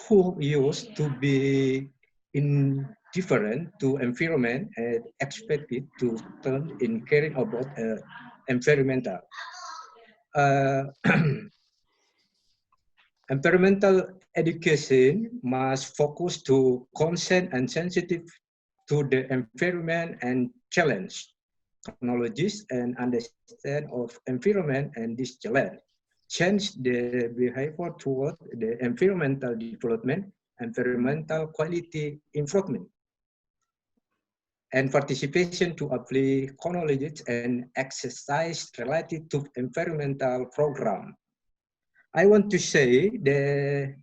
who used to be indifferent to environment and expected to turn in caring about environmental. Environmental education must focus to consent and sensitive to the environment and challenge technologies and understand of environment and this challenge. Change the behavior toward the environmental development, environmental quality improvement, and participation to apply knowledge and exercise related to environmental program. I want to say the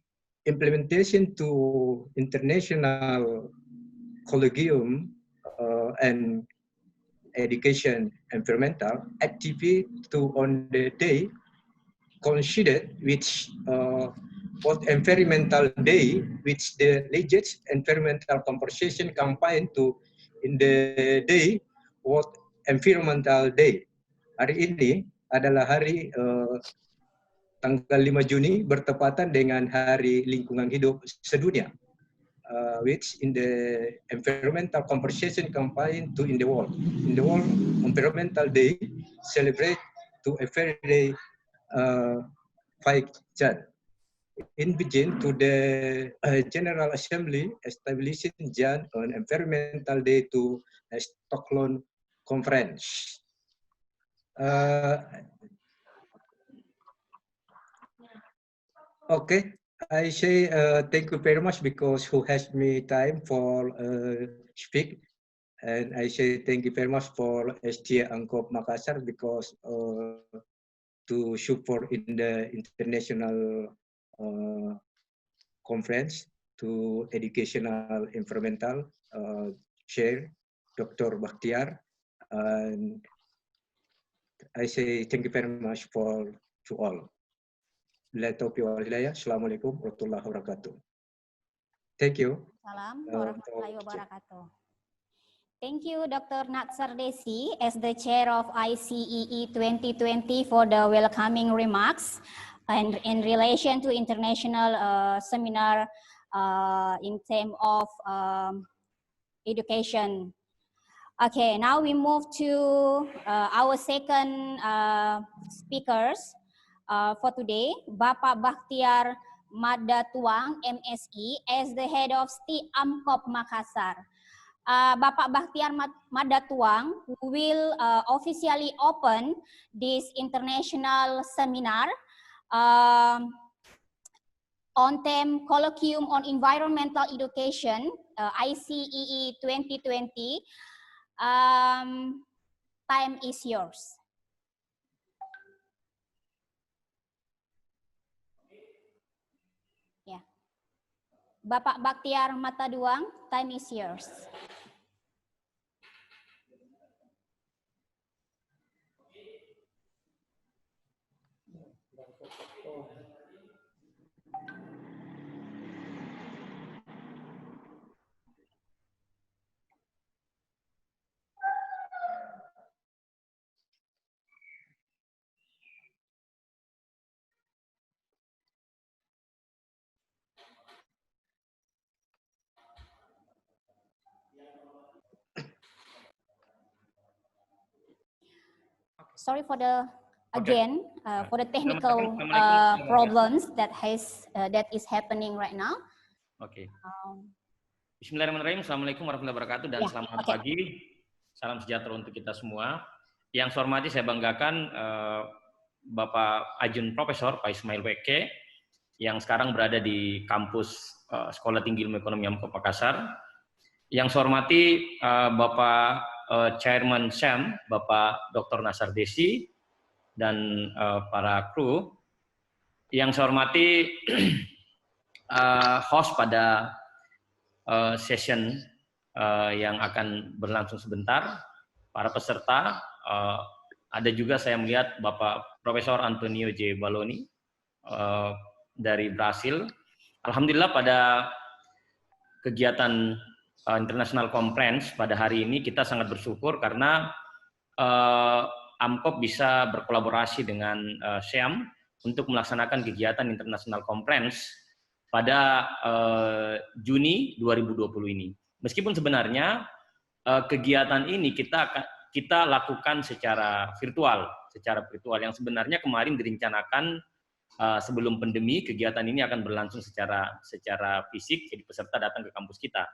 implementation to international collegium and education environmental activity to on the day considered which what environmental day which the latest environmental conversation campaign to in the day what environmental day. Hari ini adalah hari tanggal 5 Juni bertepatan dengan Hari Lingkungan Hidup Sedunia, which in the environmental conversation campaign to in the world. In the World Environmental Day, celebrate to a very day 5 Jan. In begin to the General Assembly establishing Jan on Environmental Day to a Stockholm Conference. Okay, I say thank you very much because who has me time for speak, and I say thank you very much for ST Angkop Makassar because to support in the international conference to educational environmental chair Dr. Bakhtiar, and I say thank you very much for to all. Assalamualaikum warahmatullahi wabarakatuh. Thank you. Salam warahmatullahi wabarakatuh. Thank you, Dr. Natsar Desi, as the chair of ICEE 2020 for the welcoming remarks and in relation to international seminar in terms of education. Okay, now we move to our second speakers. For today, Bapak Bakhtiar Madatuang, MSI, as the head of ST Amkop Makassar. Bapak Bakhtiar Madatuang will officially open this international seminar on theme Colloquium on Environmental Education, ICEE 2020. Time is yours. Bapak Bakhtiar Madatuang, time is yours. Sorry for the for the technical problems that is happening right now. Oke. Bismillahirrahmanirrahim. Assalamualaikum warahmatullahi wabarakatuh dan selamat pagi. Salam sejahtera untuk kita semua. Yang saya hormati, saya banggakan Bapak Ajun Profesor Pak Ismail Weke yang sekarang berada di kampus Sekolah Tinggi Ilmu Ekonomi Amkop Makassar. Yang saya hormati Bapak Chairman SEM, Bapak Dr. Natsar Desi, dan para kru. Yang saya hormati host pada session yang akan berlangsung sebentar, para peserta, ada juga saya melihat Bapak Profesor Antonio J. Baloni dari Brasil. Alhamdulillah pada kegiatan International Conference pada hari ini kita sangat bersyukur karena Amkop bisa berkolaborasi dengan SEAM untuk melaksanakan kegiatan International Conference pada Juni 2020 ini. Meskipun sebenarnya kegiatan ini kita lakukan secara virtual yang sebenarnya kemarin direncanakan sebelum pandemi kegiatan ini akan berlangsung secara fisik, jadi peserta datang ke kampus kita.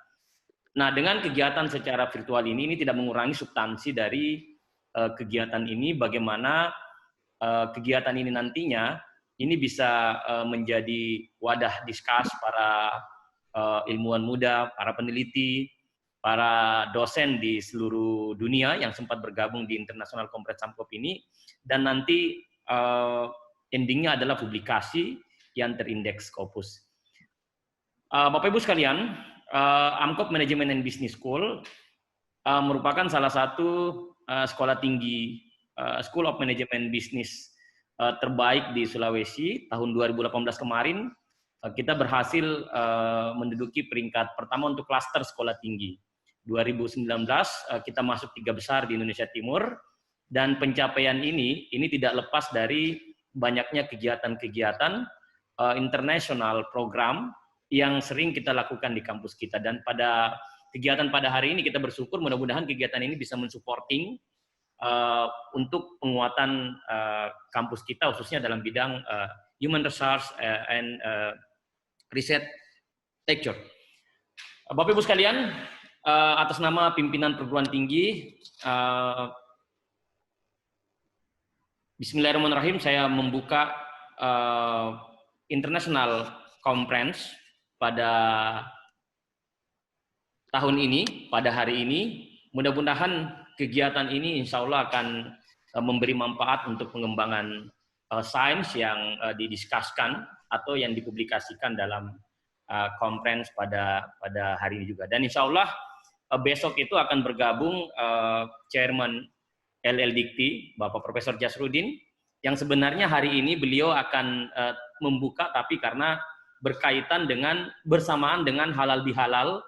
Nah, dengan kegiatan secara virtual ini tidak mengurangi substansi dari kegiatan ini, bagaimana kegiatan ini nantinya ini bisa menjadi wadah diskus para ilmuwan muda, para peneliti, para dosen di seluruh dunia yang sempat bergabung di International Conference Samkop ini, dan nanti endingnya adalah publikasi yang terindeks Scopus. Bapak Ibu sekalian, Amkop Management and Business School merupakan salah satu sekolah tinggi School of Management Business terbaik di Sulawesi. Tahun 2018 kemarin kita berhasil menduduki peringkat pertama untuk klaster sekolah tinggi. 2019 kita masuk 3 besar di Indonesia Timur, dan pencapaian ini tidak lepas dari banyaknya kegiatan-kegiatan internasional program yang sering kita lakukan di kampus kita. Dan pada kegiatan pada hari ini kita bersyukur mudah-mudahan kegiatan ini bisa mensupporting untuk penguatan kampus kita khususnya dalam bidang human resource and research architecture. Bapak Ibu sekalian, atas nama pimpinan perguruan tinggi, Bismillahirrahmanirrahim, saya membuka International Conference pada tahun ini, pada hari ini. Mudah-mudahan kegiatan ini insya Allah akan memberi manfaat untuk pengembangan sains yang didiskuskan atau yang dipublikasikan dalam conference pada hari ini juga. Dan insya Allah besok itu akan bergabung Chairman LLDikti, Bapak Profesor Jasrudin, yang sebenarnya hari ini beliau akan membuka, tapi karena berkaitan bersamaan dengan halal bihalal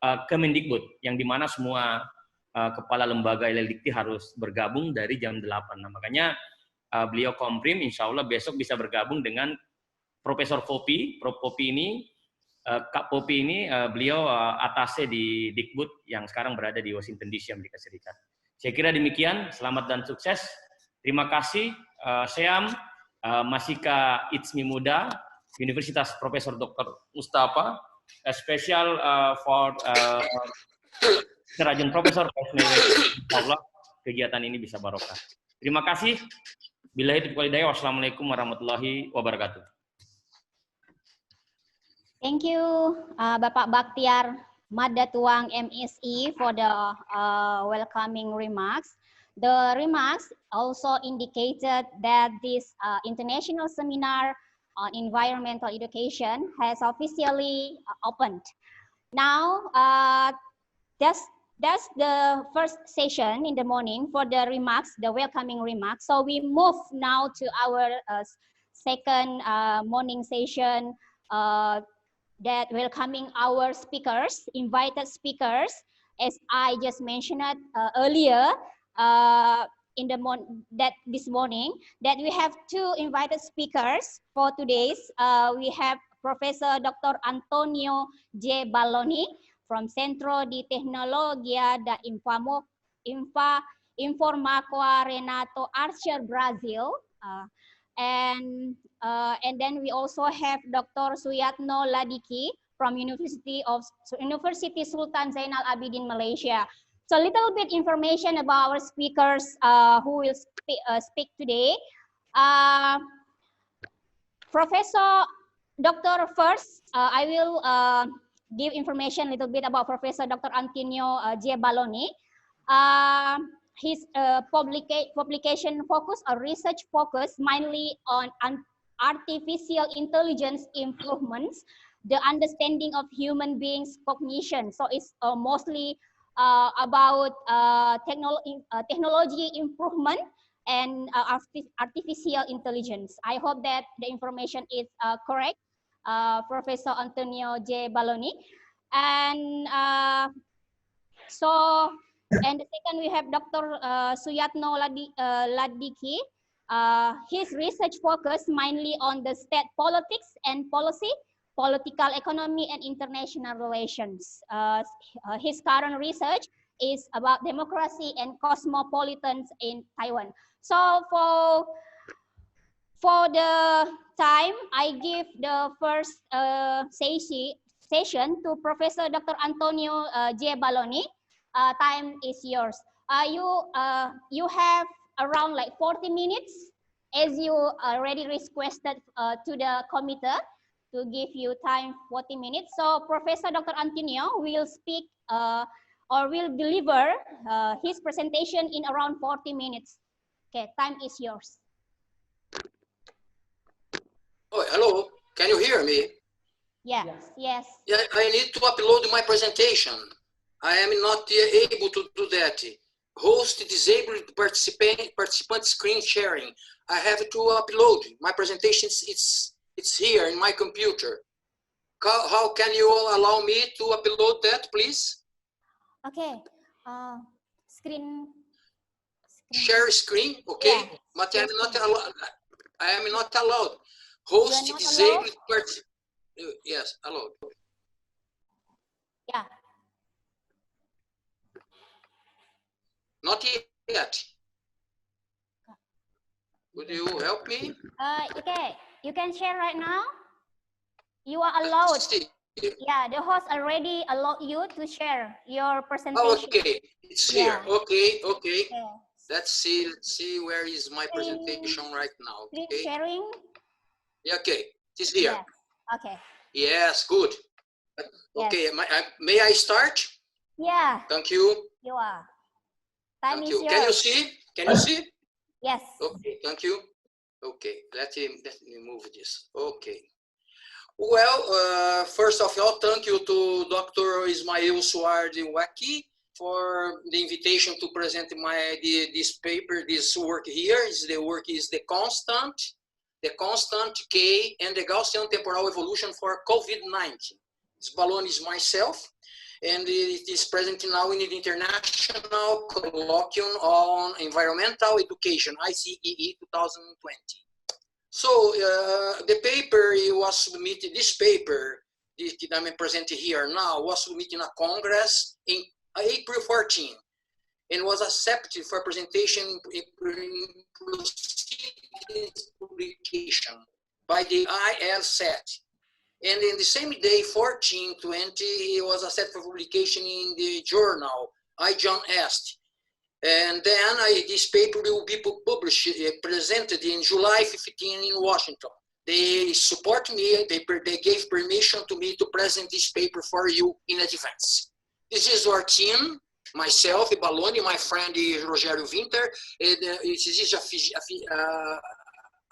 Kemendikbud, yang dimana semua kepala lembaga LLDikti harus bergabung dari jam 8. Nah, makanya beliau komprim, insya Allah besok bisa bergabung dengan Profesor Popi. Prof. Popi ini, Kak Popi ini, beliau atasnya di Dikbud yang sekarang berada di Washington DC, Amerika Serikat. Saya kira demikian, selamat dan sukses. Terima kasih, Syam, Masika Itsmi Muda, Universitas Profesor Dr. Mustafa, special for Serajun Profesor Allah, kegiatan ini bisa barokah. Terima kasih. Billahi taufiq wal hidayah. Wassalamualaikum warahmatullahi wabarakatuh. Thank you, Bapak Baktiar Madatuang MSE for the welcoming remarks. The remarks also indicated that this international seminar on environmental education has officially opened. Now, that's the first session in the morning for the remarks, the welcoming remarks. So we move now to our second morning session that welcoming our speakers, invited speakers, as I just mentioned earlier this morning, that we have 2 invited speakers for today's. We have Professor Dr. Antonio J. Balloni from Centro di Tecnologia da Informacoa Renato Archer, Brazil. And then we also have Dr. Suyatno Ladiki from University Sultan Zainal Abidin, Malaysia. So a little bit information about our speakers who will speak today. Professor Dr. First, I will give information a little bit about Professor Dr. Antonio J. Balloni. His publication focus or research focus mainly on artificial intelligence improvements, the understanding of human beings' cognition. So it's mostly about technology improvement and artificial intelligence. I hope that the information is correct, Professor Antonio J. Balloni. And and the second, we have Dr. Suyatno Ladiki. His research focus mainly on the state politics and policy, political economy and international relations. His current research is about democracy and cosmopolitans in Taiwan. So for the time, I give the first session to Professor Dr. Antonio J. Balloni. Time is yours. You have around like 40 minutes, as you already requested to the committee to give you time 40 minutes. So Professor Dr. Antonio will speak or will deliver his presentation in around 40 minutes. Okay, time is yours. Oh, hello. Can you hear me? Yes, yes. Yeah, I need to upload my presentation. I am not able to do that. Host disabled participant screen sharing. I have to upload my presentation. It's here in my computer. How can you all allow me to upload that, please? Okay. Screen. Share screen, okay? Yeah. But I am not allowed. I am not allowed. Host disabled participant. Yes, allowed. Yeah. Not yet. Would you help me? Okay. You can share right now. You are allowed. Yeah, the host already allowed you to share your presentation. Oh, okay, it's here. Yeah. Okay. Yes. Let's see where is my presentation right now. Screen sharing. Yeah, okay, it is here. Yes. Okay. Yes, good. Okay, yes. may I start? Yeah. Thank you. You are. Time Thank is you. yours. Can you see? Can you see? Yes. Okay, thank you. Okay, let me move this. Okay. Well, first of all, thank you to Dr. Ismail Suardi Waki for the invitation to present this paper, this work here. The work is the constant K and the Gaussian temporal evolution for COVID-19. This Balloni is myself, and it is present now in the International Colloquium on Environmental Education, ICEE 2020. So the paper was submitted, this paper that I'm presenting here now was submitted in a Congress in April 14 and was accepted for presentation in proceedings publication by the ICEE. And in the same day, 14/20, it was accepted for publication in the journal John Est. And then this paper will be published, presented in July 15 in Washington. They support me, they gave permission to me to present this paper for you in advance. This is our team, myself, Balloni, my friend Rogério Winter, and this is a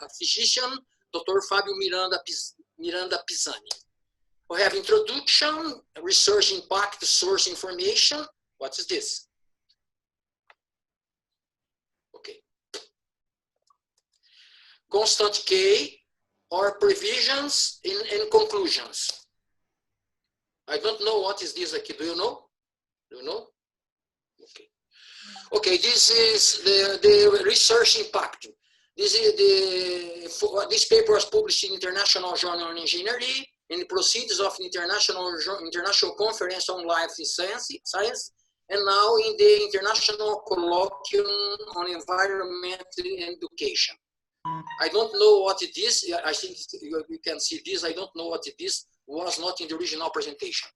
physician, Dr. Fábio Miranda Pisani. We have introduction, research impact, source information. What is this? Okay. Constant K or provisions and conclusions. I don't know what is this aqui. Do you know? Do you know? Okay. Okay, this is the research impact. This paper was published in International Journal on Engineering in the proceedings of the International Conference on Life Science, and now in the International Colloquium on Environment and Education. I don't know what it is. I think you can see this. I don't know what it is. Was not in the original presentation.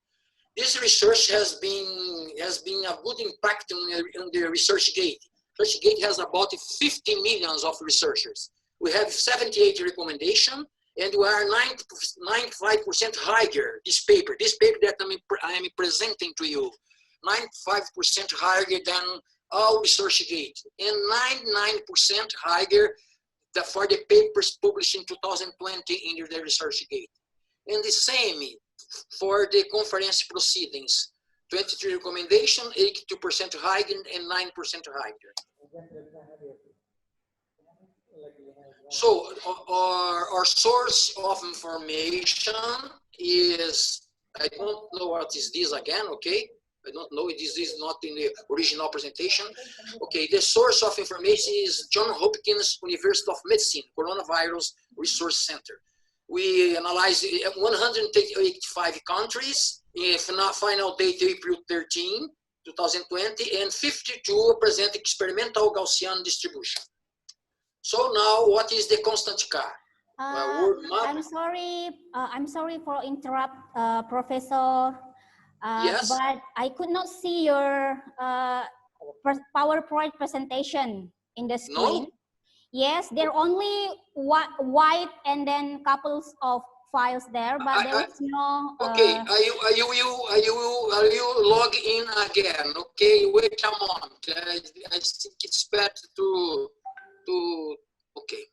This research has been a good impact on the ResearchGate. ResearchGate has about 50 million of researchers. We have 78 recommendations, and we are 95% higher. This paper that I am presenting to you, 95% higher than all ResearchGate, and 99% higher for the papers published in 2020 in the ResearchGate. And the same for the conference proceedings, 23 recommendations, 82% higher and 9% higher. So our source of information is, I don't know what is this again, okay? I don't know, this is not in the original presentation. Okay, the source of information is Johns Hopkins University of Medicine, Coronavirus Resource Center. We analyzed 185 countries. Final date April 13, 2020, and 52 present experimental Gaussian distribution. So now, what is the constant K? I'm sorry for interrupt, Professor. Yes. But I could not see your PowerPoint presentation in the screen. No? Yes, there are only white and then couples of files there, but there is no. Okay, are you log in again? Okay, wait a moment. I think it's better to okay.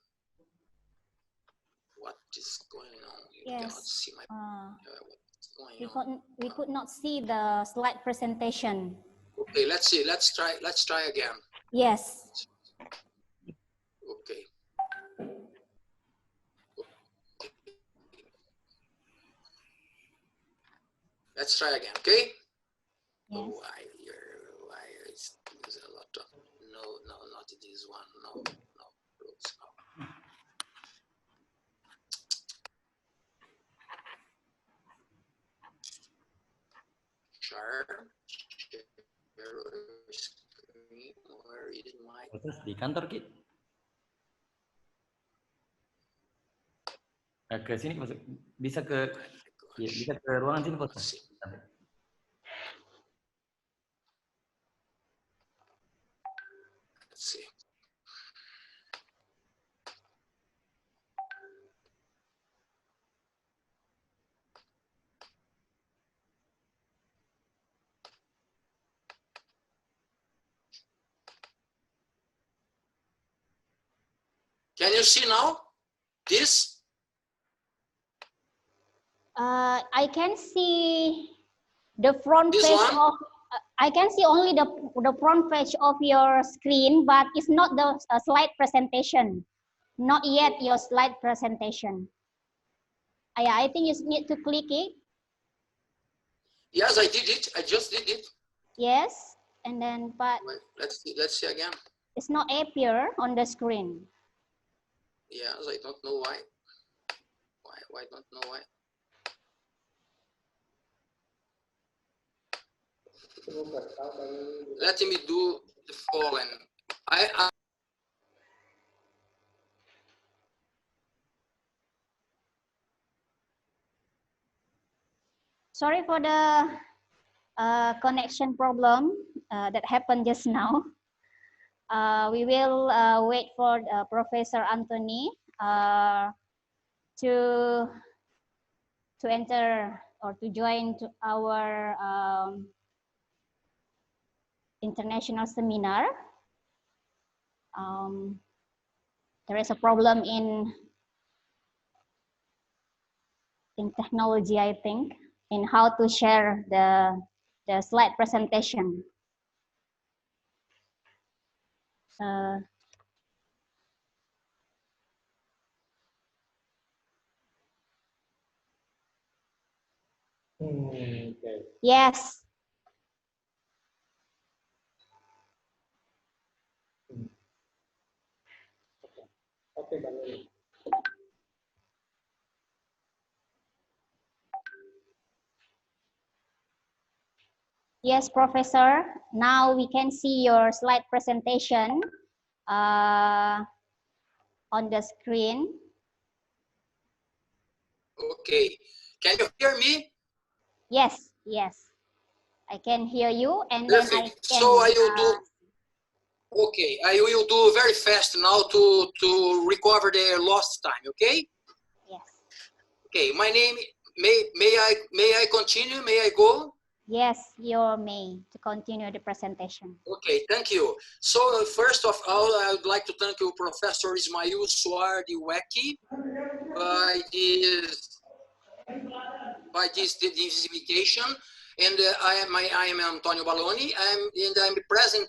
What is going on? You cannot see my what's going on. We could not see the slide presentation. Okay, let's see. Let's try again. Yes. Okay. Let's try again, okay? Yes. Why is a lot of no, not this one. No. Share screen. Where is my? Terus di kantor Ki. Ke sini bisa ke ruangan sini Pak. Let's see. Can you see now this? I can see the front This page one? of. I can see only the front page of your screen, but it's not the slide presentation. Not yet your slide presentation. I think you need to click it. Yes, I did it. I just did it. Yes, and then but Let's see again. it's not appear on the screen. Yes, I don't know why. Why don't know why. Let me do the following. Sorry for the connection problem that happened just now. We will wait for Professor Anthony to enter or to join to our international seminar. There is a problem in technology, I think, in how to share the slide presentation. Okay. Yes. Okay. Yes, Professor. Now we can see your slide presentation on the screen. Okay. Can you hear me? Yes, yes. I can hear you, and Perfect. then I can. So I will do. Okay, I will do very fast now to recover the lost time. Okay. Yes. Okay. My name. May I continue? May I go? Yes, you may to continue the presentation. Okay, thank you. So first of all, I would like to thank you, Professor Ismail Suardi Weki, by this invitation. And I am Antonio Balloni, and I'm present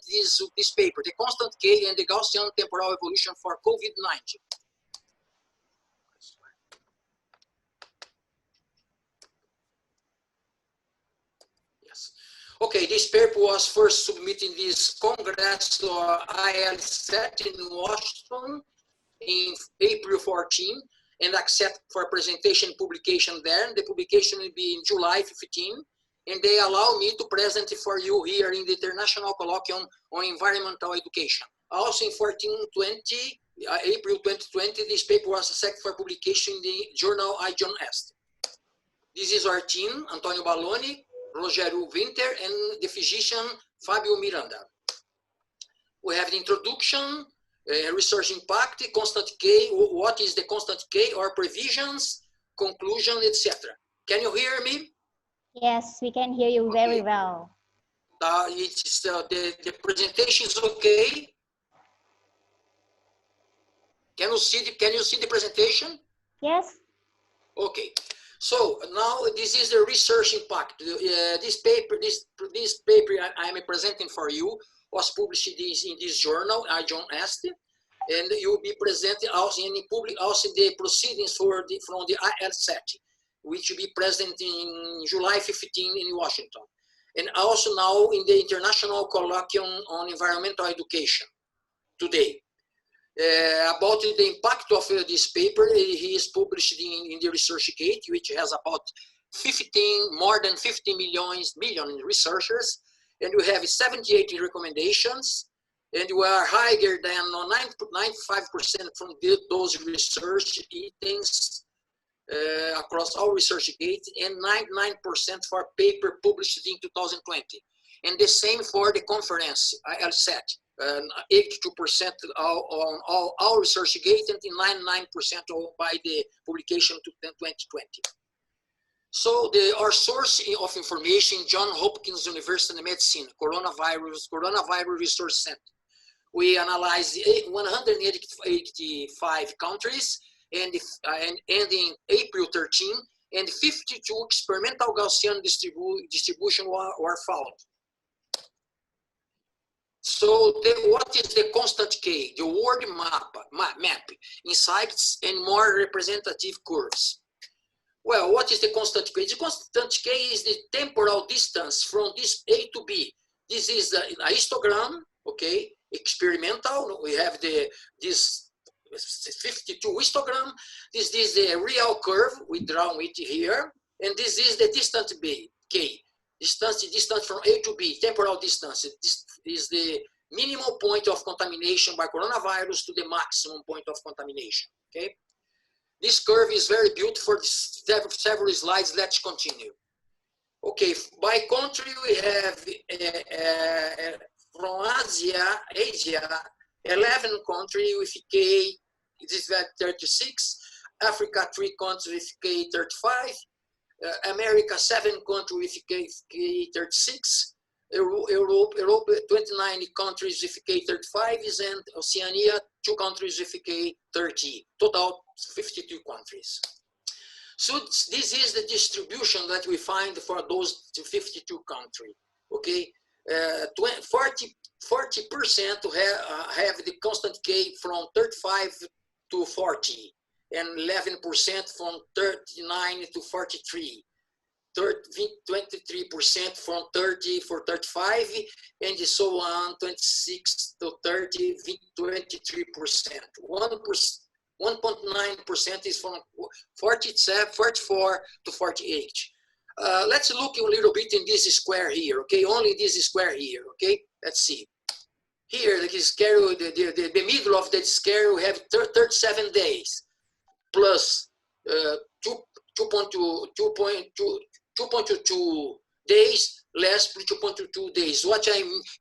this paper, The Constant K and the Gaussian Temporal Evolution for COVID-19. Yes. Okay, this paper was first submitted in this Congress IL set in Washington in April 14, and accept for presentation publication there. And the publication will be in July 15. And they allow me to present for you here in the International Colloquium on Environmental Education. Also in April 2020, this paper was accepted for publication in the journal ICEE. This is our team, Antonio Balloni, Rogério Winter, and the physician Fabio Miranda. We have the introduction, research impact, constant K, what is the constant K, or provisions, conclusion, etc. Can you hear me? Yes, we can hear you very well. The presentation is okay. Can you see the presentation? Yes. Okay. So now this is the research impact. This paper I am presenting for you was published in this journal, ICEE, and you will be presented also in the proceedings from the ICEE, which will be present in July 15 in Washington, and also now in the International Colloquium on Environmental Education today. About the impact of this paper, he is published in the ResearchGate, which has about more than 50 million researchers, and we have 78 recommendations, and we are higher than 95% from those research items across all ResearchGate, and 99% for paper published in 2020. And the same for the conference, ICEE. 82% on all ResearchGate and 99% by the publication to 2020. So our source of information, Johns Hopkins University of Medicine, Coronavirus Research Center. We analyzed 185 countries and ending April 13, and 52 experimental Gaussian distribution were found. So what is the constant K? The world map, insights, and more representative curves. Well, what is the constant K? The constant K is the temporal distance from this A to B. This is a histogram, okay, experimental. We have this 52 histogram. This is the real curve. We draw it here. And this is the distance B, K. Distance from A to B, temporal distance. This is the minimum point of contamination by coronavirus to the maximum point of contamination, okay? This curve is very beautiful for several slides. Let's continue. Okay, by country we have from Asia, 11 countries with K, this is 36, Africa 3 countries with K 35, America 7 countries with K 36, Europe 29 countries with K 35, and Oceania 2 countries with K 30. Total 52 countries. So this is the distribution that we find for those 52 countries. Okay, 40% have the constant K from 35 to 40, and 11% from 39 to 43. 23% from 30 for 35, and so on, 26 to 30, 23%. 1.9% is from 44 to 48. Let's look a little bit in this square here, okay? Only this square here, okay? Let's see. Here, the middle of the square, we have 37 days plus 2.22 days less 2.22 days. What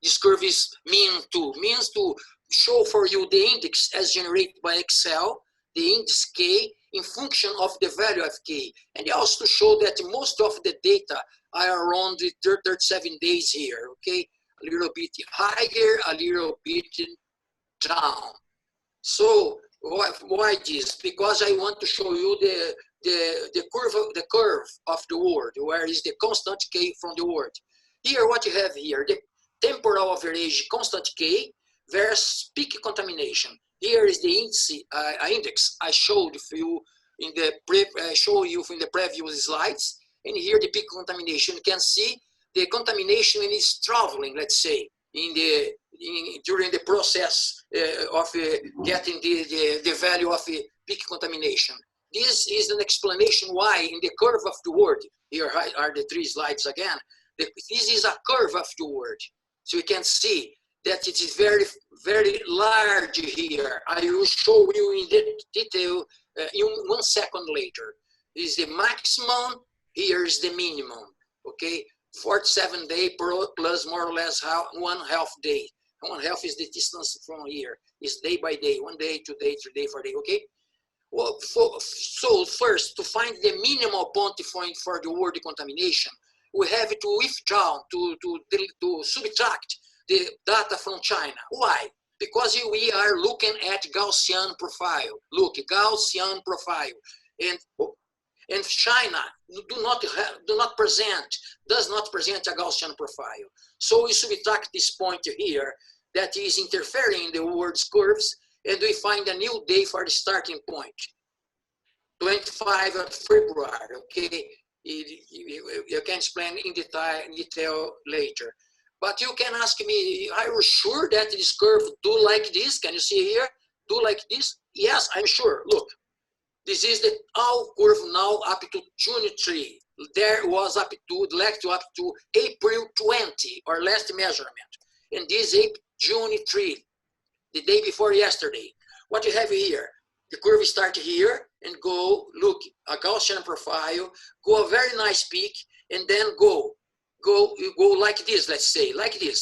this curve means to show for you the index as generated by Excel, the index K in function of the value of K, and also to show that most of the data are around the 37 days here. Okay, a little bit higher, a little bit down. So why this? Because I want to show you the curve of the world, where is the constant K from the world. Here, what you have here, the temporal average constant K versus peak contamination. Here is the index I showed you in the previous slides, and here the peak contamination. You can see the contamination is traveling, let's say, during the process of getting the value of peak contamination. this is an explanation why in the curve of the word, here are the 3 slides again, this is a curve of the word. So you can see that it is very, very large here. I will show you in detail in 1 second later. This is the maximum, here is the minimum, okay? 47 days plus more or less 1/2 day. 1/2 is the distance from here. It's day by day, 1 day, 2 days, 3 days, 4 days, okay? Well, so first, to find the minimal point for the word contamination, we have to withdraw, to subtract the data from China. Why? Because we are looking at Gaussian profile. Look, Gaussian profile. And China does not present a Gaussian profile. So we subtract this point here that is interfering in the word's curves, and we find a new day for the starting point, 25 of February, okay? You can explain in detail later. But you can ask me, are you sure that this curve do like this? Can you see here? Do like this? Yes, I'm sure. Look, this is the all curve now up to June 3. There was up to April 20, or last measurement. And this is June 3, the day before yesterday. What you have here, the curve start here and go, look, a Gaussian profile, go a very nice peak, and then go like this, let's say, like this.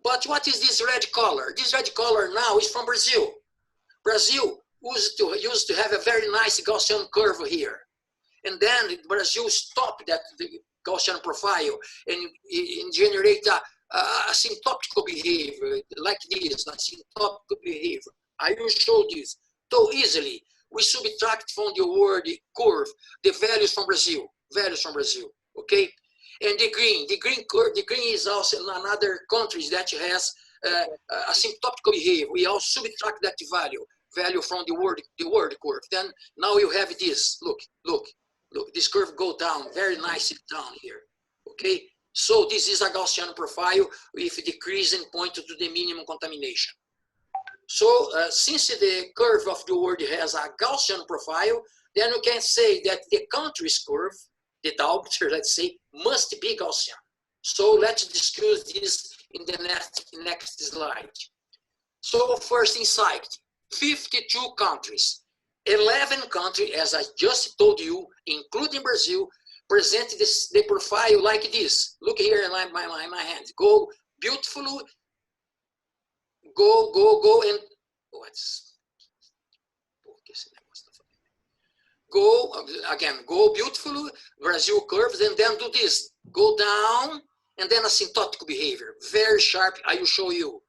But what is this red color? This red color now is from Brazil. Brazil used to have a very nice Gaussian curve here. And then Brazil stopped that the Gaussian profile and generate a symptotic behavior like this, a symptotic behavior. I will show this so easily. We subtract from the word curve the values from Brazil, okay? And the green curve, the green is also in another countries that has a symptotic behavior. We also subtract that value from the word curve. Then now you have this. Look, this curve go down very nicely down here. Okay, so this is a Gaussian profile with decreasing point to the minimum contamination. So since the curve of the word has a Gaussian profile, then we can say that the country's curve, the diopter, let's say, must be Gaussian. So let's discuss this in the next slide. So first insight, 52 countries, 11 countries, as I just told you, including Brazil, present the profile like this. Look here in my hand. Go beautifully, go and go again, go beautifully, Brazil curves, and then do this. Go down, and then asymptotic behavior. Very sharp, I will show you.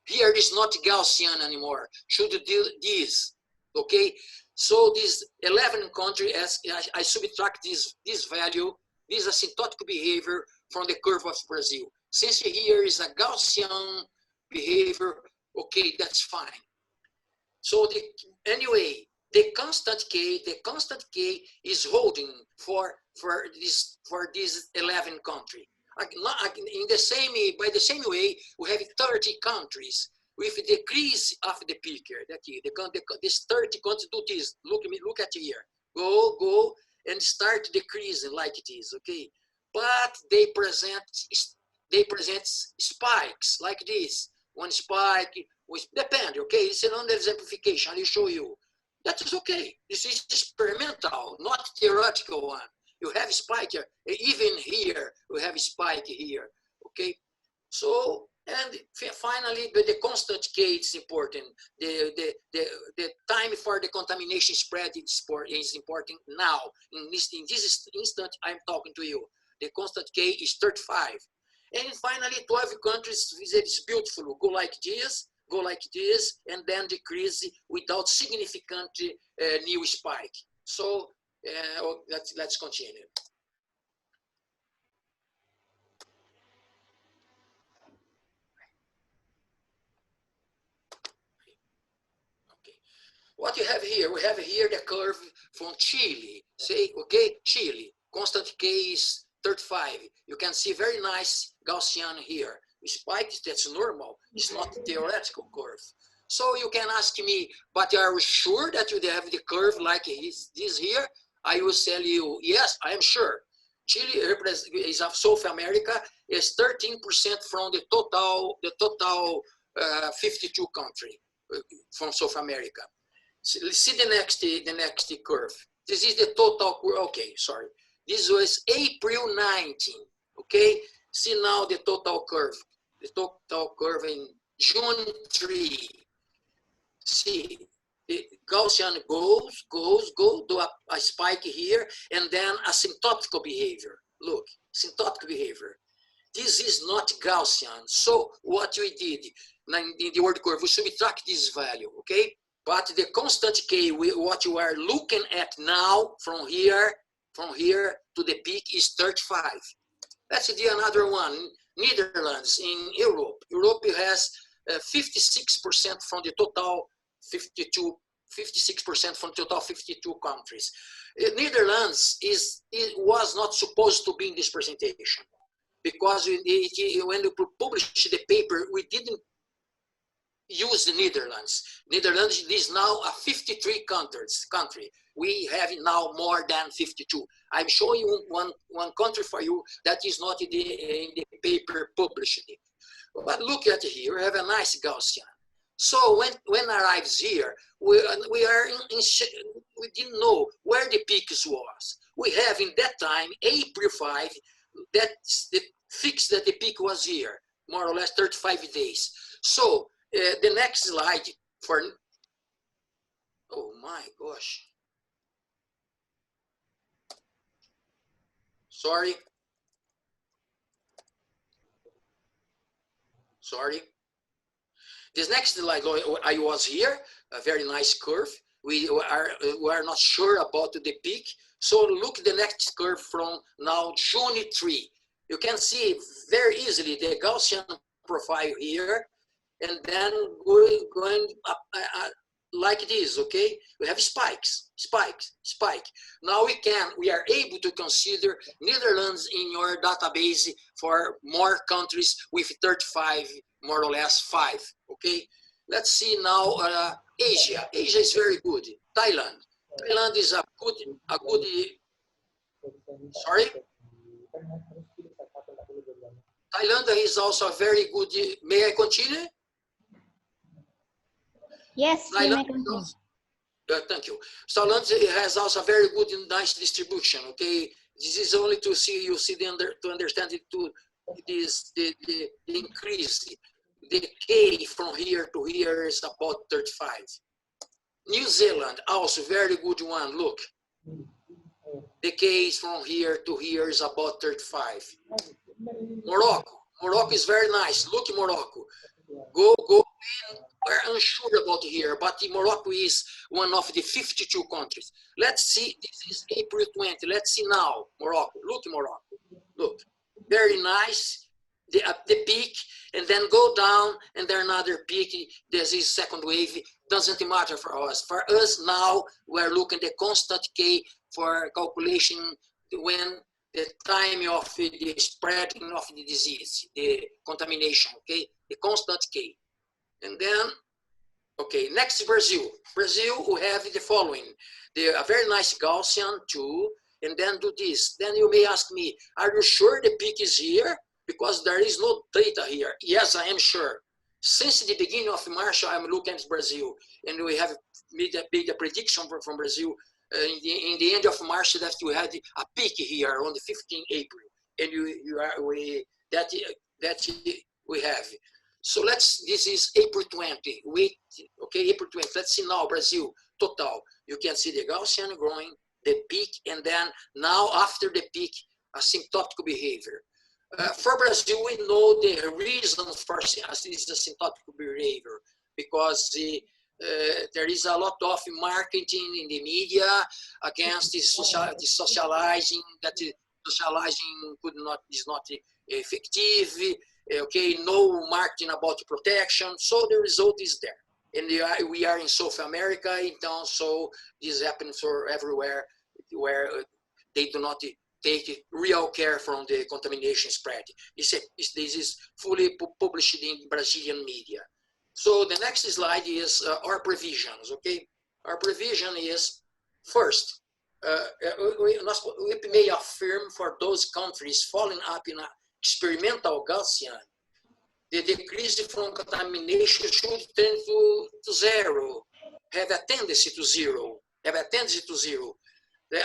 Here it is not Gaussian anymore. Should do this, okay? So this 11 country, as I subtract this value, this asymptotic behavior from the curve of Brazil. Since here is a Gaussian behavior, okay, that's fine. So anyway, the constant K is holding for this 11 country. By the same way, we have 30 countries with a decrease of the peak here. This 30 countries do this. Look at here. Go and start decreasing like it is. Okay, but they present spikes like this. One spike with depend. Okay, it's an under-exemplification. I'll show you. That is okay. This is experimental, not theoretical one. You have spike here. Even here, we have spike here. Okay. So, and finally, the constant K is important. The time for the contamination spread is important now. In this instant, I'm talking to you. The constant K is 35. And finally, 12 countries, it's beautiful. Go like this, and then decrease without significant new spike. So let's continue. Okay. What you have here? We have here the curve from Chile. Say, okay, Chile. Constant K is 35. You can see very nice Gaussian here. Spike, that's normal. It's not a theoretical curve. So you can ask me, but are you sure that you have the curve like this here? I will tell you, yes, I am sure. Chile is of South America, is 13% from the total 52 country from South America. See the next curve. This is the total. Okay, sorry. This was April 19. Okay. See now the total curve. The total curve in June 3. See, the Gaussian goes, do a spike here, and then asymptotical behavior. Look, asymptotic behavior. This is not Gaussian. So what we did in the word curve, we subtract this value, okay? But the constant K, what you are looking at now from here to the peak is 35. Let's do another one. Netherlands in Europe. Europe has 56% from the total 52, 56% from total 52 countries. Netherlands was not supposed to be in this presentation because when we published the paper, we didn't use the Netherlands. Netherlands is now a 53 country. We have now more than 52. I'm showing you one country for you that is not in the paper published. But look at here, we have a nice Gaussian. So when arrives here, we didn't know where the peaks was. We have in that time, April 5, that's the fix that the peak was here, more or less 35 days. So the next slide for, oh my gosh. Sorry. This next slide, I was here, a very nice curve. We are not sure about the peak. So look at the next curve from now, June 3. You can see very easily the Gaussian profile here, and then going up like this, okay? We have spikes. Now we are able to consider Netherlands in your database for more countries with 35, more or less 5, okay? Let's see now Asia. Asia is very good. Thailand is a good, sorry? Thailand is also a very good, may I continue? Yes, you may continue. Thank you. Thailand has also a very good and nice distribution, okay? This is only to see, to understand it, the increase. The K from here to here is about 35. New Zealand, also very good one, look. The K is from here to here is about 35. Morocco is very nice. Look, Morocco. Go in. We're unsure about here, but Morocco is one of the 52 countries. Let's see, this is April 20. Let's see now, Morocco. Look, Morocco. Look, very nice. The peak, and then go down, and then another peak. This is second wave. Doesn't matter for us. For us now, we're looking at the constant K for calculation when the time of the spreading of the disease, the contamination, okay? The constant K. And then, okay, next Brazil. Brazil, we have the following. A very nice Gaussian too, and then do this. Then you may ask me, are you sure the peak is here? Because there is no data here. Yes, I am sure. Since the beginning of March, I'm looking at Brazil, and we have made a prediction from Brazil in the end of March that we had a peak here on the 15th April, and we have. So this is April 20. Okay, April 20. Let's see now Brazil total. You can see the Gaussian growing, the peak, and then now after the peak, asymptotic behavior. For Brazil, we know the reason for this asymptotic behavior because there is a lot of marketing in the media against the socializing, that socializing is not effective. Okay, no marketing about protection. So the result is there. And we are in South America, and so this happens for everywhere where they do not take real care from the contamination spread. This is fully published in Brazilian media. So the next slide is our provisions, okay? Our provision is, first, we may affirm for those countries falling up in an experimental Gaussian, the decrease from contamination should tend to zero, have a tendency to zero,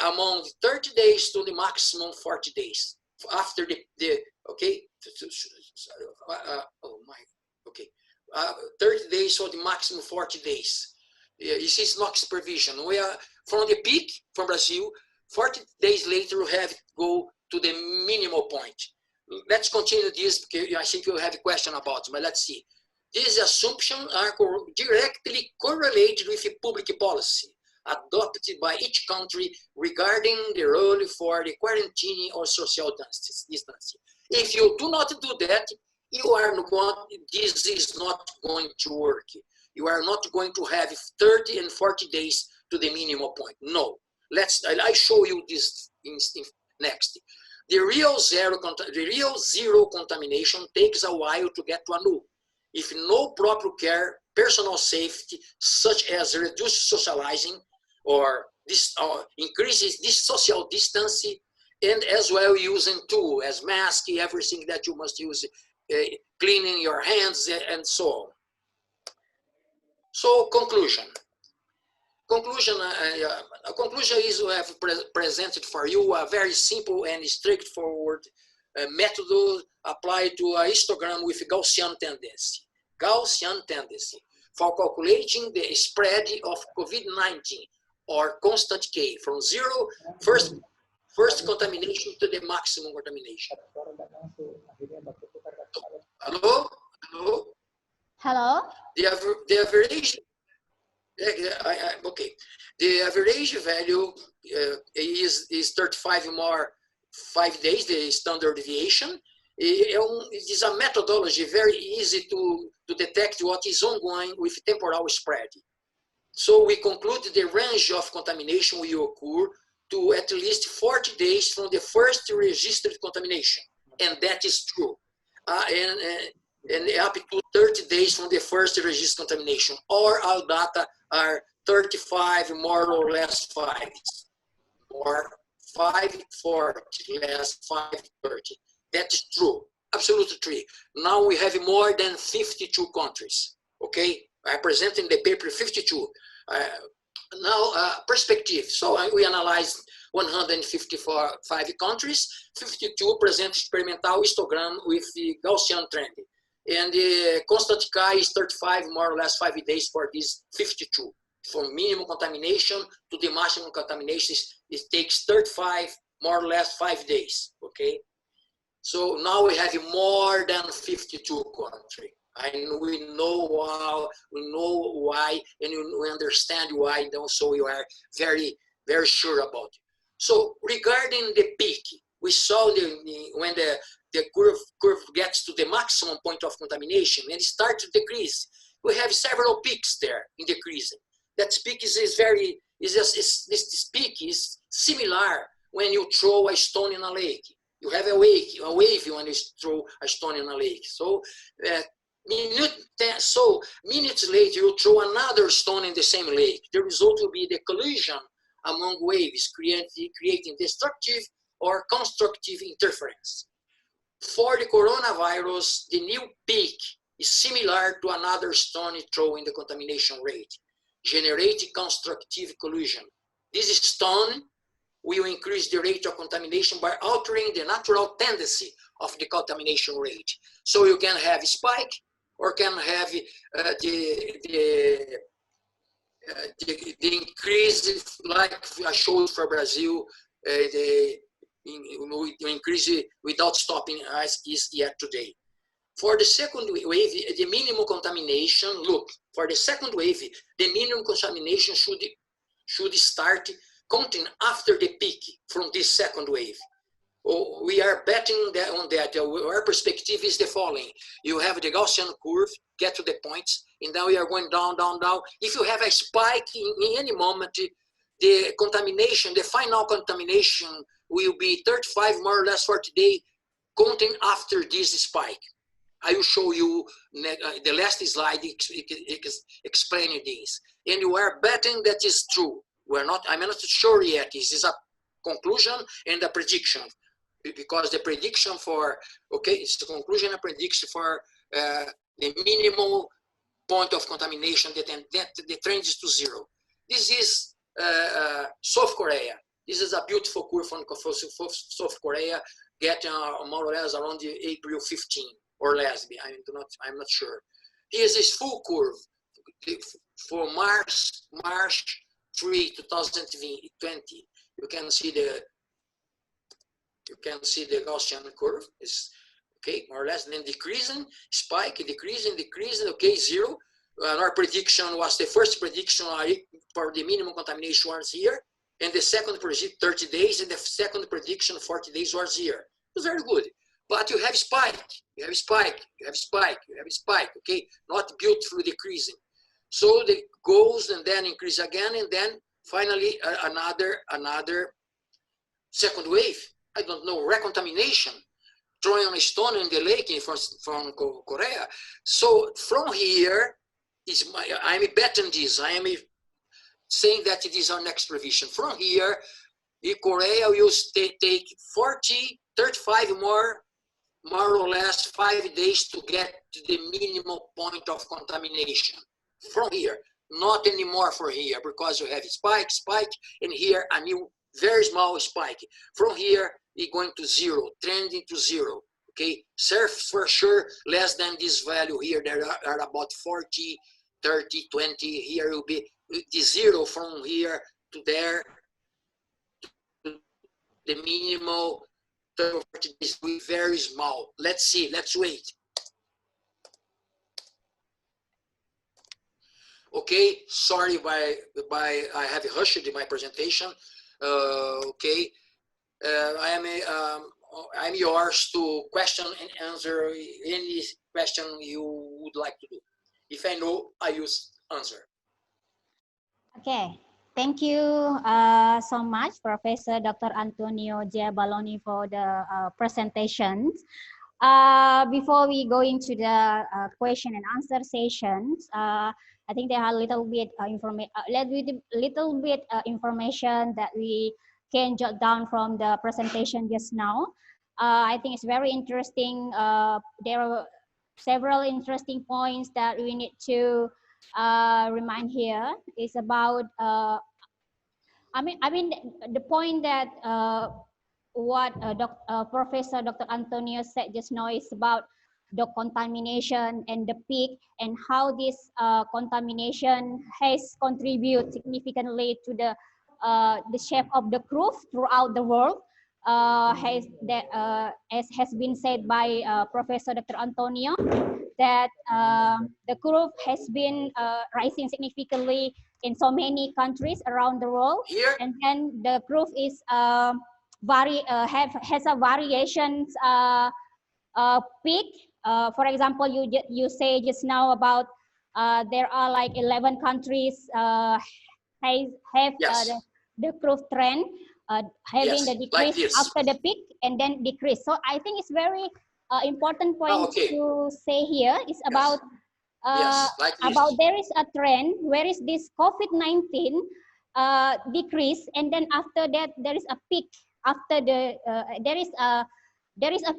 among 30 days to the maximum 40 days. After okay, 30 days or the maximum 40 days. This is NOx provision. We are from the peak from Brazil, 40 days later we have to go to the minimal point. Let's continue this because I think you have a question about it, but let's see. These assumptions are directly correlated with a public policy adopted by each country regarding the role for the quarantine or social distancing. If you do not do that, this is not going to work. You are not going to have 30 and 40 days to the minimum point. No. I show you this next. The real zero contamination takes a while to get to a null. If no proper care, personal safety, such as reduced socializing or increases this social distancing, and as well using tools as mask, everything that you must use, cleaning your hands and so on. So conclusion. A conclusion is we have presented for you a very simple and straightforward method applied to a histogram with Gaussian tendency. Gaussian tendency for calculating the spread of COVID-19 or constant K from zero, first contamination to the maximum contamination. Hello? Hello? Hello? The average, okay. The average value is 35 more 5 days, the standard deviation. It is a methodology very easy to detect what is ongoing with temporal spread. So we conclude the range of contamination will occur to at least 40 days from the first registered contamination. And that is true. And up to 30 days from the first registered contamination. Or our data are 35 more or less 5. Or 540 less 530. That is true, absolutely true. Now we have more than 52 countries, okay? I present in the paper 52. Now, perspective. So we analyzed 155 countries, 52 present experimental histogram with the Gaussian trend. And the constant Chi is 35 more or less 5 days for these 52. From minimum contamination to the maximum contamination, it takes 35 more or less 5 days, okay? So now we have more than 52 countries. And we know why, and we understand why, and so we are very, very sure about it. So regarding the peak, we saw when the curve gets to the maximum point of contamination and it starts to decrease. We have several peaks there in decreasing. That peak this peak is similar when you throw a stone in a lake. You have a wave when you throw a stone in a lake. So minutes later, you throw another stone in the same lake. The result will be the collision among waves, creating destructive or constructive interference. For the coronavirus, the new peak is similar to another stone thrown in the contamination rate, generating constructive collision. This stone will increase the rate of contamination by altering the natural tendency of the contamination rate. So you can have a spike or can have the increase, like I showed for Brazil, increase without stopping as is yet today. For the second wave, the minimum contamination, look, for the second wave, the minimum contamination should start counting after the peak from this second wave. We are betting on that. Our perspective is the following. You have the Gaussian curve, get to the points, and then we are going down, down, down. If you have a spike in any moment, the contamination, the final contamination will be 35 more or less 40 days counting after this spike. I will show you the last slide explaining this. And you are betting that is true. I'm not sure yet. This is a conclusion and a prediction, because the prediction for, okay, it's the conclusion and prediction for the minimal point of contamination, that the trend is to zero. This is South Korea. This is a beautiful curve from South Korea, getting more or less around the April 15 or less. I'm not sure. Here's this full curve for March 3, 2020. You can see the Gaussian curve is, okay, more or less, then decreasing, spike, decreasing, okay, zero. Our prediction was, the first prediction for the minimum contamination was here, and the second prediction 30 days, and the second prediction 40 days was here. It was very good. But you have spike, okay, not beautifully decreasing. So it goes and then increase again, and then finally another second wave. I don't know, recontamination, throwing a stone in the lake from Korea. So from here, I'm betting this. I am saying that it is our next revision. From here, Korea will take 35 more or less 5 days to get to the minimal point of contamination. From here, not anymore for here, because you have spike, and here a new very small spike. From here, we're going to zero, trending to zero. Okay, surf for sure less than this value here. There are about 40, 30, 20. Here will be the zero from here to there. The minimal 30 is very small. Let's see. Let's wait. Okay, sorry, I have rushed in my presentation. Okay, I'm yours to question and answer any question you would like to do. If I know, I use answer. Okay, thank you so much, Professor Dr. Antonio Giabaloni, for the presentations. Before we go into the question and answer sessions, I think there are a little bit information that we can jot down from the presentation just now. I think it's very interesting. There are several interesting points that we need to remind here. Is about I mean the point that what Professor Dr. Antonio said just now is about the contamination and the peak, and how this contamination has contributed significantly to the shape of the curve throughout the world. As has been said by Professor Dr. Antonio, that the curve has been rising significantly in so many countries around the world, and then the curve is has a variations peak. For example, you say just now about there are like 11 countries have yes. the curve trend having the decrease like after the peak and then decrease. So I think it's very important point to say here is about about there is a trend where is this COVID-19 decrease, and then after that there is a peak after the there is a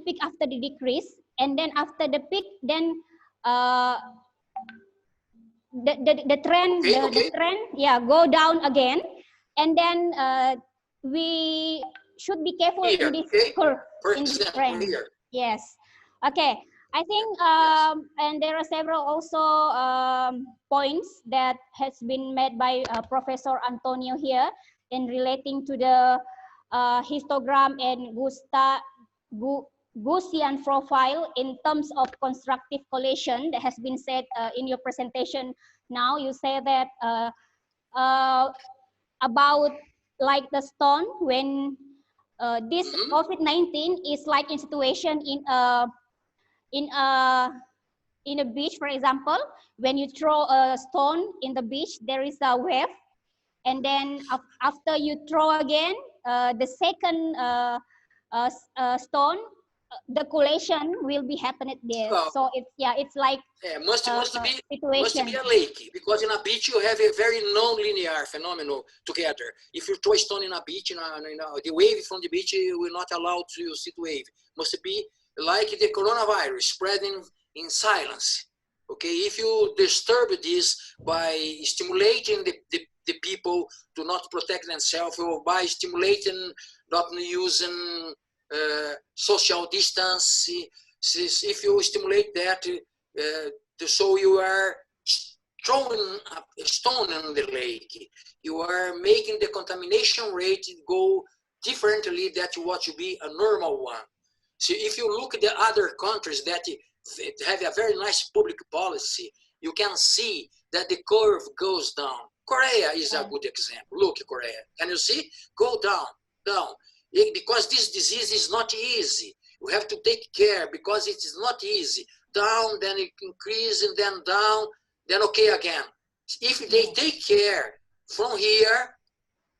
peak after the decrease, and then after the peak then the trend the trend go down again, and then we should be careful in this curve, in this trend. Yes. Okay. I think and there are several also points that has been made by Professor Antonio here in relating to the histogram and Gaussian profile in terms of constructive collision that has been said in your presentation. Now you say that about like the stone, when this COVID-19 is like in situation in a beach, for example, when you throw a stone in the beach, there is a wave, and then after you throw again the second stone, the collation will be happening there. So it's like must be a lake, because in a beach you have a very non-linear phenomenon together. If you throw a stone in a beach, the wave from the beach will not allow to see the wave. Must be like the coronavirus spreading in silence. Okay, if you disturb this by stimulating the people to not protect themselves, or by stimulating not using social distance, if you stimulate that, so you are throwing a stone in the lake. You are making the contamination rate go differently than what should be a normal one. So if you look at the other countries that have a very nice public policy, you can see that the curve goes down. Korea is a good example. Look, Korea. Can you see? Go down, down. Because this disease is not easy. We have to take care because it is not easy. Down, then it increase, and then down, then okay again. If they take care from here,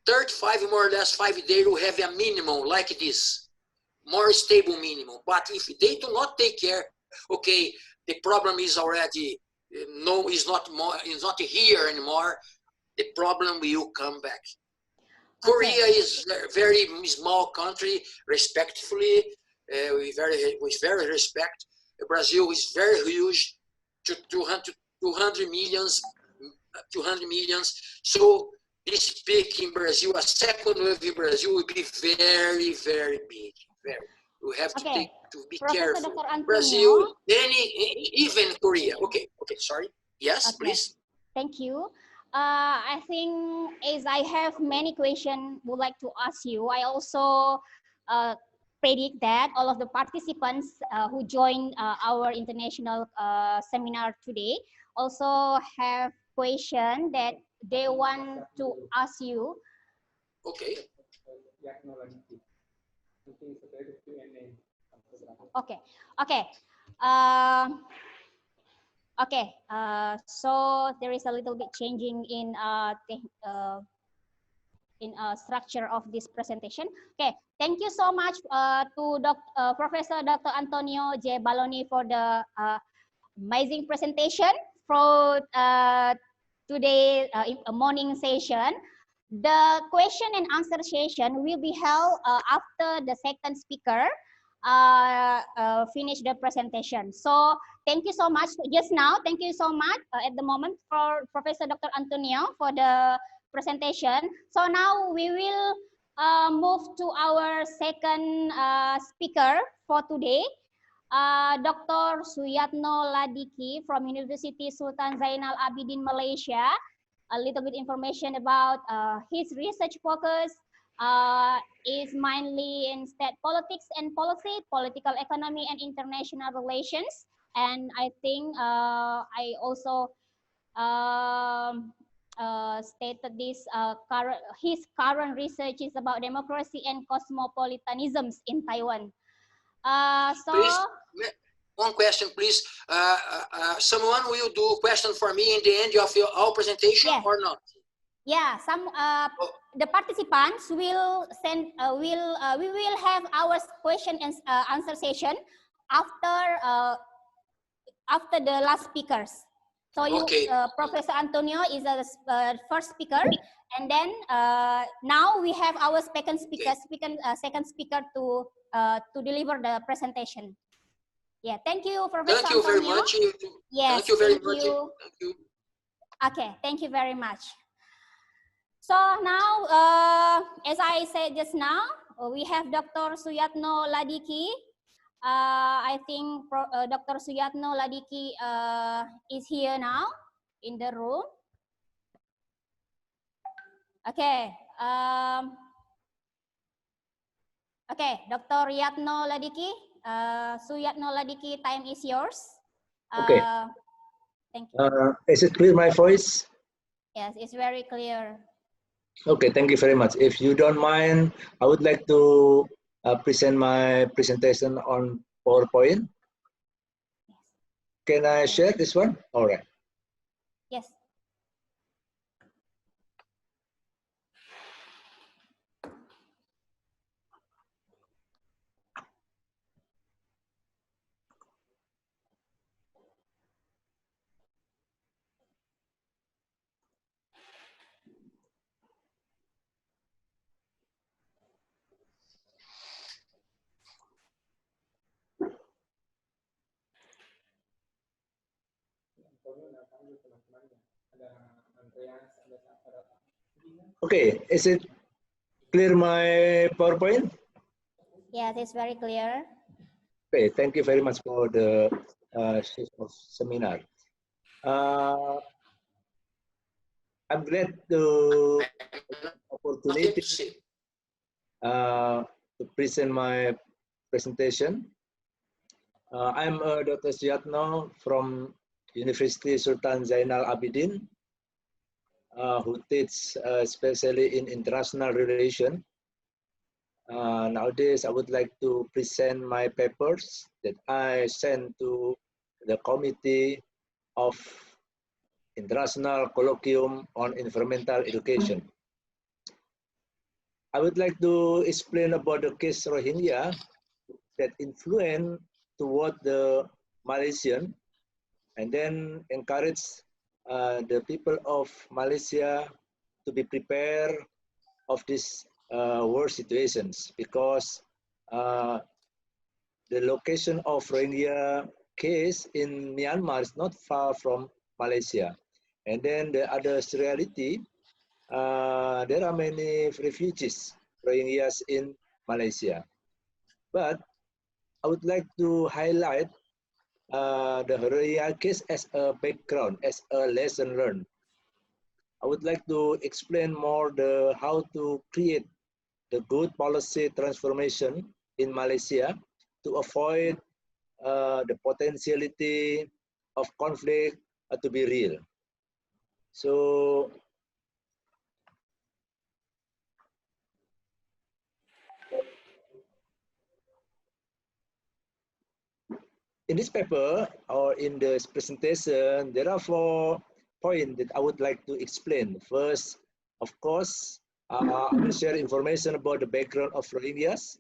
35 more or less 5 days, we have a minimum like this, more stable minimum. But if they do not take care, okay, the problem is already is not here anymore. The problem will come back. Korea is a very small country, respectfully, with very respect. Brazil is very huge, to 200 millions. So this peak in Brazil, a second wave in Brazil will be very, very big. Very. We have to be careful. Brazil, even Korea. Okay, sorry. Yes, please. Thank you. I think as I have many questions would like to ask you, I also predict that all of the participants who joined our international seminar today also have questions that they want to ask you. Okay. So there is a little bit changing in structure of this presentation. Okay, thank you so much to Professor Dr. Antonio J. Baloni for the amazing presentation for today morning session. The question and answer session will be held after the second speaker finish the presentation. So thank you so much. Just now, thank you so much at the moment for Professor Dr. Antonio for the presentation. So now we will move to our second speaker for today, Dr. Suyatno Ladiki from University Sultan Zainal Abidin, Malaysia. A little bit information about his research focus is mainly in state politics and policy, political economy and international relations. And I think I also stated this, his current research is about democracy and cosmopolitanisms in Taiwan. Please, one question, please. Someone will do a question for me in the end of our presentation, or not? Yeah, the participants will send. We will have our question and answer session after the last speakers. So Professor Antonio is the first speaker, and then now we have our second speaker, second speaker to deliver the presentation. Yeah, thank you, Professor Antonio. Very much. Yes, thank you very much. Thank you. Okay, thank you very much. So now, as I said just now, we have Dr. Suyatno Ladiki. I think Dr. Suyatno Ladiki is here now in the room. Okay. Okay, Dr. Yatno Ladiki. Suyatno Ladiki, time is yours. Okay. Thank you. Is it clear, my voice? Yes, it's very clear. Okay, thank you very much. If you don't mind, I would like to present my presentation on PowerPoint. Yes. Can I share this one? All right. Yes. Okay, is it clear my PowerPoint? Yes, it's very clear. Okay, thank you very much for the seminar. I'm glad to opportunity to present my presentation. I'm Dr. Suyatno from University Sultan Zainal Abidin, who teach especially in international relations. Nowadays, I would like to present my papers that I sent to the Committee of International Colloquium on Environmental Education. I would like to explain about the case Rohingya that influence toward the Malaysian, and then encourage the people of Malaysia to be prepared of these war situations, because the location of Rohingya case in Myanmar is not far from Malaysia. And then the other reality, there are many refugees, Rohingyas in Malaysia. But I would like to highlight the Rohingya case as a background, as a lesson learned. I would like to explain more how to create the good policy transformation in Malaysia to avoid the potentiality of conflict to be real. So in this paper or in this presentation, there are 4 points that I would like to explain. First, of course, I will share information about the background of Rohingyas.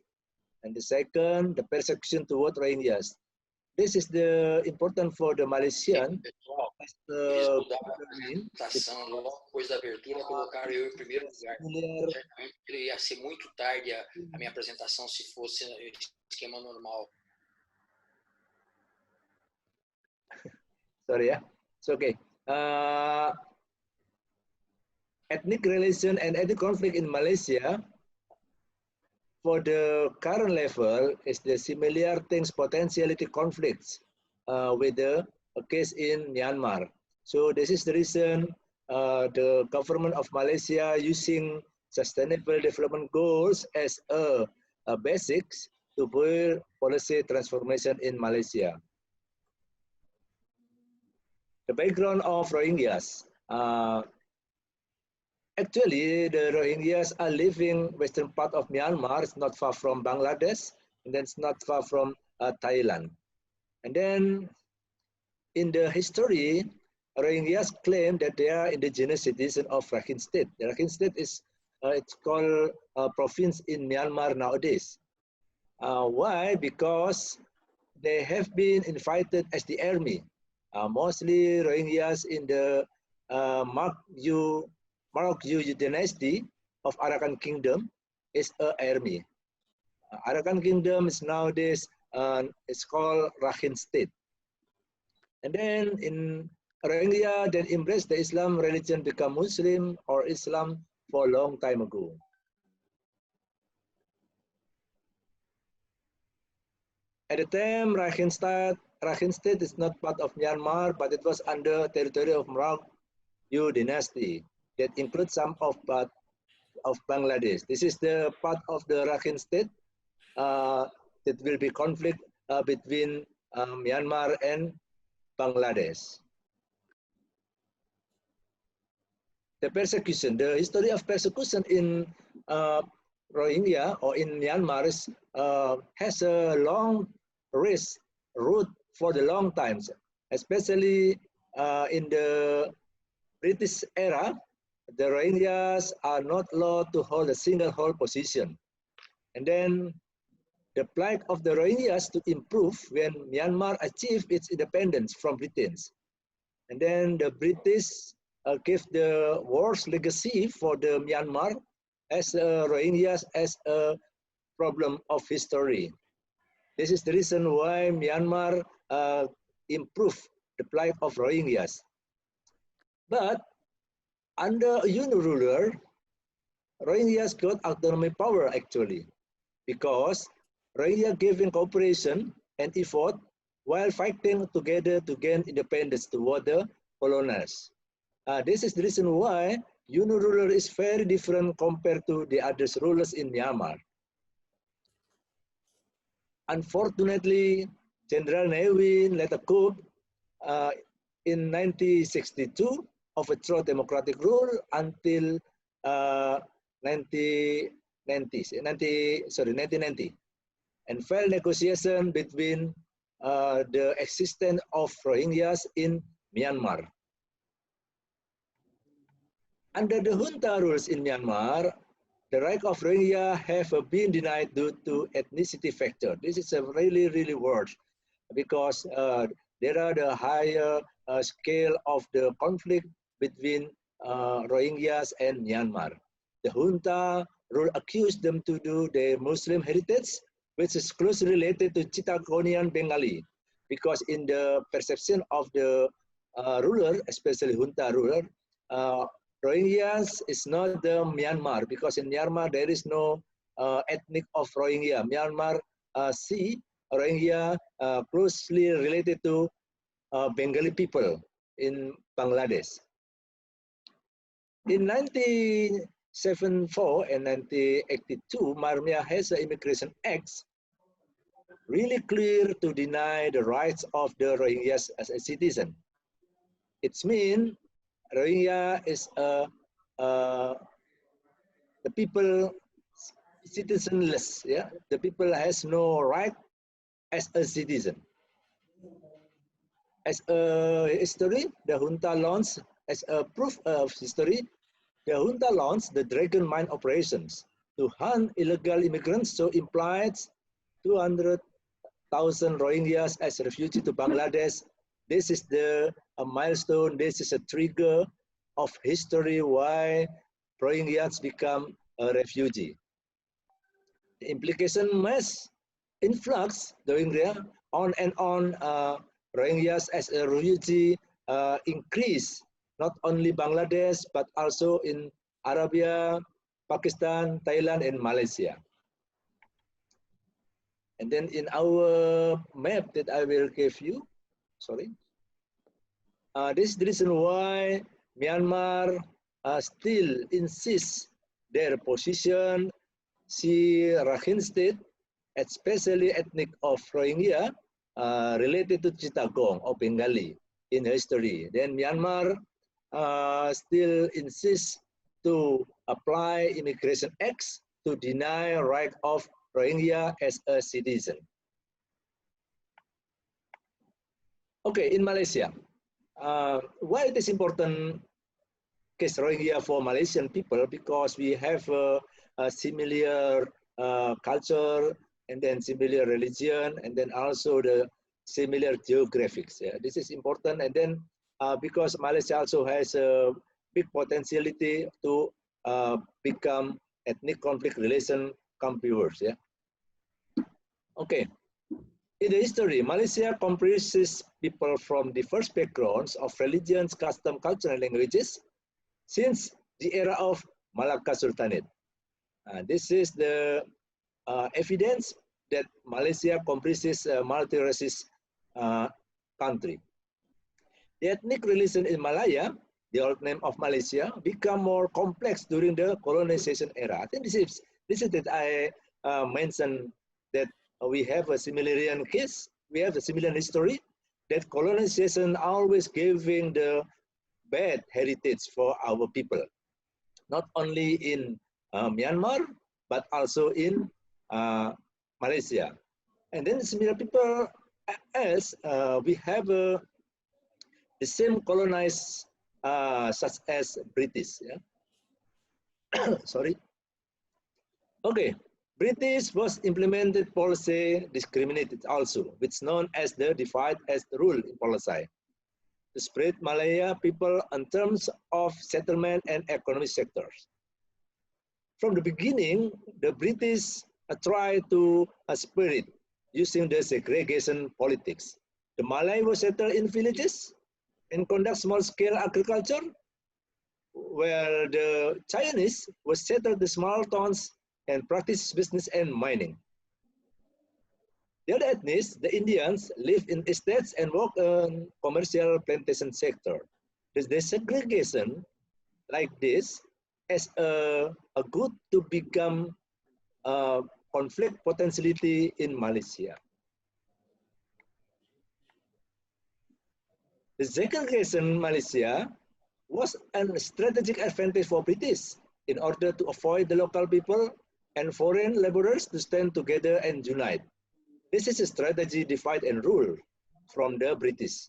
And the second, the persecution toward Rohingyas. This is the important for the Malaysian. Logo depois da abertura, colocaram eu em primeiro lugar. Ia ser muito tarde a minha apresentação se fosse esquema normal. Sorry, yeah. It's okay. Ethnic relation and ethnic conflict in Malaysia, for the current level, is the similar things potentiality conflicts with the case in Myanmar. So this is the reason the government of Malaysia using sustainable development goals as a basics to build policy transformation in Malaysia. The background of Rohingyas. Actually, the Rohingyas are living western part of Myanmar. It's not far from Bangladesh, and then it's not far from Thailand. And then in the history, Rohingyas claim that they are indigenous citizens of Rakhine State. The Rakhine State is it's called a province in Myanmar nowadays. Why? Because they have been invited as the army. Mostly Rohingyas in the Marokyu dynasty of Arakan Kingdom is an army. Arakan Kingdom is nowadays it's called Rakhine State. And then in Rohingya that embraced the Islam religion become Muslim or Islam for a long time ago. At the time, Rakhine State is not part of Myanmar, but it was under territory of Marokyu dynasty that includes some of part of Bangladesh. This is the part of the Rakhine State that will be conflict between Myanmar and Bangladesh. The persecution, the history of persecution in Rohingya or in Myanmar is, has a long route for the long times, especially in the British era. The Rohingyas are not allowed to hold a single hold position. And then the plight of the Rohingyas to improve when Myanmar achieved its independence from Britain. And then the British gave the war's legacy for the Myanmar as Rohingyas as a problem of history. This is the reason why Myanmar improved the plight of Rohingyas. But under a UNO ruler, Rohingyas got autonomy power actually, because Rohingya giving cooperation and effort while fighting together to gain independence toward the colonials. This is the reason why UNO ruler is very different compared to the other rulers in Myanmar. Unfortunately, General Ne Win led a coup in 1962 overthrow democratic rule until 1990, and failed negotiation between the existence of Rohingyas in Myanmar. Under the junta rules in Myanmar, the right of Rohingya have been denied due to ethnicity factor. This is a really worse, because there are the higher scale of the conflict between Rohingyas and Myanmar. The junta rule accused them to do the Muslim heritage, which is closely related to Chittagonian Bengali, because in the perception of the ruler, especially junta ruler, Rohingyas is not the Myanmar, because in Myanmar there is no ethnic of Rohingya. Myanmar see Rohingya closely related to Bengali people in Bangladesh. In 1974 and 1982, Myanmar has an immigration act really clear to deny the rights of the Rohingyas as a citizen. It means Rohingya is the people citizenless. Yeah, the people has no right as a citizen. As a history, the junta launched as a proof of history. The junta launched the Dragon Mine operations to hunt illegal immigrants. So implied 200,000 Rohingyas as refugees to Bangladesh. This is a milestone. This is a trigger of history why Rohingyas become a refugee. The implication mass influx during the on and on Rohingyas as a refugee increase, not only Bangladesh, but also in Arabia, Pakistan, Thailand, and Malaysia. And then in our map that I will give you, sorry, this is the reason why Myanmar still insists their position. See Rakhine State, especially ethnic of Rohingya, related to Chittagong or Bengali in history. Then Myanmar still insists to apply immigration acts to deny right of Rohingya as a citizen. Okay, in Malaysia, why it is important case Rohingya for Malaysian people? Because we have a similar culture, and then similar religion, and then also the similar geographics. Yeah, this is important. And then because Malaysia also has a big potentiality to become ethnic conflict relation computers. Yeah. Okay. In the history, Malaysia comprises people from diverse backgrounds of religions, custom, culture, and languages since the era of Malacca Sultanate. This is the evidence that Malaysia comprises a multi-racist country. The ethnic relation in Malaya, the old name of Malaysia, become more complex during the colonization era. I think this is that I mentioned that we have a similar case, we have a similar history, that colonization always giving the bad heritage for our people, not only in Myanmar, but also in Malaysia. And then similar people else, we have the same colonized such as British. Yeah? Sorry. Okay, British was implemented policy discriminated also, which is known as the divide as the rule policy, to spread Malaya people in terms of settlement and economic sectors. From the beginning, the British tried to spread it using the segregation politics. The Malay was settled in villages and conduct small-scale agriculture, where the Chinese was settled in small towns and practice business and mining. The other ethnies, the Indians, live in estates and work in commercial plantation sector. The segregation like this as a good to become conflict potentiality in Malaysia. The segregation in Malaysia was a strategic advantage for British in order to avoid the local people and foreign laborers to stand together and unite. This is a strategy divide and rule from the British.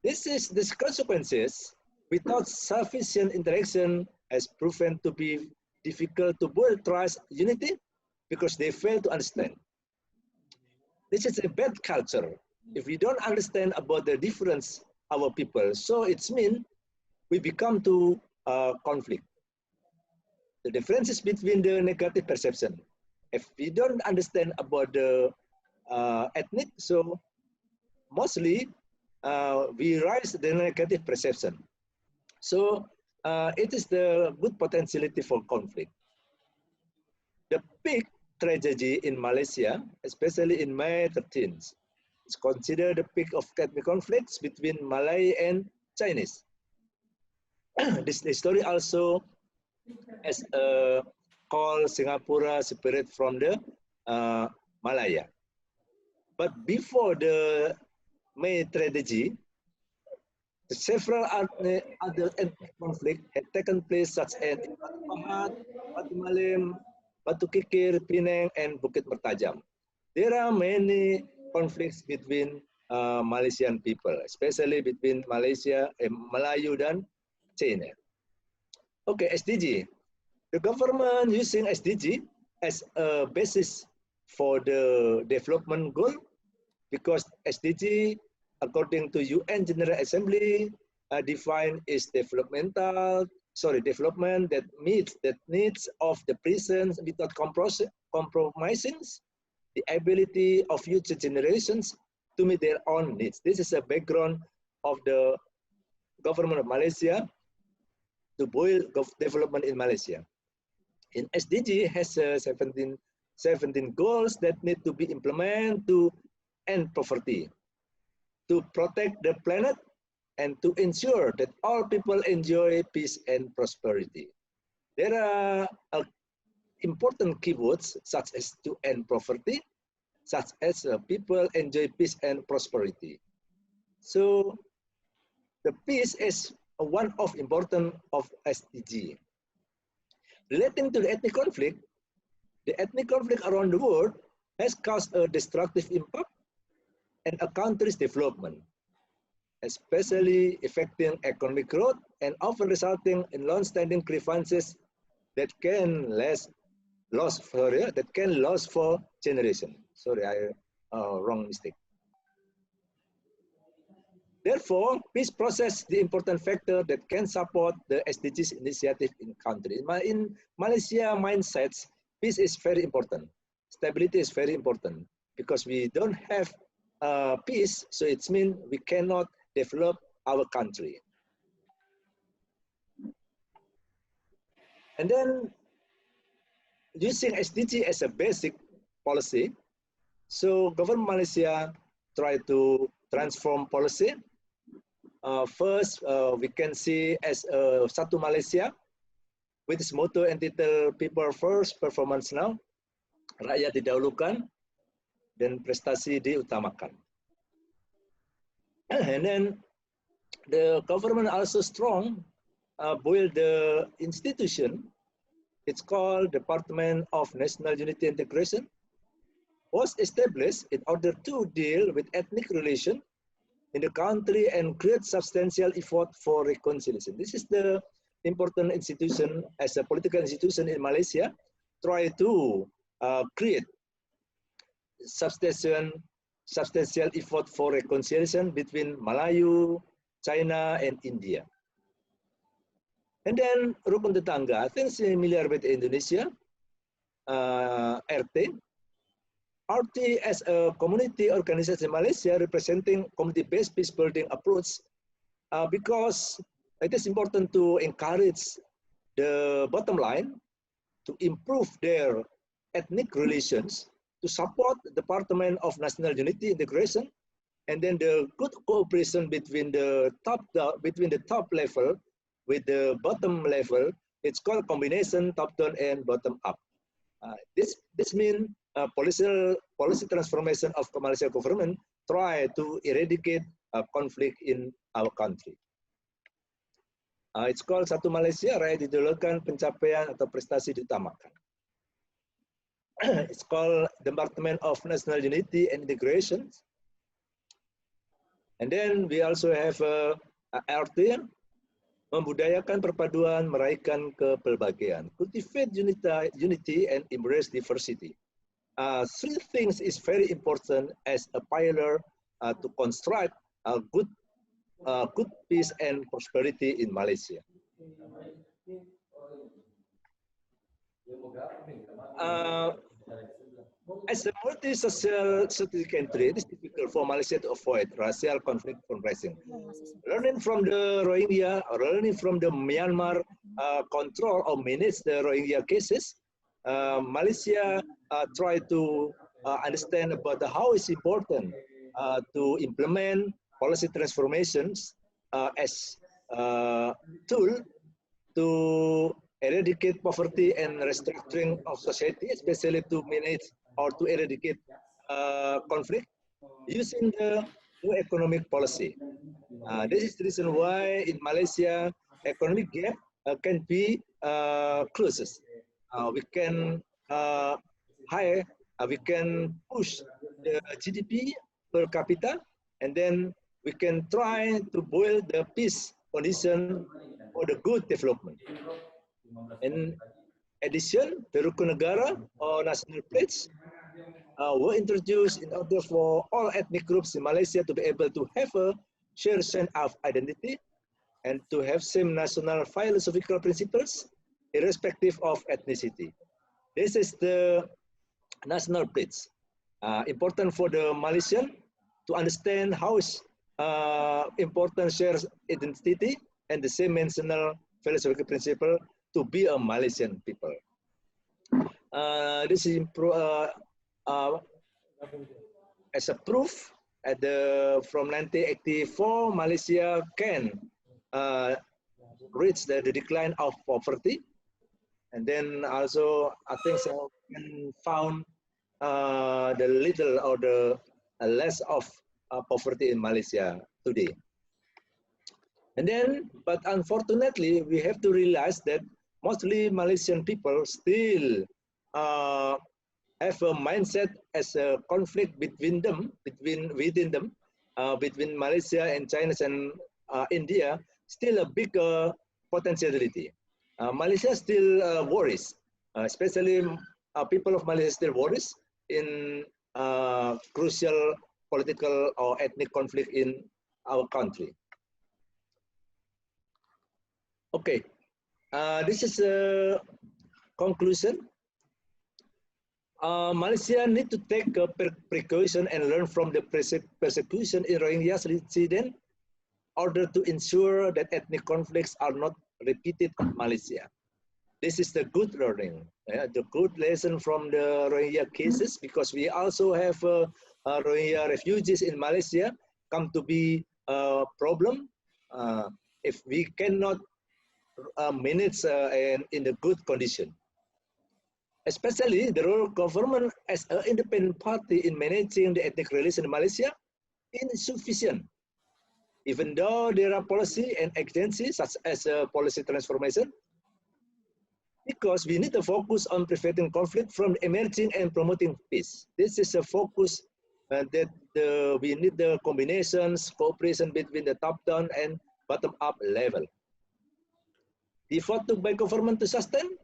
These consequences without sufficient interaction has proven to be difficult to build trust unity because they fail to understand. This is a bad culture. If we don't understand about the difference our people, so it's mean we become to conflict. The differences between the negative perception. If we don't understand about the ethnic, so mostly we raise the negative perception. So it is the good potentiality for conflict. The peak tragedy in Malaysia, especially in May 13th, is considered the peak of ethnic conflicts between Malay and Chinese. This story also as called Singapore separate from the Malaya. But before the May tragedy, several other ethnic conflicts had taken place, such as Batu Pahat, Batu Malim, Batu Kikir, Penang, and Bukit Mertajam. There are many conflicts between Malaysian people, especially between Malaysia and Melayu dan China. Okay, SDG. The government using SDG as a basis for the development goal, because SDG, according to UN General Assembly, define is development that meets the needs of the present without compromising the ability of future generations to meet their own needs. This is a background of the government of Malaysia to build development in Malaysia. In SDG has 17 goals that need to be implemented to end poverty, to protect the planet, and to ensure that all people enjoy peace and prosperity. There are important keywords such as to end poverty, such as people enjoy peace and prosperity. So the peace is one of important of SDG. Relating to the ethnic conflict around the world has caused a destructive impact and a country's development, especially affecting economic growth and often resulting in long-standing grievances that can last for generations. Sorry, wrong mistake. Therefore, peace process the important factor that can support the SDGs initiative in country. In Malaysia mindsets, peace is very important. Stability is very important because we don't have peace, so it means we cannot develop our country. And then using SDG as a basic policy, so government Malaysia try to transform policy. First, we can see as Satu Malaysia, with its motto entitled People First, Performance Now, rakyat didahulukan, dan prestasi diutamakan. And then the government also strong build the institution. It's called Department of National Unity and Integration, was established in order to deal with ethnic relation in the country and create substantial effort for reconciliation. This is the important institution as a political institution in Malaysia, try to create substantial effort for reconciliation between Melayu, China, and India. And then Rukun Tetangga, I think similar with Indonesia, RT, RT as a community organization in Malaysia representing community-based peace building approach because it is important to encourage the bottom line to improve their ethnic relations, to support the Department of National Unity Integration, and then the good cooperation between the top level with the bottom level. It's called combination top-down and bottom-up. This means policy transformation of Malaysia government try to eradicate conflict in our country. It's called Satu Malaysia, rakyat didahulukan, pencapaian atau prestasi diutamakan. It's called Department of National Unity and Integration. And then we also have RT, membudayakan perpaduan, meraihkan kepelbagaian, cultivate unity and embrace diversity. Three things is very important as a pillar to construct a good peace and prosperity in Malaysia. As a multi-social country, it is difficult for Malaysia to avoid racial conflict from rising. Learning from the Rohingya, or learning from the Myanmar control or manage the Rohingya cases, Malaysia try to understand about how it's important to implement policy transformations as a tool to eradicate poverty and restructuring of society, especially to manage or to eradicate conflict using the new economic policy. This is the reason why in Malaysia, economic gap can be closed. We can we can push the GDP per capita, and then we can try to build the peace condition for the good development. In addition, the Rukun Negara or National Pledge were introduced in order for all ethnic groups in Malaysia to be able to have a shared sense of identity and to have same national philosophical principles irrespective of ethnicity. This is the National Pledge. Important for the Malaysian to understand how is important shared identity and the same national philosophical principle to be a Malaysian people. This is as a proof from 1984, Malaysia can reach the decline of poverty, and then also I think so can found the little or the less of poverty in Malaysia today. And then, but unfortunately, we have to realize that mostly Malaysian people still have a mindset as a conflict between them, within them, between Malaysia and China and India, still a big potentiality. Malaysia still worries, especially people of Malaysia still worries in crucial political or ethnic conflict in our country. Okay, this is a conclusion. Malaysia need to take a precaution and learn from the persecution in Rohingya resident in order to ensure that ethnic conflicts are not repeated in Malaysia. This is the good learning, the good lesson from the Rohingya cases, because we also have Rohingya refugees in Malaysia come to be a problem if we cannot manage in a good condition. Especially the rural government as an independent party in managing the ethnic relation in Malaysia insufficient. Even though there are policy and agencies such as policy transformation, because we need to focus on preventing conflict from emerging and promoting peace. This is a focus that we need the combinations, cooperation between the top-down and bottom-up level. The effort took by government to sustain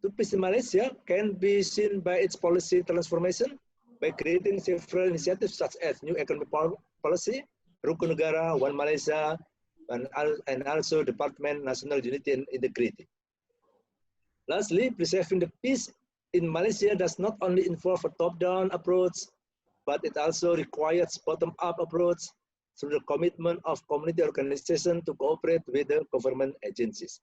to peace in Malaysia can be seen by its policy transformation by creating several initiatives such as new economic policy, Rukun Negara, One Malaysia, and also Department National Unity and Integrity. Lastly, preserving the peace in Malaysia does not only involve a top-down approach, but it also requires bottom-up approach through the commitment of community organization to cooperate with the government agencies.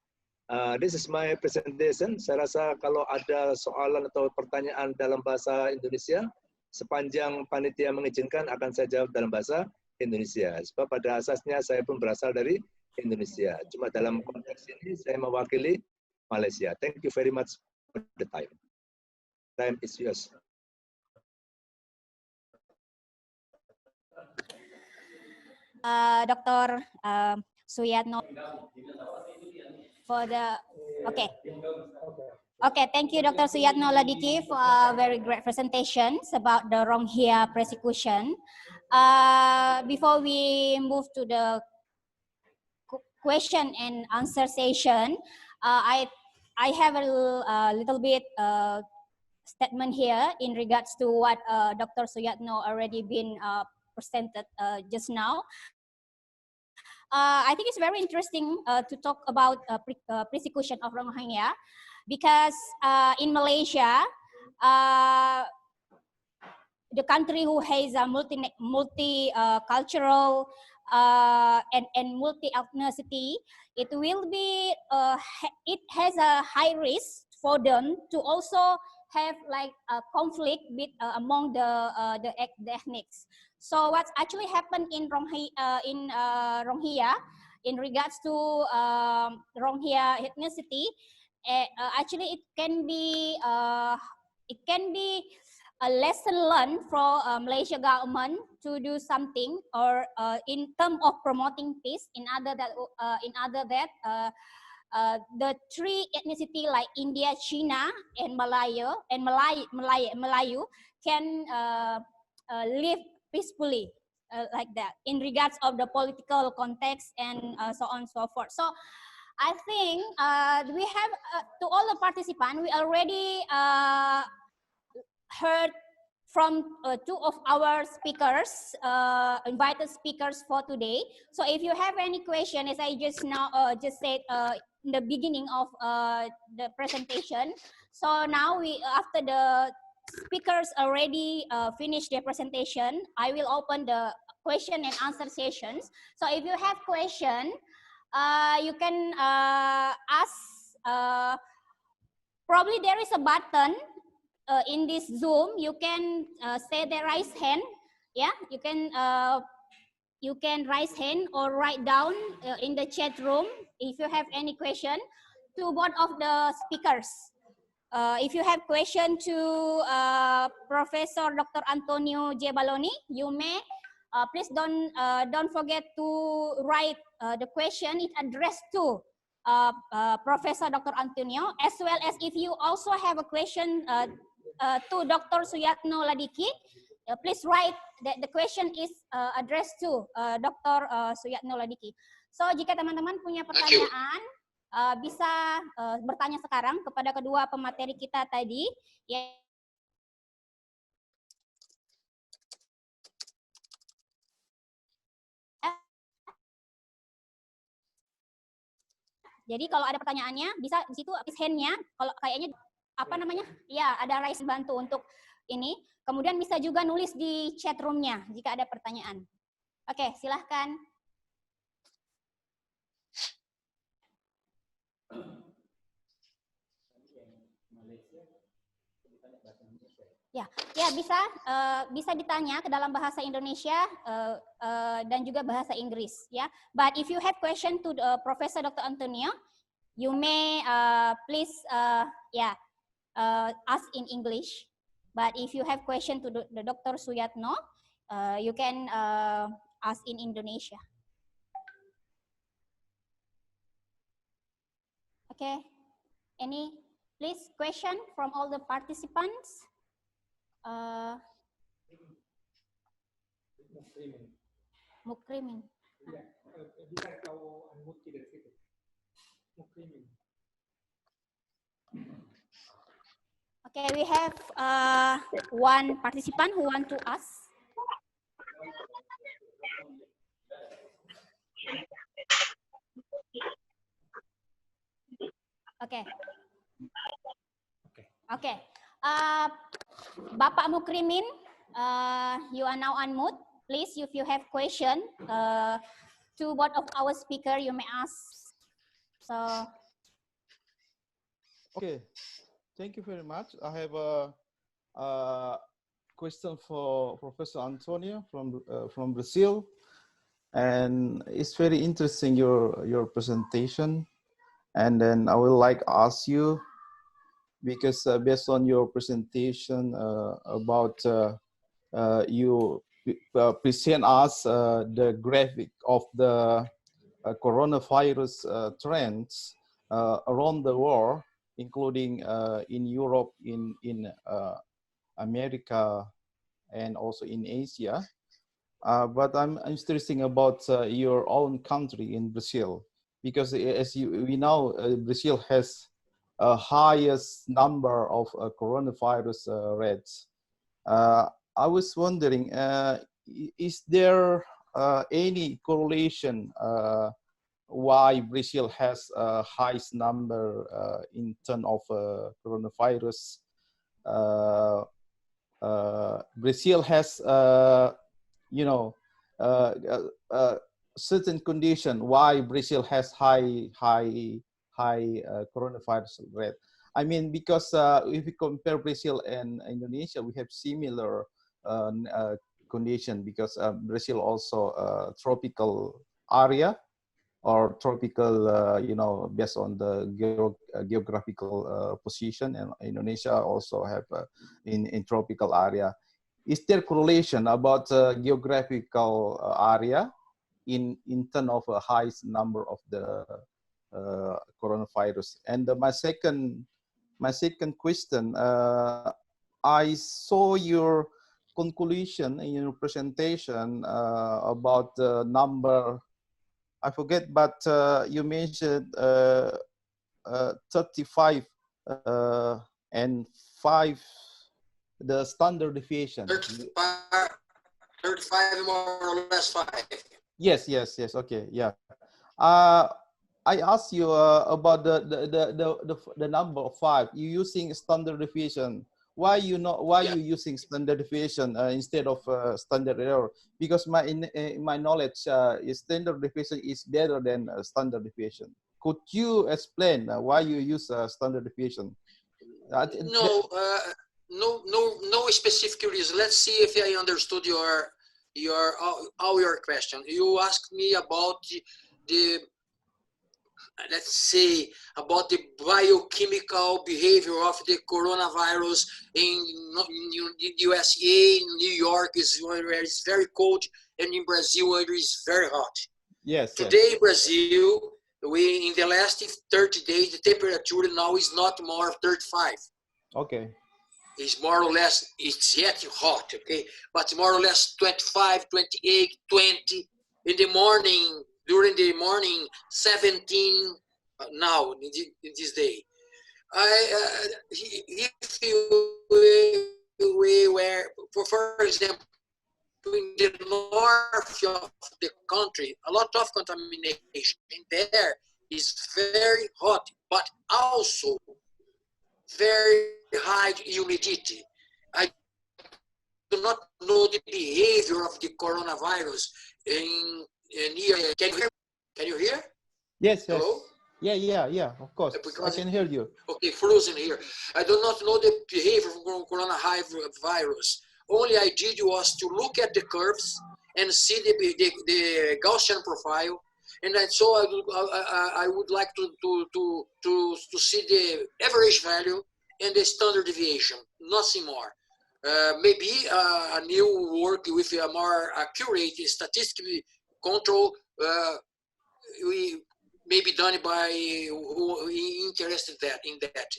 This is my presentation. Saya rasa kalau ada soalan atau pertanyaan dalam bahasa Indonesia, sepanjang panitia mengizinkan akan saya jawab dalam bahasa Indonesia. Sebab pada asasnya saya pun berasal dari Indonesia. Cuma dalam konteks ini saya mewakili Malaysia. Thank you very much for the time. Time is yours. Dr. Suyatno for the okay, thank you, Dr. Suyatno Ladiki, for a very great presentations about the Rohingya persecution. Before we move to the question and answer session, I have a little bit statement here in regards to what Dr. Suyatno already been presented just now. I think it's very interesting to talk about persecution of Rohingya, because in Malaysia, the country who has a multi-cultural and multi-ethnicity, it will be it has a high risk for them to also have like a conflict with among the ethnics. So what's actually happened in Rohingya in regards to Rohingya ethnicity, actually it can be a lesson learned for Malaysia government to do something, or in terms of promoting peace. In other that the three ethnicity like India, China, and Melayu can live peacefully like that in regards of the political context and so on and so forth. So I think we have to all the participants, we already heard from two of our speakers, invited speakers for today. So if you have any question, as I just just said in the beginning of the presentation, so now after the speakers already finished their presentation, I will open the question and answer sessions. So if you have question, you can ask. Probably there is a button in this Zoom. You can say the raise hand. Yeah, you can raise hand or write down in the chat room if you have any question to both of the speakers. If you have question to Professor Dr. Antonio J. Baloni, you may please don't forget to write the question it addressed to Professor Dr. Antonio, as well as if you also have a question to Dr. Suyatno Ladiki, please write that the question is addressed to Dr. Suyatno Ladiki. So jika teman-teman punya pertanyaan, bisa bertanya sekarang kepada kedua pemateri kita tadi. Ya. Jadi kalau ada pertanyaannya, bisa di situ raise hand-nya. Kalau kayaknya apa namanya? Ya, ada raise bantu untuk ini. Kemudian bisa juga nulis di chat room-nya jika ada pertanyaan. Oke, silahkan. Ya bisa ditanya ke dalam bahasa Indonesia dan juga bahasa Inggris ya. But if you have question to Professor Dr. Antonio, you may please ask in English. But if you have question to the Dr. Suyatno, you can ask in Indonesia. Okay, any please question from all the participants? Mukrimin. Bisa tahu mukti dari situ. Mukrimin. Okay, we have one participant who want to ask. Okay. Bapak Mukrimin, you are now on mute. Please, if you have question to both of our speaker, you may ask. So. Okay, thank you very much. I have a question for Professor Antonio from Brazil, and it's very interesting your presentation. And then I would like to ask you, because based on your presentation about you present us the graphic of the coronavirus trends around the world, including in Europe, in America, and also in Asia. But I'm interested about your own country in Brazil, because as we know, Brazil has a highest number of coronavirus rates. I was wondering, is there any correlation why Brazil has a highest number in terms of coronavirus? Brazil has, you know, certain condition why Brazil has high coronavirus rate. I mean, because if we compare Brazil and Indonesia, we have similar condition, because Brazil also a tropical area, or tropical, you know, based on the geographical position, and Indonesia also have in tropical area. Is there correlation about geographical area in terms of a highest number of the coronavirus? And my second question, I saw your conclusion in your presentation about the number, I forget, but you mentioned 35 and 5, the standard deviation. 35 more or less 5. Yes, okay, yeah. I asked you about the number of 5. You using standard deviation. Why you using standard deviation instead of standard error? Because in my knowledge, standard deviation is better than standard deviation. Could you explain why you use standard deviation? No specific reason. Let's see if I understood your question. You asked me about the let's say about the biochemical behavior of the coronavirus in USA, in New York is where it's very cold, and in Brazil where it is very hot. Yes. Today, Brazil, in the last 30 days, the temperature now is not more of 35. Okay. It's more or less, it's yet hot, okay? But more or less 25, 28, 20 in the morning, during the morning, 17 now in this day. If we were, for example, in the north of the country, a lot of contamination. In there is very hot, but also very high humidity. I do not know the behavior of the coronavirus in near. Can you hear? Yes. Hello? Yeah, of course. Because I can hear you. Okay, frozen here. I do not know the behavior of coronavirus. Only I did was to look at the curves and see the Gaussian profile, and so I would like to see the average value and the standard deviation, nothing more. Maybe a new work with a more accurate statistical control we may be done by who interested in that.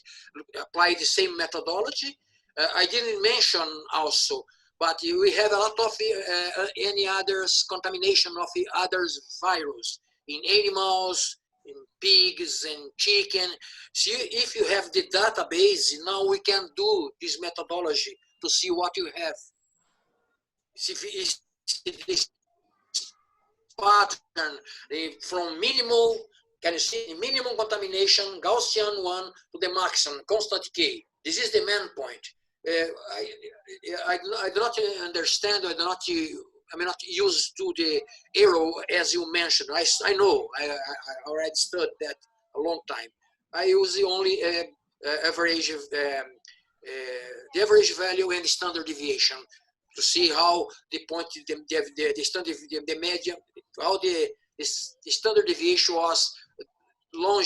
Apply the same methodology. I didn't mention also, but we have a lot of any others contamination of the others virus in animals, in pigs and chicken. See, if you have the database, now we can do this methodology to see what you have. See this pattern from minimal, can you see minimum contamination, Gaussian one to the maximum, constant K. This is the main point. I do not understand. I'm not used to the arrow as you mentioned. I know. I already studied that a long time. I use the only average of the average value and the standard deviation to see how the point, the standard, the median, how the standard deviation was long,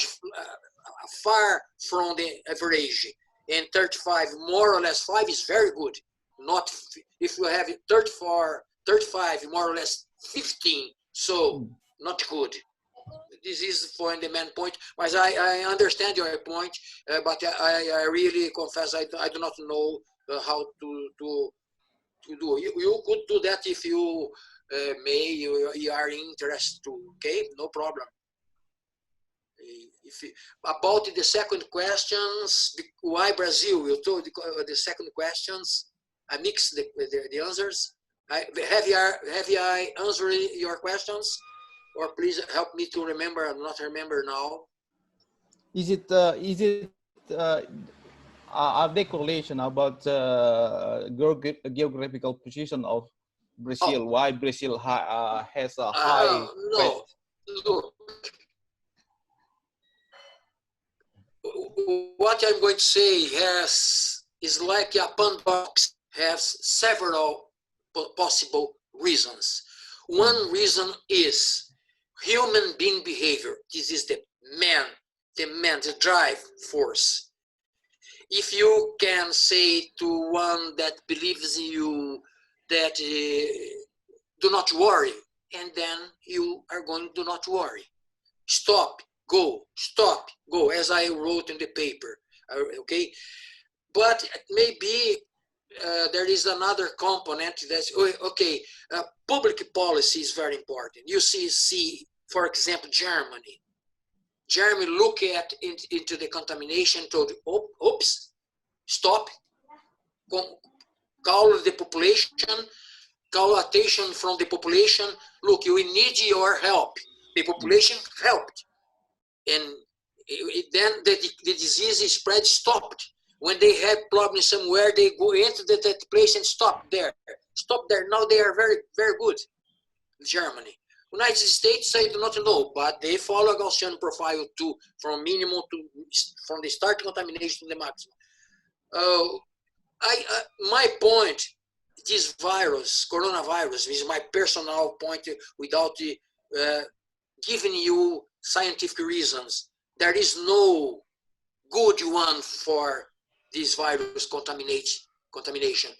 far from the average. And 35, more or less 5 is very good. Not if you have 35, more or less 15, so not good. This is for the main point. But I understand your point, but I really confess I do not know how to do. You could do that if you you are interested to. Okay, no problem. About the second questions, why Brazil? You told the second questions. I mixed the answers. Have I answered your questions? Or please help me to remember. I'm not remember now. Is it are there correlation about geographical position of Brazil? Oh. Why Brazil has a high? No. Look, what I'm going to say is like a box, has several possible reasons. One reason is human being behavior. This is the drive force. If you can say to one that believes in you that do not worry, and then you are going to not worry. Stop, go, as I wrote in the paper, okay? But maybe there is another component that's, okay, public policy is very important. You see, for example, Germany. Germany look into the contamination, told, oops, stop, call the population, call attention from the population, look, we need your help. The population helped. And then the disease spread stopped. When they had problems somewhere, they go into that place and stop there. Now they are very, very good. Germany. United States, I do not know, but they follow Gaussian profile too, from minimum to from the start contamination to the maximum. My point, this virus, coronavirus, is my personal point without giving you scientific reasons. There is no good one for this virus contamination.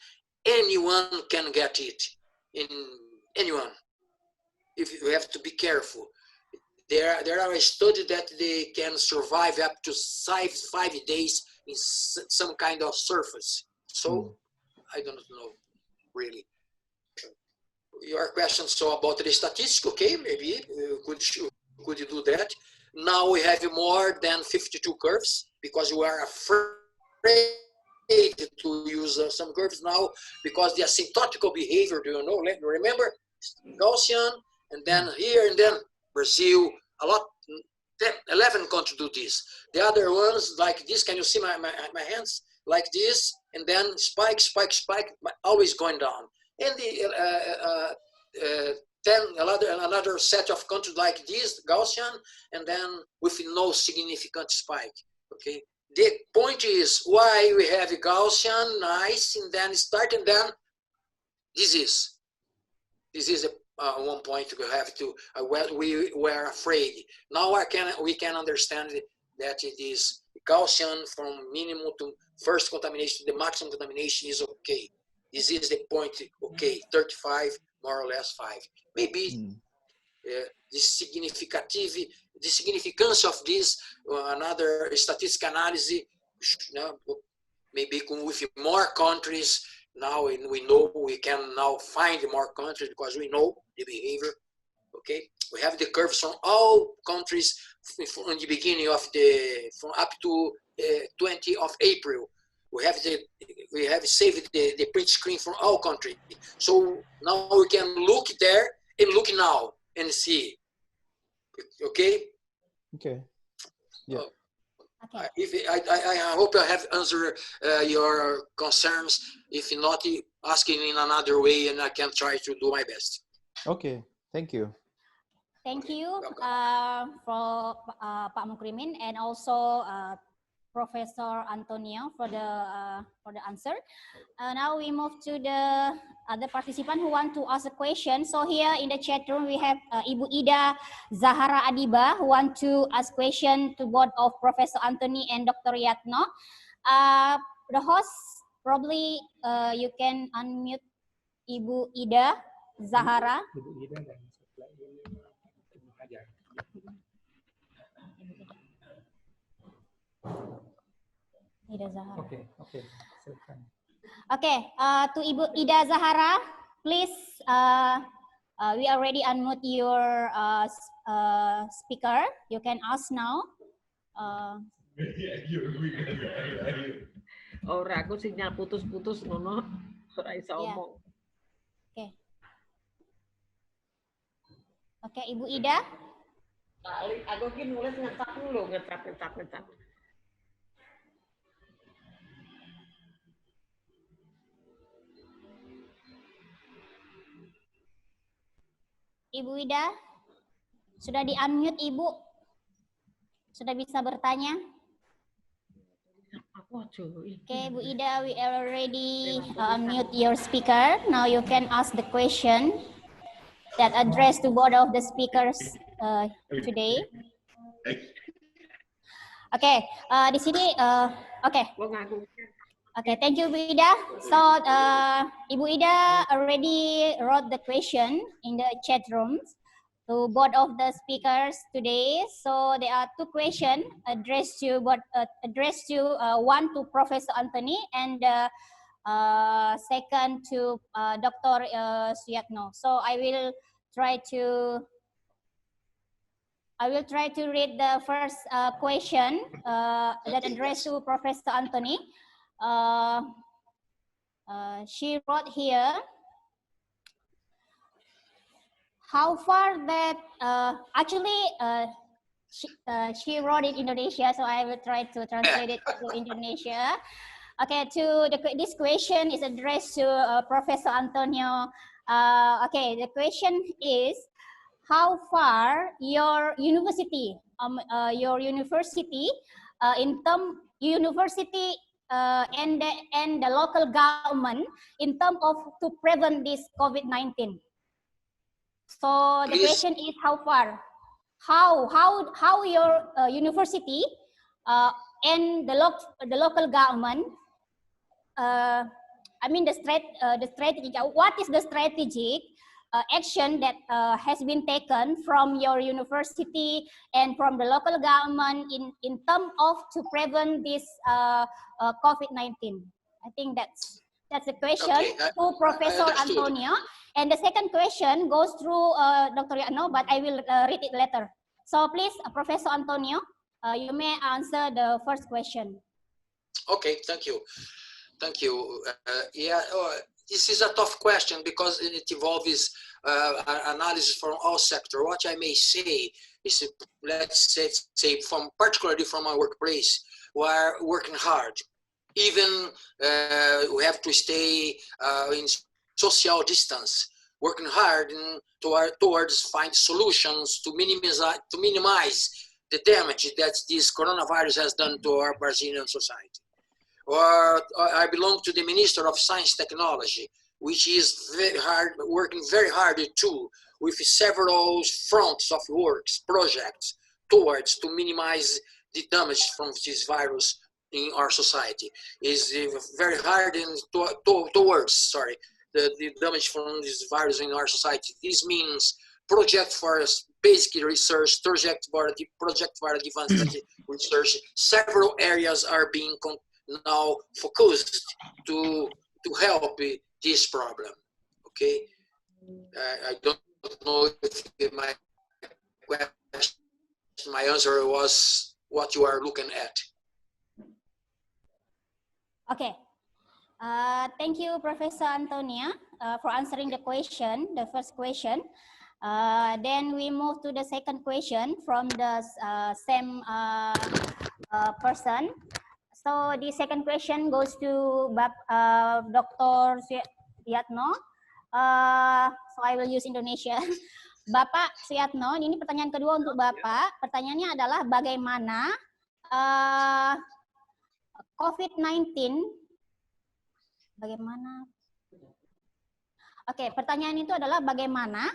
Anyone can get it. Anyone. If you have to be careful. There are studies that they can survive up to 5 days in some kind of surface. So I don't know, really. Your question so about the statistics, okay, maybe could you do that? Now we have more than 52 curves because we are afraid to use some curves now because the asymptotical behavior, do you know? Remember Gaussian, and then here and then Brazil, a lot, 11 countries do this. The other ones like this, can you see my hands? Like this, and then spike, always going down. And then another set of countries like this, Gaussian, and then with no significant spike, okay? The point is why we have Gaussian, nice, and then start, and then this is one point we have to, we were afraid. Now we can understand that it is Gaussian from minimum to first contamination, the maximum contamination is okay. This is the point, okay, 35, more or less 5. Maybe the significance of this, another statistical analysis, maybe with more countries, now we know we can now find more countries because we know the behavior, okay? We have the curves from all countries from the beginning of from up to 20 of April. We have saved the print screen from all countries. So now we can look there and look now and see. Okay? Okay. Yeah. Okay. I hope I have answered your concerns. If not, ask in another way, and I can try to do my best. Okay, thank you. Thank you for Pak Mukrimin and also Professor Antonio for the answer. Now we move to the other participant who want to ask a question. So here in the chat room we have Ibu Ida Zahara Adiba who want to ask question to both of Professor Anthony and Dr. Yatno. The host, probably you can unmute Ibu Ida Zahara. Ibu Ida dan setelah ini mengajar. Ida Zahara. Okay, silakan. Okay, to Ibu Ida Zahara, please, we already unmute your speaker. You can ask now. Ora, aku sinyal putus-putus ngono, ora iso omong. Oke, Ibu Ida. Kali aku ki nulis ngecap dulu, ngecap. Ibu Ida, sudah di-unmute Ibu? Sudah bisa bertanya? Okay, Bu Ida, we already unmute your speaker. Now you can ask the question that addressed to both of the speakers today. Okay, di sini, okay, thank you, Bu Ida. So, Ibu Ida already wrote the question in the chat room to both of the speakers today. So there are two questions addressed to one to Professor Anthony and second to Dr. Suyatno. So I will try to read the first question that addressed to Professor Anthony. She wrote here, how far that she wrote in Indonesia, so I will try to translate it to Indonesia. Okay, this question is addressed to Professor Antonio. Okay, the question is, how far your university and the local government in terms of to prevent this COVID-19. So the question is how far, how your university and the local government, I mean the strategy. What is the strategic action that has been taken from your university and from the local government in terms of to prevent this COVID-19? I think that's the question to Professor Antonio. And the second question goes through Dr. Yatno, but I will read it later. So please, Professor Antonio, you may answer the first question. Okay, thank you. Thank you. This is a tough question because it involves analysis from all sectors. What I may say is, let's say particularly from my workplace, we are working hard. Even we have to stay in social distance, working hard towards find solutions to minimize the damage that this coronavirus has done to our Brazilian society. I belong to the Minister of Science and Technology, which is working very hard too, with several fronts of works, projects, towards to minimize the damage from this virus in our society. Is very hard and towards the damage from this virus in our society. This means project for basic research, project for advanced research. Several areas are being now focused to help this problem. Okay, I don't know if my answer was what you are looking at. Okay, thank you, Professor Antonia, for answering the question, the first question. Then we move to the second question from the same person. So the second question goes to Dr. Suyatno. So I will use Indonesia. Bapak Suyatno, ini pertanyaan kedua untuk Bapak. Pertanyaannya adalah bagaimana COVID-19, bagaimana? Oke, pertanyaan itu adalah bagaimana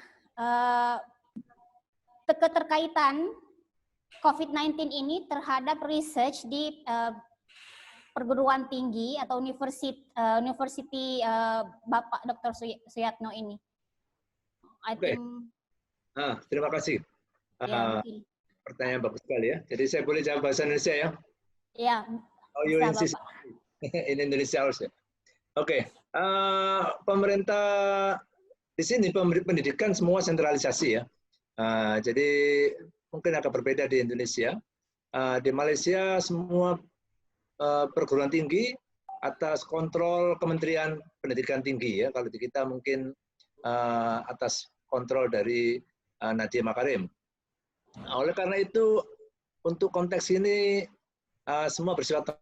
keterkaitan COVID-19 ini terhadap research di perguruan tinggi atau university Bapak Dr. Suyatno ini. Terima kasih. Pertanyaan bagus sekali ya. Jadi saya boleh jawab bahasa Indonesia ya? Ya. Oh, you insist in Indonesia also. Oke. Pemerintah di sini pendidikan semua sentralisasi ya. Jadi mungkin agak berbeda di Indonesia. Di Malaysia semua perguruan tinggi atas kontrol Kementerian Pendidikan Tinggi ya. Kalau di kita mungkin atas kontrol dari Nadiem Makarim. Oleh karena itu untuk konteks ini semua bersifat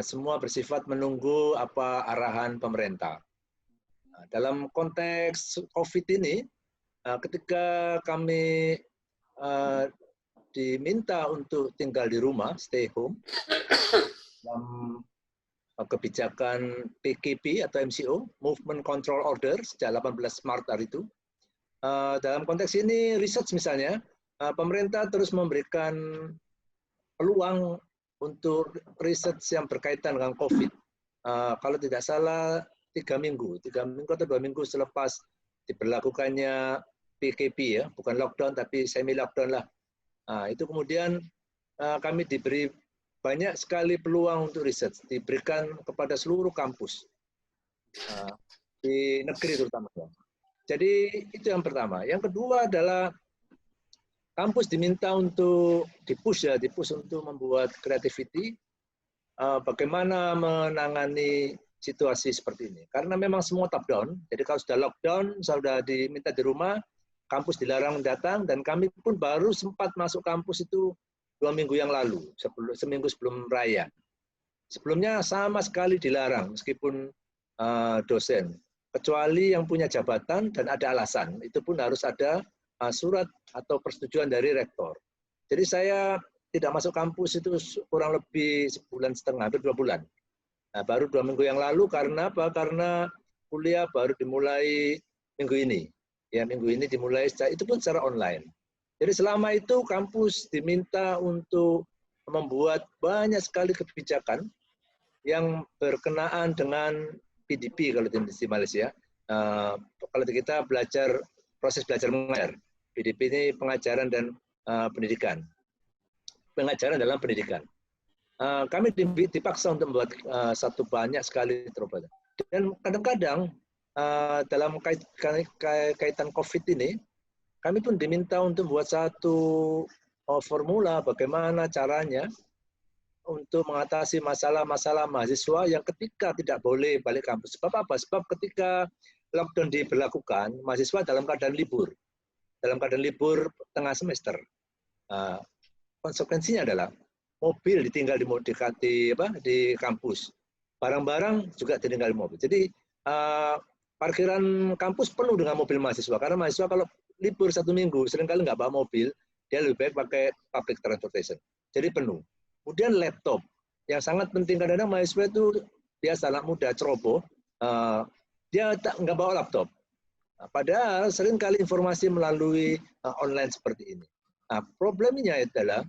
semua bersifat menunggu apa arahan pemerintah. Dalam konteks COVID ini, ketika kami diminta untuk tinggal di rumah, stay home, dalam kebijakan PKP atau MCO, Movement Control Order, sejak 18 Maret hari itu. Dalam konteks ini, research misalnya, pemerintah terus memberikan peluang untuk research yang berkaitan dengan COVID. Kalau tidak salah, 3 minggu atau 2 minggu selepas diberlakukannya PKP ya, bukan lockdown tapi semi lockdown lah. Itu kemudian kami diberi banyak sekali peluang untuk research, diberikan kepada seluruh kampus di negeri terutama. Jadi itu yang pertama. Yang kedua adalah kampus diminta untuk dipush untuk membuat creativity, bagaimana menangani situasi seperti ini. Karena memang semua top down, jadi kalau sudah lockdown, sudah diminta di rumah, kampus dilarang datang, dan kami pun baru sempat masuk kampus itu 2 minggu yang lalu, seminggu sebelum raya. Sebelumnya sama sekali dilarang, meskipun dosen. Kecuali yang punya jabatan dan ada alasan, itu pun harus ada surat atau persetujuan dari rektor. Jadi saya tidak masuk kampus itu kurang lebih 1,5 bulan, hampir 2 bulan. Nah, baru 2 minggu yang lalu karena apa? Karena kuliah baru dimulai minggu ini. Ya, minggu ini dimulai, itu pun secara online. Jadi selama itu kampus diminta untuk membuat banyak sekali kebijakan yang berkenaan dengan PDP kalau di Malaysia. Kalau kita belajar, proses belajar mengajar. PDP ini pengajaran dan pendidikan. Pengajaran dalam pendidikan. Kami dipaksa untuk membuat satu banyak sekali terobosan. Dan kadang-kadang dalam kaitan COVID ini, kami pun diminta untuk membuat satu formula bagaimana caranya untuk mengatasi masalah-masalah mahasiswa yang ketika tidak boleh balik kampus. Sebab apa? Sebab ketika lockdown diberlakukan, mahasiswa dalam keadaan libur. Dalam keadaan libur tengah semester. Konsekuensinya adalah mobil ditinggal di kampus. Barang-barang juga ditinggal di mobil. Jadi parkiran kampus penuh dengan mobil mahasiswa. Karena mahasiswa kalau libur 1 minggu, seringkali nggak bawa mobil, dia lebih baik pakai public transportation. Jadi penuh. Kemudian laptop, yang sangat penting kadang-kadang mahasiswa itu biasa anak muda ceroboh, dia nggak bawa laptop. Padahal seringkali informasi melalui online seperti ini. Nah, problemnya adalah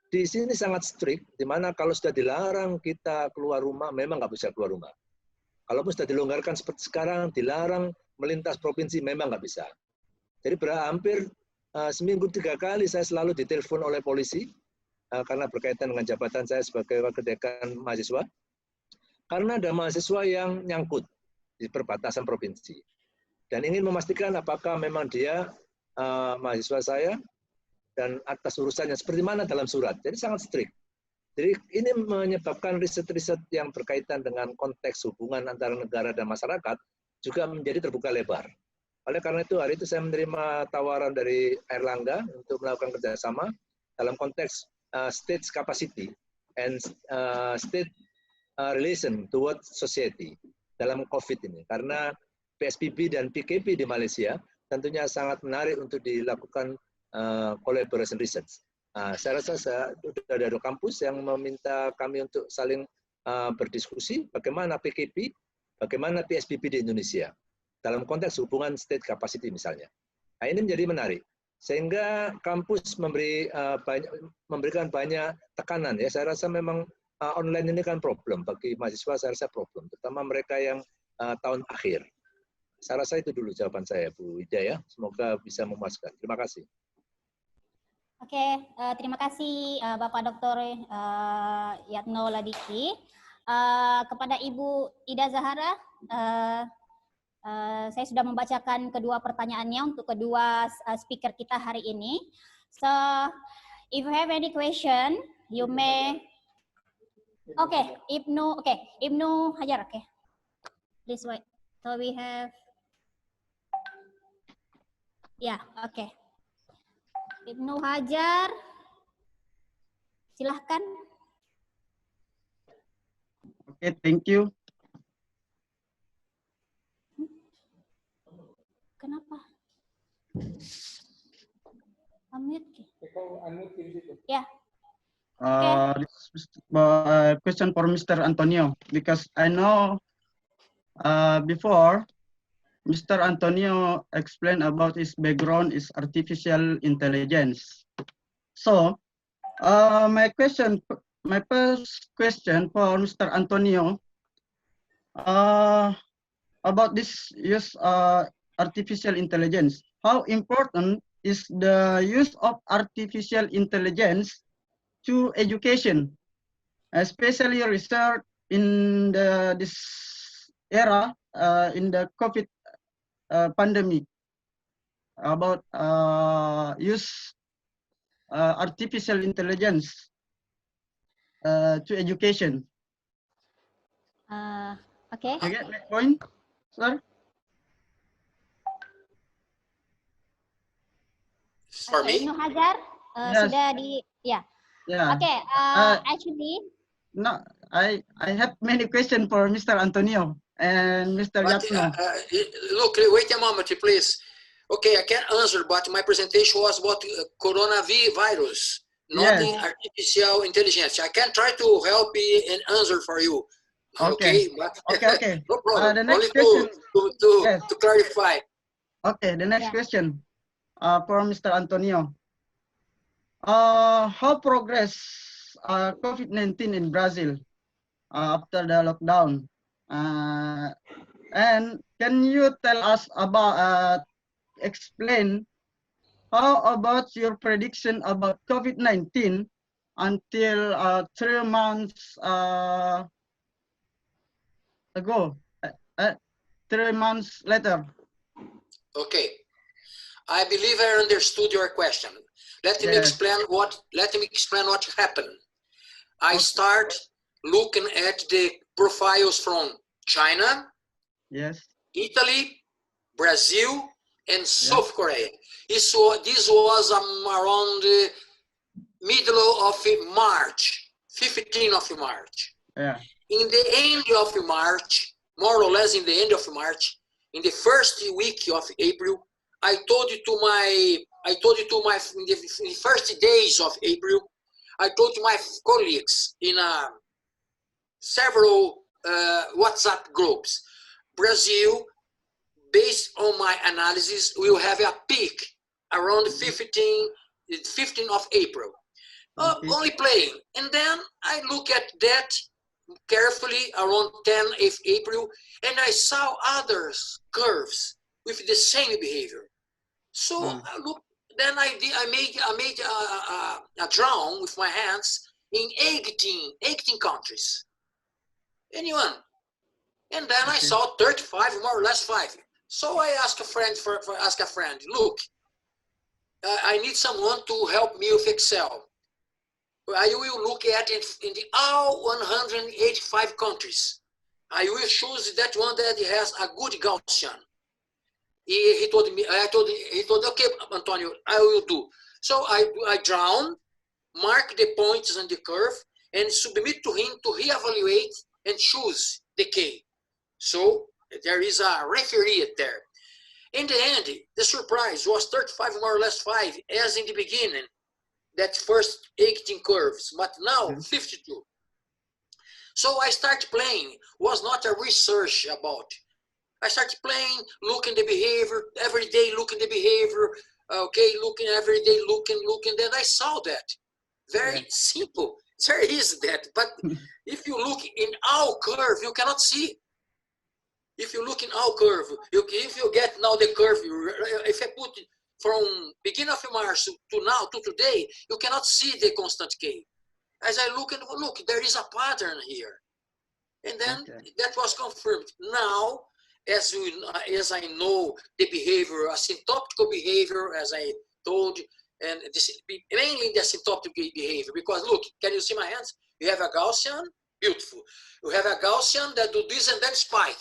di sini sangat strict, di mana kalau sudah dilarang kita keluar rumah, memang nggak bisa keluar rumah. Kalaupun sudah dilonggarkan seperti sekarang, dilarang melintas provinsi, memang nggak bisa. Jadi hampir seminggu 3 kali saya selalu ditelepon oleh polisi, karena berkaitan dengan jabatan saya sebagai wakil dekan mahasiswa. Karena ada mahasiswa yang nyangkut di perbatasan provinsi. Dan ingin memastikan apakah memang dia mahasiswa saya, dan atas urusannya seperti mana dalam surat. Jadi sangat strict. Jadi ini menyebabkan riset-riset yang berkaitan dengan konteks hubungan antara negara dan masyarakat juga menjadi terbuka lebar. Oleh karena itu hari itu saya menerima tawaran dari Airlangga untuk melakukan kerjasama dalam konteks state's capacity and state relation towards society dalam COVID ini. Karena PSBB dan PKP di Malaysia tentunya sangat menarik untuk dilakukan collaboration research. Saya rasa sudah ada kampus yang meminta kami untuk saling berdiskusi bagaimana PKP, bagaimana PSBB di Indonesia dalam konteks hubungan state capacity misalnya. Nah, ini menjadi menarik sehingga kampus memberikan banyak tekanan ya. Saya rasa memang online ini kan problem bagi mahasiswa, saya rasa problem, terutama mereka yang tahun akhir. Saya rasa itu dulu jawaban saya, Bu Ida ya. Semoga bisa memuaskan. Terima kasih. Oke, terima kasih Bapak Dr. Yatno Ladiki. Kepada Ibu Ida Zahara, saya sudah membacakan kedua pertanyaannya untuk kedua speaker kita hari ini. So, if you have any question, you may. Okay, Ibnu Hajar. Okay, please wait. So we have. Yeah, okay. Ibnu Hajar, silahkan. Okay, thank you. Kenapa? Unmute. Ya. This is question for Mr. Antonio because I know before Mr. Antonio explained about his background is artificial intelligence. So, my first question for Mr. Antonio about this use artificial intelligence. How important is the use of artificial intelligence to education, especially research in this era in the COVID pandemic about use artificial intelligence to education? Okay. You get my point, sir? For me? Ibnu Hajar, Yes. sudah di, ya. Yeah. Okay, actually. No, I have many questions for Mr. Antonio and Mr. But, Yatno. look, wait a moment, please. Okay, I can't answer, but my presentation was about coronavirus, not Yes. artificial intelligence. I can try to help you and answer for you. Okay. But Okay. no problem. The next Only question. Yes. to clarify. Okay, the next Yeah. question for Mr. Antonio. How progress COVID-19 in Brazil after the lockdown? And can you tell us about, explain how about your prediction about COVID-19 until 3 months ago, 3 months later? Okay, I believe I understood your question. Let me explain what happened. I start looking at the profiles from China, yes, Italy, Brazil, and South Korea. This was around the middle of March, 15th of March. Yeah. In the end of March, more or less in the end of March, in the first week of April, I told in the first days of April, I told my colleagues in several WhatsApp groups, Brazil, based on my analysis, will have a peak around 15th of April. Only playing. And then I look at that carefully around 10th of April, and I saw other curves with the same behavior. So then I made a drawing with my hands in 18 countries. Anyone? And then I saw 35, more or less 5. So I asked a friend look, I need someone to help me with Excel. I will look at it in all 185 countries. I will choose that one that has a good Gaussian. He told me, okay, Antonio, I will do. So I drawn mark the points on the curve, and submit to him to reevaluate and choose the K. So there is a referee there. In the end, the surprise was 35 more or less 5, as in the beginning, that first 18 curves, but now 52. So I started playing, was not a research about. I started playing, looking the behavior, every day looking the behavior, okay, looking every day, looking, then I saw that. Very simple, it's very easy that, but if you look in our curve, you cannot see. If you look in our curve, if you get now the curve, if I put it from beginning of March to now, to today, you cannot see the constant K. As I look and look, there is a pattern here. And then that was confirmed. Now, as I know the behavior, asymptotic behavior, as I told, and this, mainly the asymptotic behavior, because look, can you see my hands? You have a Gaussian, beautiful. You have a Gaussian that do this and then spike.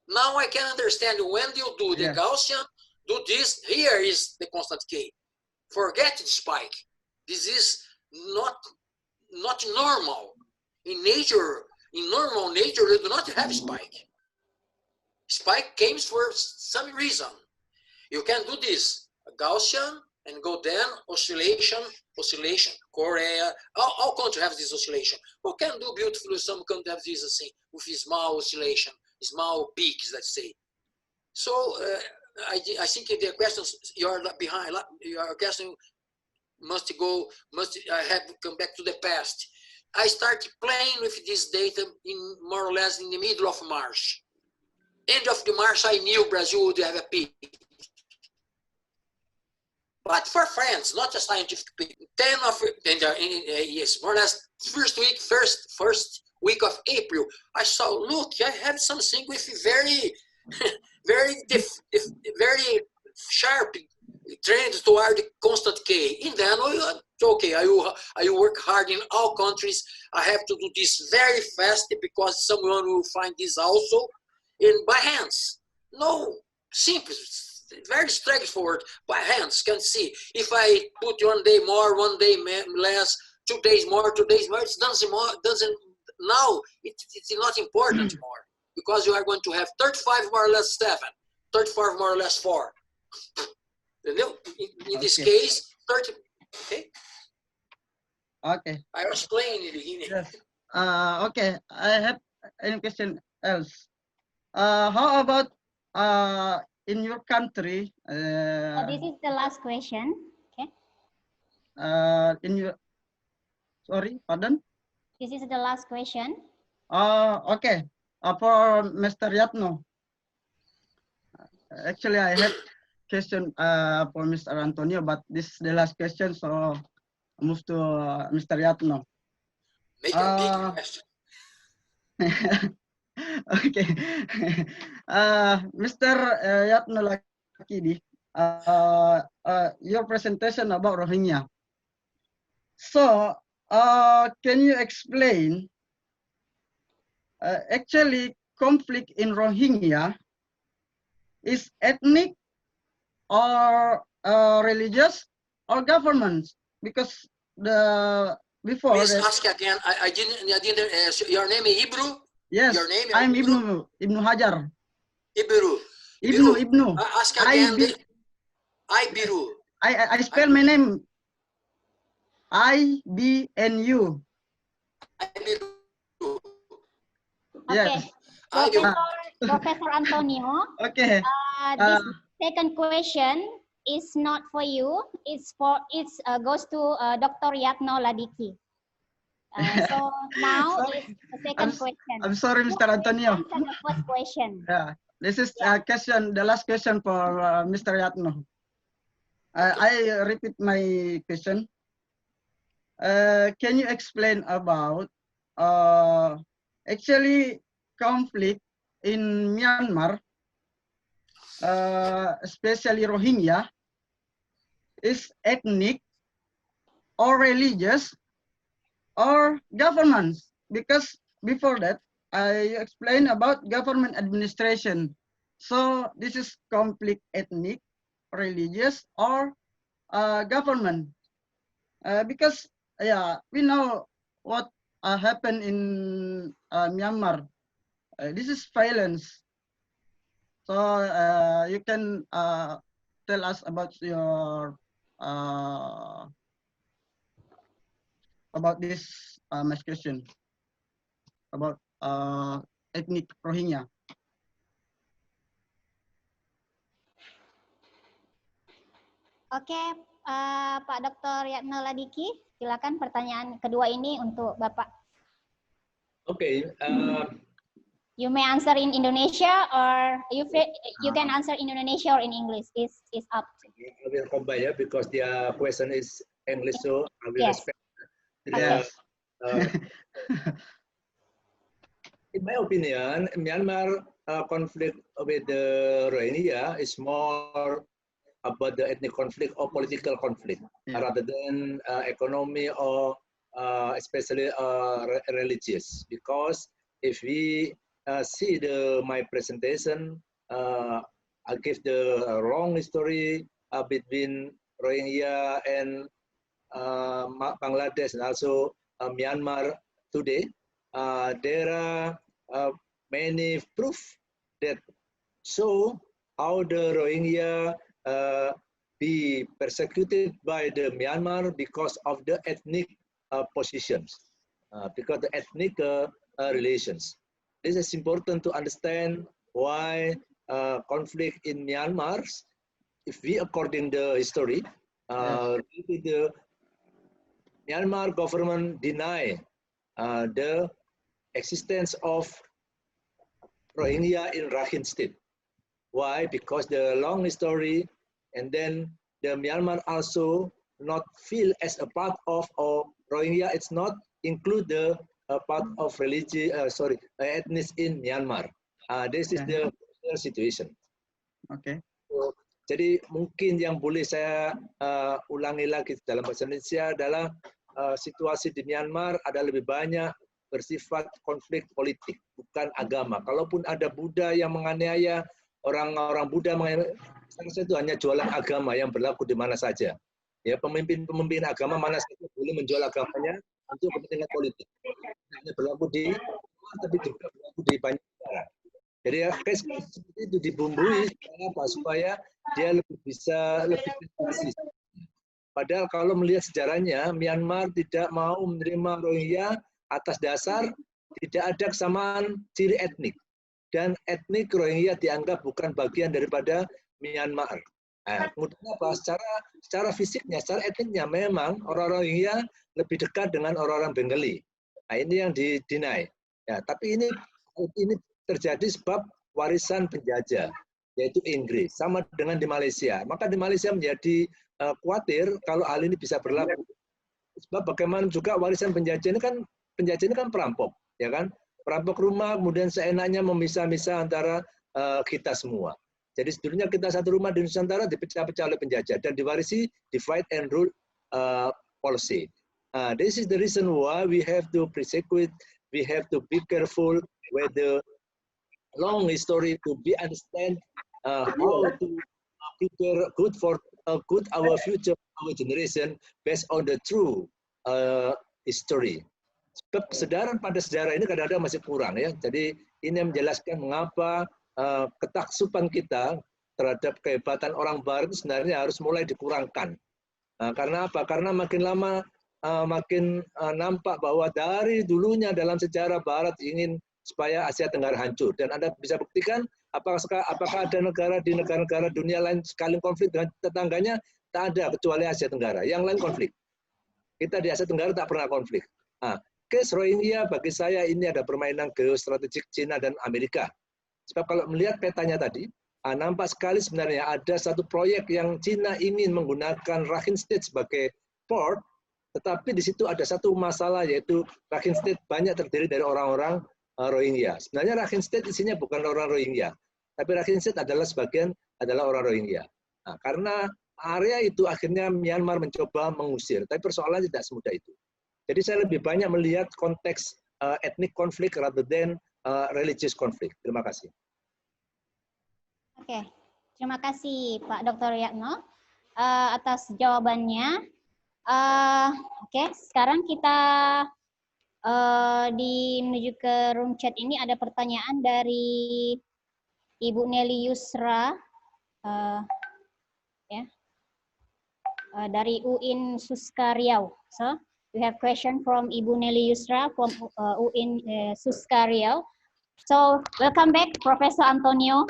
Now I can understand when you do the Gaussian, do this, here is the constant K. Forget the spike. This is not normal. In nature, in normal nature, you do not have spike. Spike came for some reason. You can do this, a Gaussian, and go then oscillation, Korea, all countries have this oscillation. We can do beautifully, some countries have this with small oscillation, small peaks, let's say. So I think the questions you're behind, your question must have to come back to the past. I started playing with this data in more or less in the middle of March. End of the March, I knew Brazil would have a peak. But for friends, not a scientific peak. 10 of yes, more or less first week of April, I saw, look, I have something with very, very sharp trend toward the constant K. And then, okay, I work hard in all countries. I have to do this very fast because someone will find this also. And by hands, no, simple, very straightforward, by hands, can see. If I put 1 day more, 1 day less, 2 days more, 2 days more, it doesn't now, it's not important more, because you are going to have 35 more or less 7, 35 more or less 4. In this case, 30, okay? Okay. I was playing in the beginning. Yes. Okay, I have any question else. How about in your country? So this is the last question. Okay. In your, sorry, pardon? This is the last question. Okay. For Mr. Yatno. Actually, I have question for Mr. Antonio, but this is the last question, so I move to Mr. Yatno. Make a big question. Okay. Mr. Yatno Lakidi, your presentation about Rohingya. So, can you explain actually conflict in Rohingya is ethnic or religious or government? Because the before Please ask again. I didn't. Your name is Ibru. Yes, your name I'm Ibnu Hajar. Ibnu. Ask again. Ibiru. I spell my name. IBNU. Ibiru. Okay. Yes. Professor Antonio. Okay. This second question is not for you. It's goes to Dr. Yatno Ladiki. So now is the second question. I'm sorry, Mr. Antonio. Answer the first question. Yeah, this is question. The last question for Mr. Yatno. I repeat my question. Can you explain about actually conflict in Myanmar, especially Rohingya, is ethnic or religious or government? Because before that, I explained about government administration. So this is conflict ethnic, religious, or government. Because yeah, we know what happened in Myanmar. This is violence. So you can tell us about your about this my question about ethnic Rohingya. Oke, Pak Dr. Yatno Ladiki, silakan pertanyaan kedua ini untuk Bapak. Okay. You may answer in Indonesia or you can answer in Indonesia or in English. Is up. I will combine, yeah, because their question is English, so I will Yes. respect. Yes. In my opinion, Myanmar conflict with the Rohingya is more about the ethnic conflict or political conflict, rather than economy or especially religious. Because if we see my presentation, I give the wrong story between Rohingya and Bangladesh and also Myanmar today. There are many proof that show how the Rohingya be persecuted by the Myanmar because of the ethnic positions, because the ethnic relations. This is important to understand why conflict in Myanmar, if we according the history, the Myanmar government deny the existence of Rohingya in Rakhine State. Why? Because the long story, and then the Myanmar also not feel as a part of, or Rohingya, it's not include the part of religion, ethnic in Myanmar. This is the situation. Okay. So, jadi mungkin yang boleh saya ulangi lagi dalam bahasa Indonesia adalah situasi di Myanmar ada lebih banyak bersifat konflik politik, bukan agama. Kalaupun ada Buddha yang menganiaya orang-orang Buddha, itu hanya jualan agama yang berlaku di mana saja. Ya, pemimpin agama mana saja boleh menjual agamanya untuk kepentingan politik. Hanya berlaku di luar, tapi juga berlaku di banyak negara. Jadi ya, seperti itu dibumbui supaya dia lebih prestis. Padahal kalau melihat sejarahnya, Myanmar tidak mau menerima Rohingya atas dasar tidak ada kesamaan ciri etnik. Dan etnik Rohingya dianggap bukan bagian daripada Myanmar. Nah, kemudian apa? Secara fisiknya, secara etniknya memang orang Rohingya lebih dekat dengan orang-orang Bengali. Nah, ini yang didinai. Ya, tapi ini terjadi sebab warisan penjajah, yaitu Inggris, sama dengan di Malaysia. Maka di Malaysia menjadi khawatir kalau hal ini bisa berlaku. Sebab bagaimana juga warisan penjajah ini kan perampok, ya kan? Perampok rumah, kemudian seenaknya memisah-misah antara kita semua. Jadi sebetulnya kita satu rumah di Nusantara dipecah-pecah oleh penjajah dan diwarisi divide and rule policy. This is the reason why we have to prosecute, we have to be careful with the long history to be understand how to prepare good for good our future, our generation based on the true history. Sebab kesadaran pada sejarah ini kadang-kadang masih kurang ya. Jadi ini menjelaskan mengapa ketaksupan kita terhadap kehebatan orang Barat itu sebenarnya harus mulai dikurangkan. Karena apa? Karena makin lama makin nampak bahwa dari dulunya dalam sejarah Barat ingin supaya Asia Tenggara hancur. Dan Anda bisa buktikan apakah ada negara di negara-negara dunia lain sekali konflik dengan tetangganya? Tak ada kecuali Asia Tenggara. Yang lain konflik. Kita di Asia Tenggara tak pernah konflik. Case Rohingya bagi saya ini ada permainan geostrategik Cina dan Amerika. Sebab kalau melihat petanya tadi, nampak sekali sebenarnya ada satu proyek yang Cina ingin menggunakan Rakhine State sebagai port, tetapi di situ ada satu masalah yaitu Rakhine State banyak terdiri dari orang-orang Rohingya. Sebenarnya Rakhine State isinya bukan orang Rohingya, tapi Rakhine State adalah sebagian adalah orang Rohingya. Karena area itu akhirnya Myanmar mencoba mengusir, tapi persoalan tidak semudah itu. Jadi saya lebih banyak melihat konteks ethnic konflik rather than religious konflik. Terima kasih. Oke, terima kasih Pak Dr. Yatno atas jawabannya. Oke, sekarang kita menuju ke room chat ini ada pertanyaan dari Ibu Nelly Yusra, dari UIN Suska Riau. So we have question from Ibu Nelly Yusra from UIN Suska Riau. So welcome back, Professor Antonio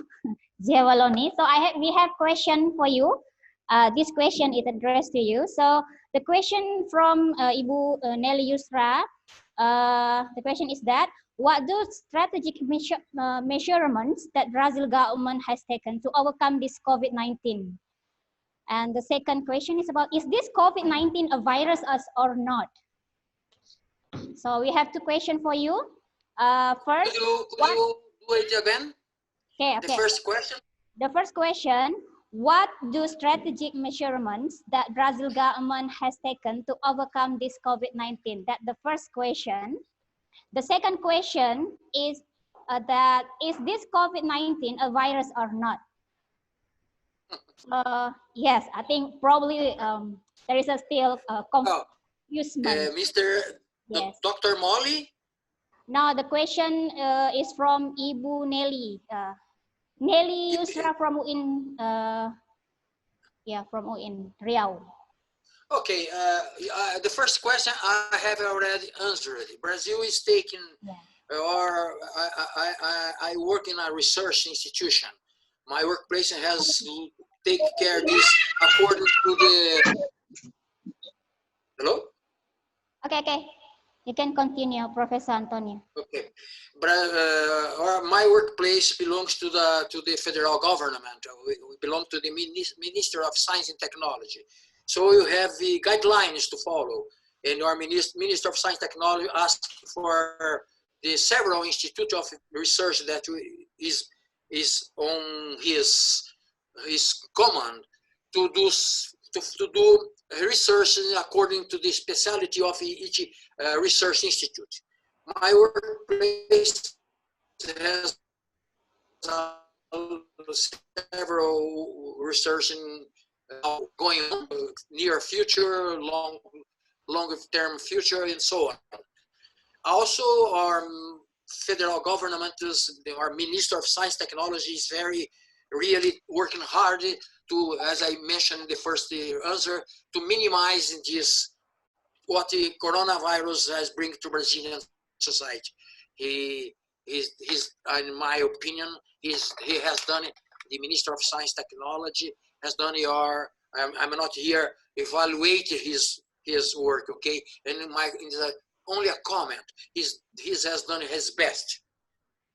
Giavaloni. So we have question for you. This question is addressed to you. So the question from Ibu Nelly Yusra, the question is that, what do strategic measurements that Brazil government has taken to overcome this COVID-19? And the second question is about, is this COVID-19 a virus or not? So we have two questions for you. First, could you do it again? Okay. The first question? The first question, what do strategic measurements that Brazil government has taken to overcome this COVID-19? That's the first question. The second question is that, is this COVID-19 a virus or not? Yes, I think probably there is still confusion. Yes. Dr. Molly? No, the question is from Ibu Nelly. Nelly Yusra from UIN, from UIN Riau. Okay, the first question I have already answered. Brazil is taking, or I work in a research institution. My workplace has taken care of this according to the. Hello? Okay. You can continue, Professor Antonio. Okay, my workplace belongs to the federal government. We belong to the Minister of Science and Technology. So you have the guidelines to follow, and our Minister of Science and Technology asked for the several institutes of research that is on his command to do research according to the specialty of each research institute. My workplace has several research going on, near future, longer term future, and so on. Also, our federal government, our Minister of Science and Technology is really working hard to, as I mentioned in the first answer, to minimize what the coronavirus has bring to Brazilian society. In my opinion, he has done it. The Minister of Science and Technology has done I'm not here evaluate his work, okay? And only a comment. He has done his best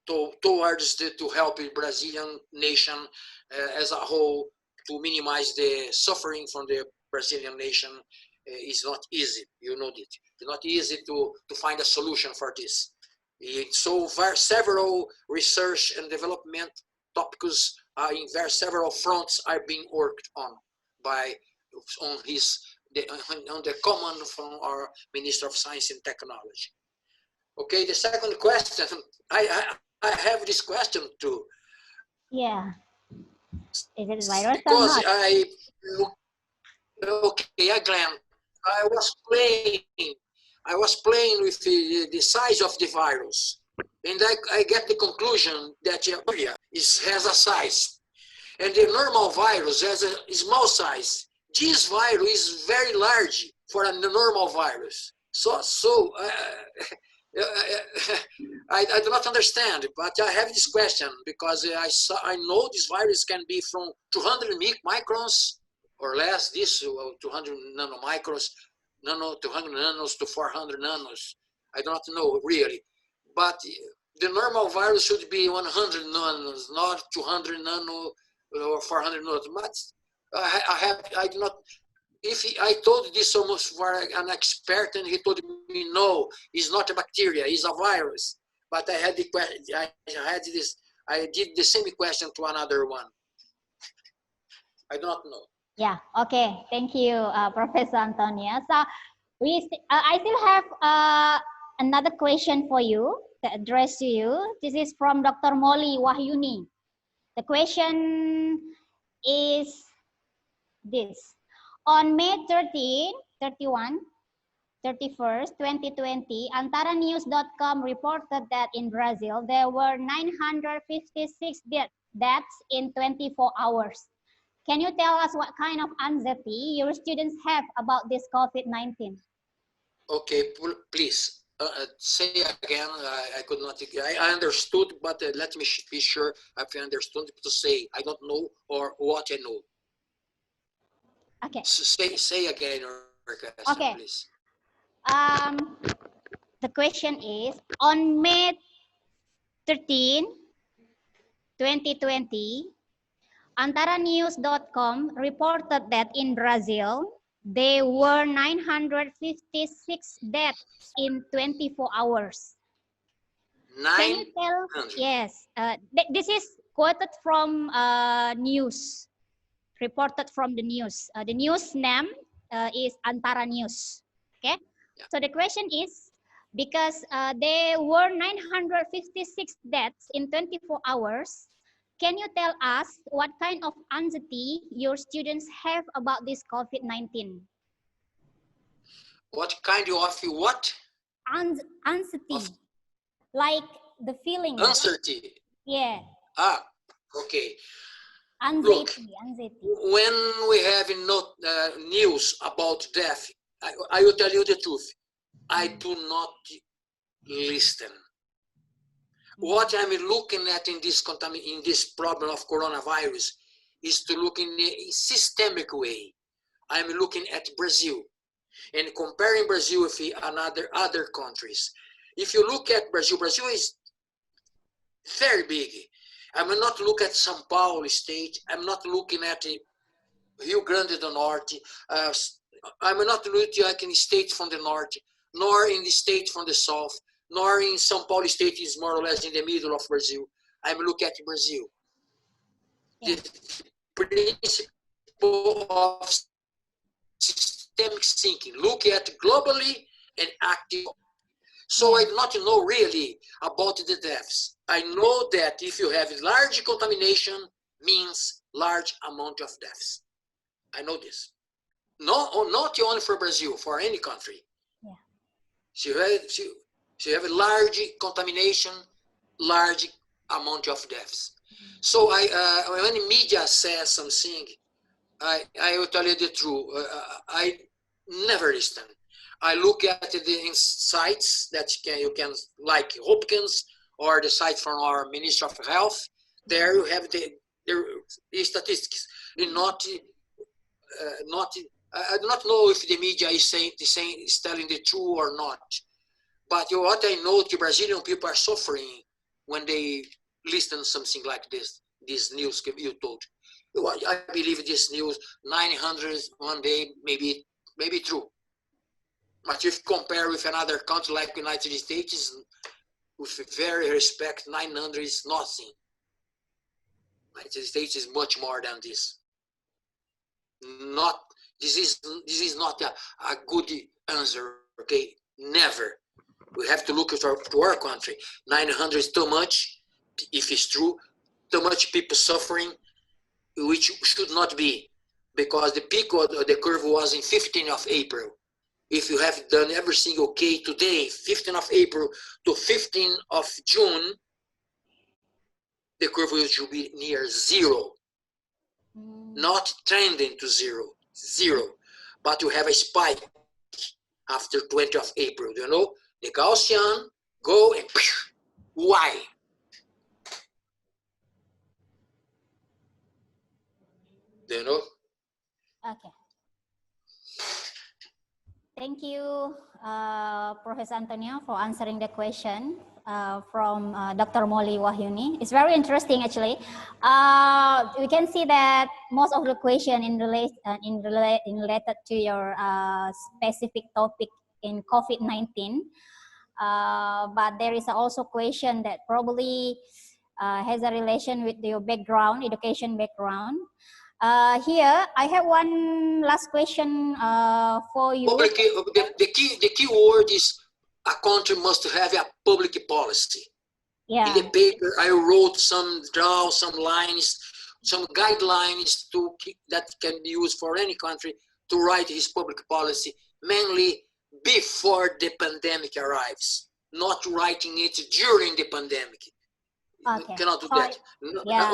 towards to help the Brazilian nation as a whole, to minimize the suffering from the Brazilian nation. Is not easy, you know it. It's not easy to find a solution for this. So several research and development topics in several fronts are being worked on on the command from our Minister of Science and Technology. Okay, the second question, I have this question too. Yeah. Is it virus or not? Okay, Glenn, I was playing with the size of the virus, and I get the conclusion that has a size, and the normal virus has a small size. This virus is very large for a normal virus. I do not understand, but I have this question because I know this virus can be from 200 microns or less, this 200 nanomicrons, 200 nanos to 400 nanos. I do not know really, but the normal virus should be 100 nanos, not 200 nano or 400 nanos. But I do not. I told this almost for an expert, and he told me no, it's not a bacteria, it's a virus. But I had the question. I did the same question to another one. I do not know. Yeah. Okay. Thank you, Professor Antonio. So I still have another question for you to address to you. This is from Dr. Molly Wahyuni. The question is this. On May 13, 31, 31st, 2020, antaranews.com reported that in Brazil, there were 956 deaths in 24 hours. Can you tell us what kind of anxiety your students have about this COVID-19? Okay, please say again. I could not. I understood, but let me be sure if I understood to say. I don't know or what I know. Okay. Say again your question, okay. Please. The question is, on May 13, 2020, antaranews.com reported that in Brazil, there were 956 deaths in 24 hours. Can you tell? Yes, this is quoted from news, reported from the news. The news name is Antara News. Okay, yeah. So the question is, because there were 956 deaths in 24 hours, can you tell us what kind of anxiety your students have about this COVID-19? What kind of what? Anxiety. Like the feeling. Uncertainty. Yeah. Ah, okay. Anxiety. Look, anxiety. When we have no news about death, I will tell you the truth. I do not listen. What I'm looking at in this problem of coronavirus is to look in a systemic way. I'm looking at Brazil and comparing Brazil with other countries. If you look at Brazil, Brazil is very big. I'm not looking at São Paulo state. I'm not looking at Rio Grande do Norte. I'm not looking at any state from the north, nor in the state from the south, nor in São Paulo state is more or less in the middle of Brazil. I'm looking at Brazil. Yeah. The principle of systemic thinking, look at globally and active. So I do not know really about the deaths. I know that if you have large contamination, means large amount of deaths. I know this. No, not only for Brazil, for any country. Yeah. So you have a large contamination, large amount of deaths. So when the media says something, I will tell you the truth. I never listen. I look at the sites that you can, like Hopkins or the site from our Minister of Health. There you have the statistics. I do not know if the media is telling the truth or not. But what I know, the Brazilian people are suffering when they listen to something like this news you told. I believe this news, 900 one day, maybe true. But if you compare with another country like the United States, with very respect, 900 is nothing. United States is much more than this. This is not a good answer, okay? Never. We have to look at our country. 900 is too much, if it's true, too much people suffering, which should not be, because the peak of the curve was in 15th of April. If you have done everything okay today, 15th of April to 15th of June, the curve should be near zero. Not trending to zero. But you have a spike after 20th of April, you know? The Gaussian go and why? Do you know? Okay. Thank you, Professor Antonio, for answering the question from Dr. Molly Wahyuni. It's very interesting, actually. We can see that most of the question related to your specific topic in COVID-19, but there is also question that probably has a relation with your background, education background. Here, I have one last question for you. The key word is a country must have a public policy. Yeah. In the paper, I wrote some lines, some guidelines that can be used for any country to write his public policy mainly before the pandemic arrives, not writing it during the pandemic. Okay. Cannot do that. No, Yeah.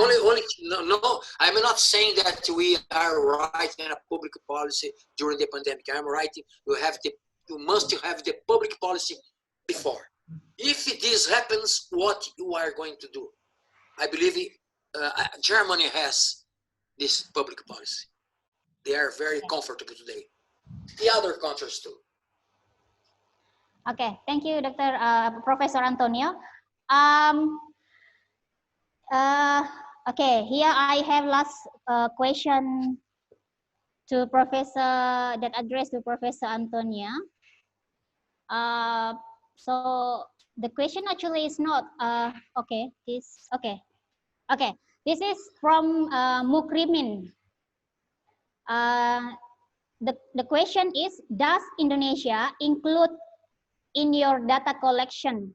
no, I'm not saying that we are writing a public policy during the pandemic. I'm writing you must have the public policy before. If this happens, what you are going to do? I believe Germany has this public policy. They are very comfortable today. The other countries too. Okay, thank you, Professor Antonio. Okay, here I have last question to Professor that addressed to Professor Antonia. So the question actually is not okay. This is from Mukrimin. The question is, does Indonesia include in your data collection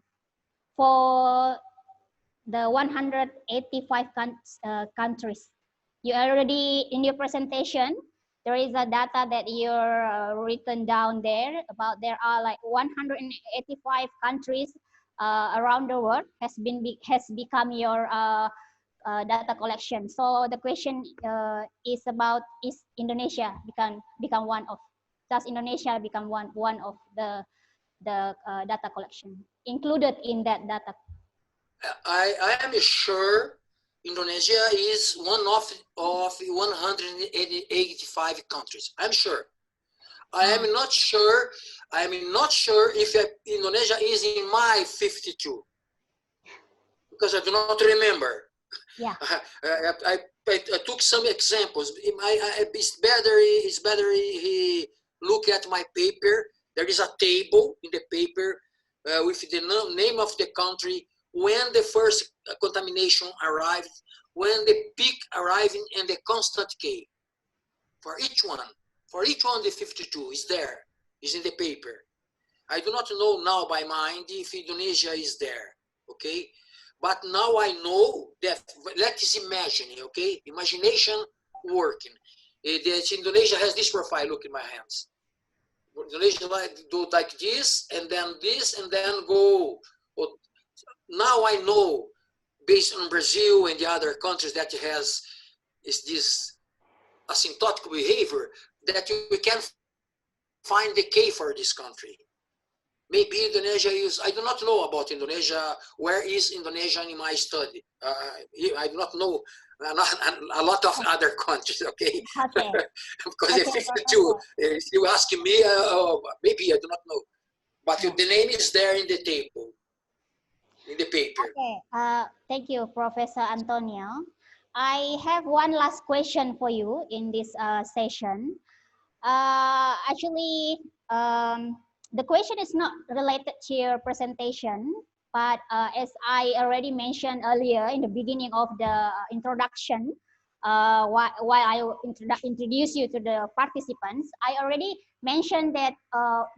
for the 185 countries? You already, in your presentation, there is a data that you're written down there about there are like 185 countries around the world has become your data collection. So the question is about, is Indonesia become one of, does Indonesia become one of the data collection included in that data? I am sure Indonesia is one of 185 countries. I'm sure. I am not sure if Indonesia is in my 52, because I do not remember. Yeah. I took some examples. It's better he look at my paper. There is a table in the paper with the name of the country, when the first contamination arrived, when the peak arriving, and the constant K. For each one, the 52 is there, is in the paper. I do not know now by mind if Indonesia is there, okay? But now I know that, let's imagine, okay? Imagination working. That Indonesia has this profile, look in my hands. Indonesia do like this, and then go. Now I know, based on Brazil and the other countries that is this asymptotic behavior, that we can find the K for this country. Maybe Indonesia is, I do not know about Indonesia. Where is Indonesia in my study? I do not know a lot of other countries, okay? Because if you ask me, maybe I do not know. But the name is there in the table, in the paper. Okay, thank you, Professor Antonio. I have one last question for you in this session. Actually, the question is not related to your presentation, but as I already mentioned earlier in the beginning of the introduction, while I introduce you to the participants, I already mentioned that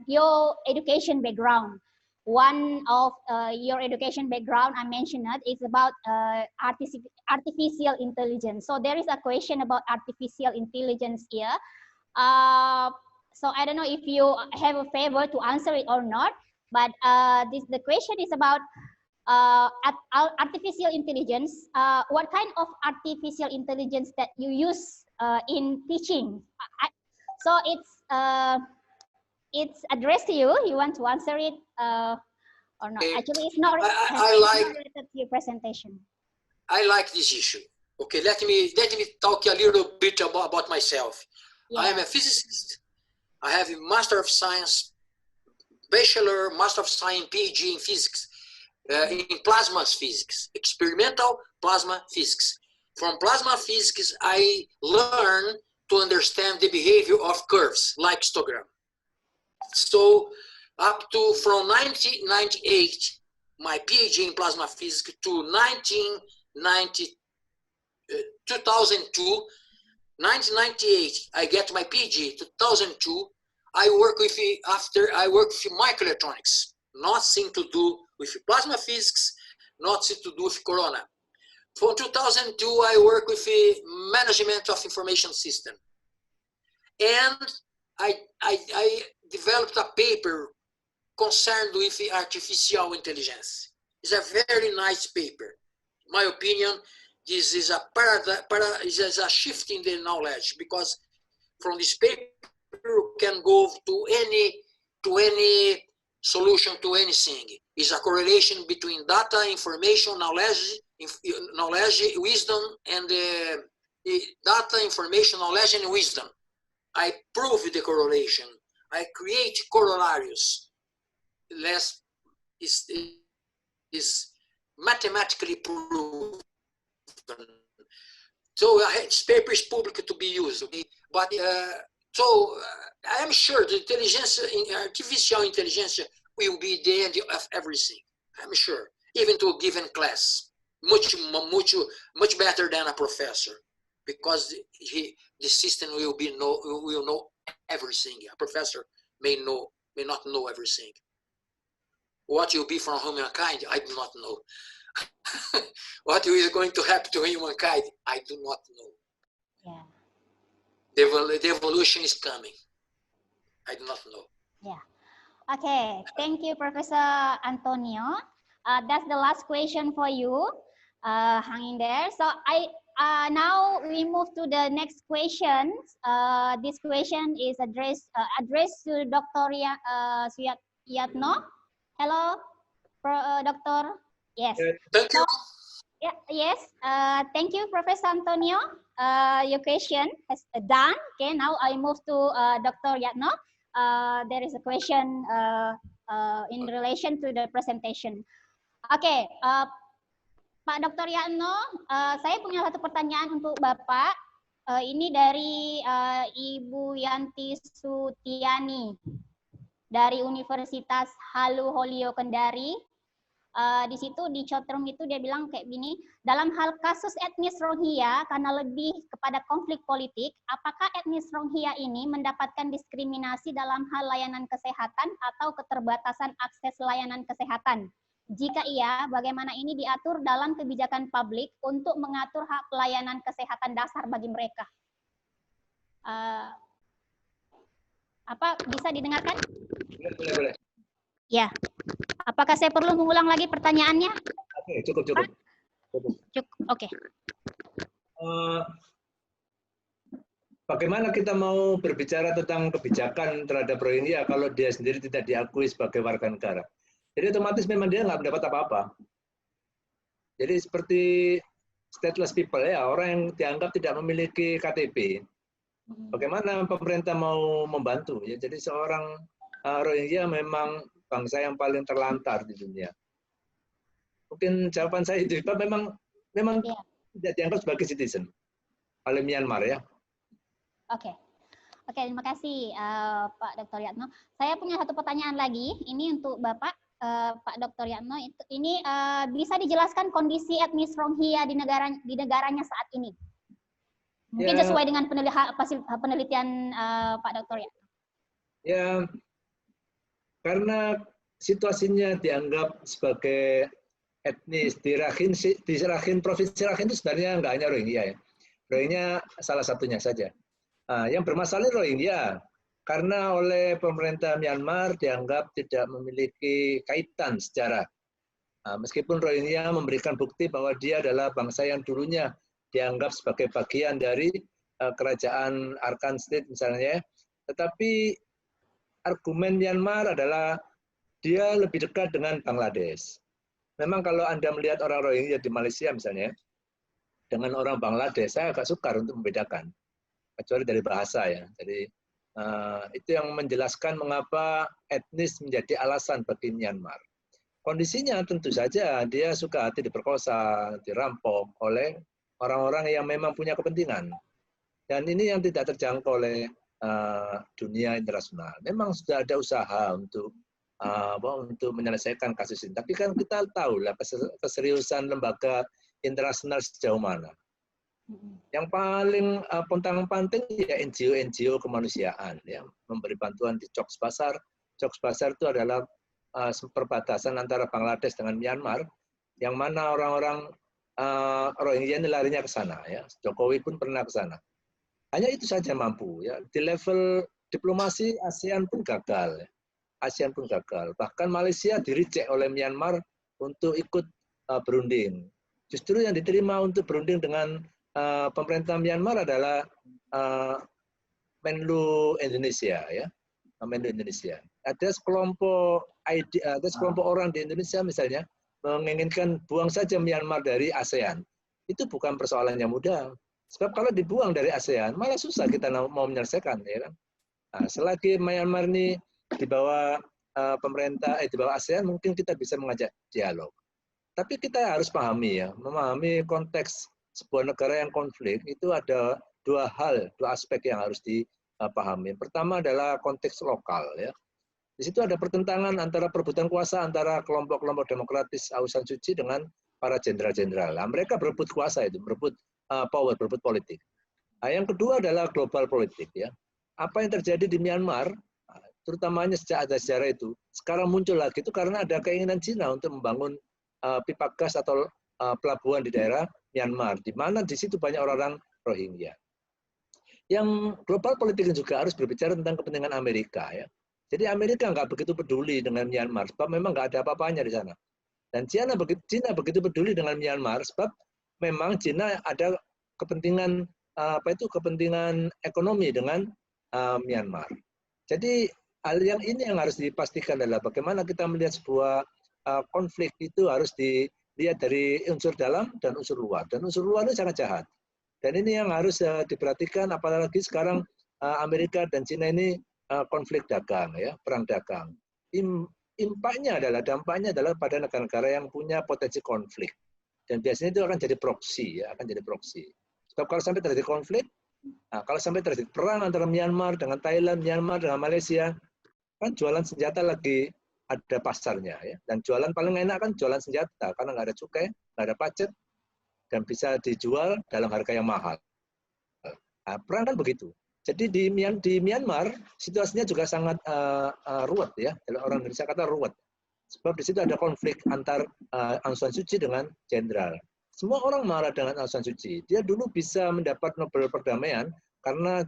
your education background, one of your education background I mentioned is about artificial intelligence. So there is a question about artificial intelligence here. So I don't know if you have a favor to answer it or not, but the question is about artificial intelligence. What kind of artificial intelligence that you use in teaching? So it's addressed to you. You want to answer it or not? Actually, it's not related to your presentation. I like this issue. Okay, let me talk a little bit about myself. Yeah. I am a physicist. I have a Master of Science, Bachelor, Master of Science, PhD in physics, in plasma physics, experimental plasma physics. From plasma physics, I learned to understand the behavior of curves, like histogram. So up to from 1998, my PhD in plasma physics, to 2002, 1998, I get my PhD. 2002, I work with microelectronics, nothing to do with plasma physics, nothing to do with corona. From 2002, I work with the management of information system. And I developed a paper concerned with artificial intelligence. It's a very nice paper. In my opinion, this is a shift in the knowledge, because from this paper you can go to any solution to anything. It's a correlation between data, information, knowledge, wisdom, and data, information, knowledge, and wisdom. I prove the correlation. I create corollaries. Is mathematically proven. So this paper is public to be used. Okay? But I am sure the artificial intelligence will be the end of everything. I'm sure, even to a given class, much better than a professor, because the system will know everything. A professor may not know everything. What will be from humankind, I do not know. What is going to happen to humankind, I do not know. Yeah. The evolution is coming. I do not know. Yeah. Okay. Thank you, Professor Antonio. That's the last question for you. Hang in there. So now we move to the next question. This question is addressed to Dr. Suyatno. Hello, Doctor. Yes. Thank you. Yeah, yes. Thank you, Professor Antonio. Your question has done. Okay, now I move to Dr. Yatno. There is a question in relation to the presentation. Oke, Pak Dr. Yatno, saya punya satu pertanyaan untuk Bapak. Ini dari Ibu Yanti Sutiani dari Universitas Halu Holio Kendari. Di situ di short term itu dia bilang kayak gini, dalam hal kasus etnis Rohingya karena lebih kepada konflik politik, apakah etnis Rohingya ini mendapatkan diskriminasi dalam hal layanan kesehatan atau keterbatasan akses layanan kesehatan? Jika iya, bagaimana ini diatur dalam kebijakan publik untuk mengatur hak pelayanan kesehatan dasar bagi mereka? Apa bisa didengarkan? Boleh. Ya. Apakah saya perlu mengulang lagi pertanyaannya? Oke, cukup. Oke. Bagaimana kita mau berbicara tentang kebijakan terhadap Rohingya kalau dia sendiri tidak diakui sebagai warga negara? Jadi otomatis memang dia nggak mendapat apa-apa. Jadi seperti stateless people ya, orang yang dianggap tidak memiliki KTP. Bagaimana pemerintah mau membantu? Ya, jadi seorang Rohingya memang bangsa yang paling terlantar di dunia. Mungkin jawaban saya itu memang tidak dianggap sebagai citizen oleh Myanmar ya. Oke, terima kasih Pak Dr. Yatno. Saya punya satu pertanyaan lagi. Ini untuk Bapak Pak Dr. Yatno. Ini bisa dijelaskan kondisi etnis Rohingya di negaranya saat ini? Mungkin sesuai dengan penelitian Pak Dr. Yatno. Ya. Karena situasinya dianggap sebagai etnis di provinsi Rakhine itu sebenarnya nggak hanya Rohingya ya. Rohingya salah satunya saja. Yang bermasalah Rohingya karena oleh pemerintah Myanmar dianggap tidak memiliki kaitan sejarah. Meskipun Rohingya memberikan bukti bahwa dia adalah bangsa yang dulunya dianggap sebagai bagian dari kerajaan Arkan State misalnya, tetapi argumen Myanmar adalah dia lebih dekat dengan Bangladesh. Memang kalau Anda melihat orang Rohingya di Malaysia misalnya, dengan orang Bangladesh, saya agak sukar untuk membedakan. Kecuali dari bahasa ya. Jadi itu yang menjelaskan mengapa etnis menjadi alasan bagi Myanmar. Kondisinya tentu saja dia suka hati diperkosa, dirampok oleh orang-orang yang memang punya kepentingan. Dan ini yang tidak terjangkau oleh dunia internasional. Memang sudah ada usaha untuk menyelesaikan kasus ini. Tapi kan kita tahu lah keseriusan lembaga internasional sejauh mana. Yang paling pontang-panting ya NGO kemanusiaan yang memberi bantuan di Cox's Bazar. Cox's Bazar itu adalah perbatasan antara Bangladesh dengan Myanmar, yang mana orang-orang Rohingya ini larinya ke sana. Ya. Jokowi pun pernah ke sana. Hanya itu saja mampu. Ya. Di level diplomasi ASEAN pun gagal. ASEAN pun gagal. Bahkan Malaysia di-reject oleh Myanmar untuk ikut berunding. Justru yang diterima untuk berunding dengan pemerintah Myanmar adalah Menlu Indonesia, ya, Menlu Indonesia. Ada sekelompok orang di Indonesia misalnya menginginkan buang saja Myanmar dari ASEAN. Itu bukan persoalan yang mudah. Sebab kalau dibuang dari ASEAN, malah susah kita mau menyelesaikan, ya kan? Nah, selagi Myanmar ini di bawah pemerintah, di bawah ASEAN, mungkin kita bisa mengajak dialog. Tapi kita harus pahami, ya, memahami konteks sebuah negara yang konflik itu ada dua aspek yang harus dipahami. Pertama adalah konteks lokal, ya. Di situ ada pertentangan antara perebutan kuasa antara kelompok-kelompok demokratis Aung San Suu Kyi dengan para jenderal-jenderal. Nah, mereka berebut kuasa itu, berebut power, berebut politik. Nah, yang kedua adalah global politik, ya. Apa yang terjadi di Myanmar, terutamanya sejak ada sejarah itu, sekarang muncul lagi itu karena ada keinginan Cina untuk membangun pipa gas atau pelabuhan di daerah Myanmar, di mana di situ banyak orang-orang Rohingya. Yang global politik juga harus berbicara tentang kepentingan Amerika, ya. Jadi Amerika nggak begitu peduli dengan Myanmar, sebab memang nggak ada apa-apanya di sana. Dan Cina begitu peduli dengan Myanmar, sebab memang Cina ada kepentingan kepentingan ekonomi dengan Myanmar. Jadi hal yang ini yang harus dipastikan adalah bagaimana kita melihat sebuah konflik itu harus dilihat dari unsur dalam dan unsur luar. Dan unsur luar ini sangat jahat. Dan ini yang harus diperhatikan, apalagi sekarang Amerika dan Cina ini konflik dagang, ya, perang dagang. Dampaknya adalah pada negara-negara yang punya potensi konflik. Dan biasanya itu akan jadi proksi, ya, akan jadi proksi. Sebab kalau sampai terjadi konflik, kalau sampai terjadi perang antara Myanmar dengan Thailand, Myanmar dengan Malaysia, kan jualan senjata lagi ada pasarnya, ya. Dan jualan paling enak kan jualan senjata, karena nggak ada cukai, nggak ada pajak, dan bisa dijual dalam harga yang mahal. Nah, perang kan begitu. Jadi di Myanmar situasinya juga sangat ruwet, ya. Orang Indonesia kata ruwet. Sebab di situ ada konflik antar Aung San Suu Kyi dengan jenderal. Semua orang marah dengan Aung San Suu Kyi. Dia dulu bisa mendapat Nobel perdamaian karena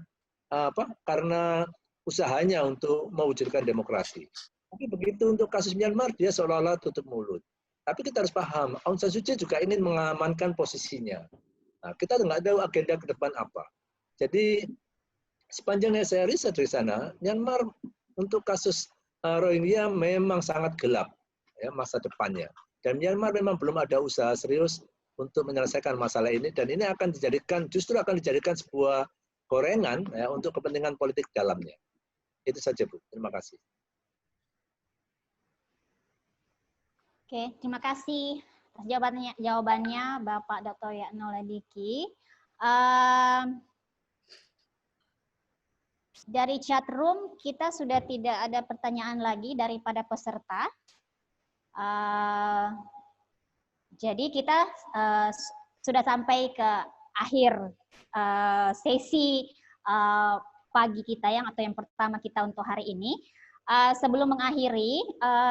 karena usahanya untuk mewujudkan demokrasi. Tapi begitu untuk kasus Myanmar, dia seolah-olah tutup mulut. Tapi kita harus paham, Aung San Suu Kyi juga ingin mengamankan posisinya. Nah, kita nggak tahu agenda ke depan apa. Jadi sepanjang yang saya riset di sana, Myanmar untuk kasus Rohingya memang sangat gelap, ya, masa depannya. Dan Myanmar memang belum ada usaha serius untuk menyelesaikan masalah ini. Dan ini justru akan dijadikan sebuah gorengan, ya, untuk kepentingan politik dalamnya. Itu saja, Bu. Terima kasih. Oke, terima kasih atas jawabannya Bapak Dr. Yatno Lediki. Dari chat room kita sudah tidak ada pertanyaan lagi daripada peserta. Jadi kita sudah sampai ke akhir sesi pagi kita atau yang pertama kita untuk hari ini. Sebelum mengakhiri,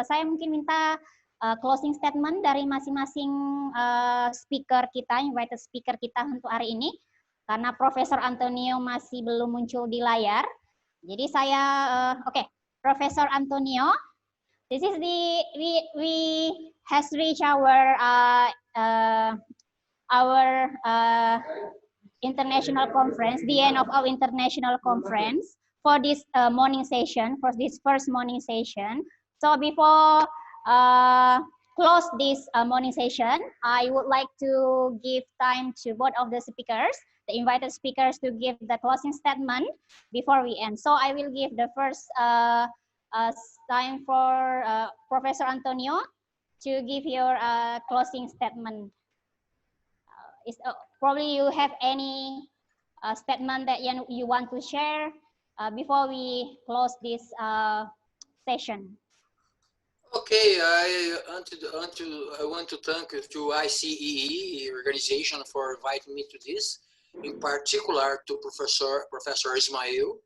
saya mungkin minta closing statement dari masing-masing speaker kita, invited speaker kita untuk hari ini, karena Profesor Antonio masih belum muncul di layar. Jadi saya, Profesor Antonio, this is we has reached our international conference, the end of our international conference for this morning session, for this first morning session. So before close this morning session, I would like to give time to both of the speakers, the invited speakers, to give the closing statement before we end. So I will give the first time for Professor Antonio to give your closing statement. Probably you have any statement that you want to share before we close this session. Okay, I want to thank to ICEE organization for inviting me to this, in particular to Professor Ismail,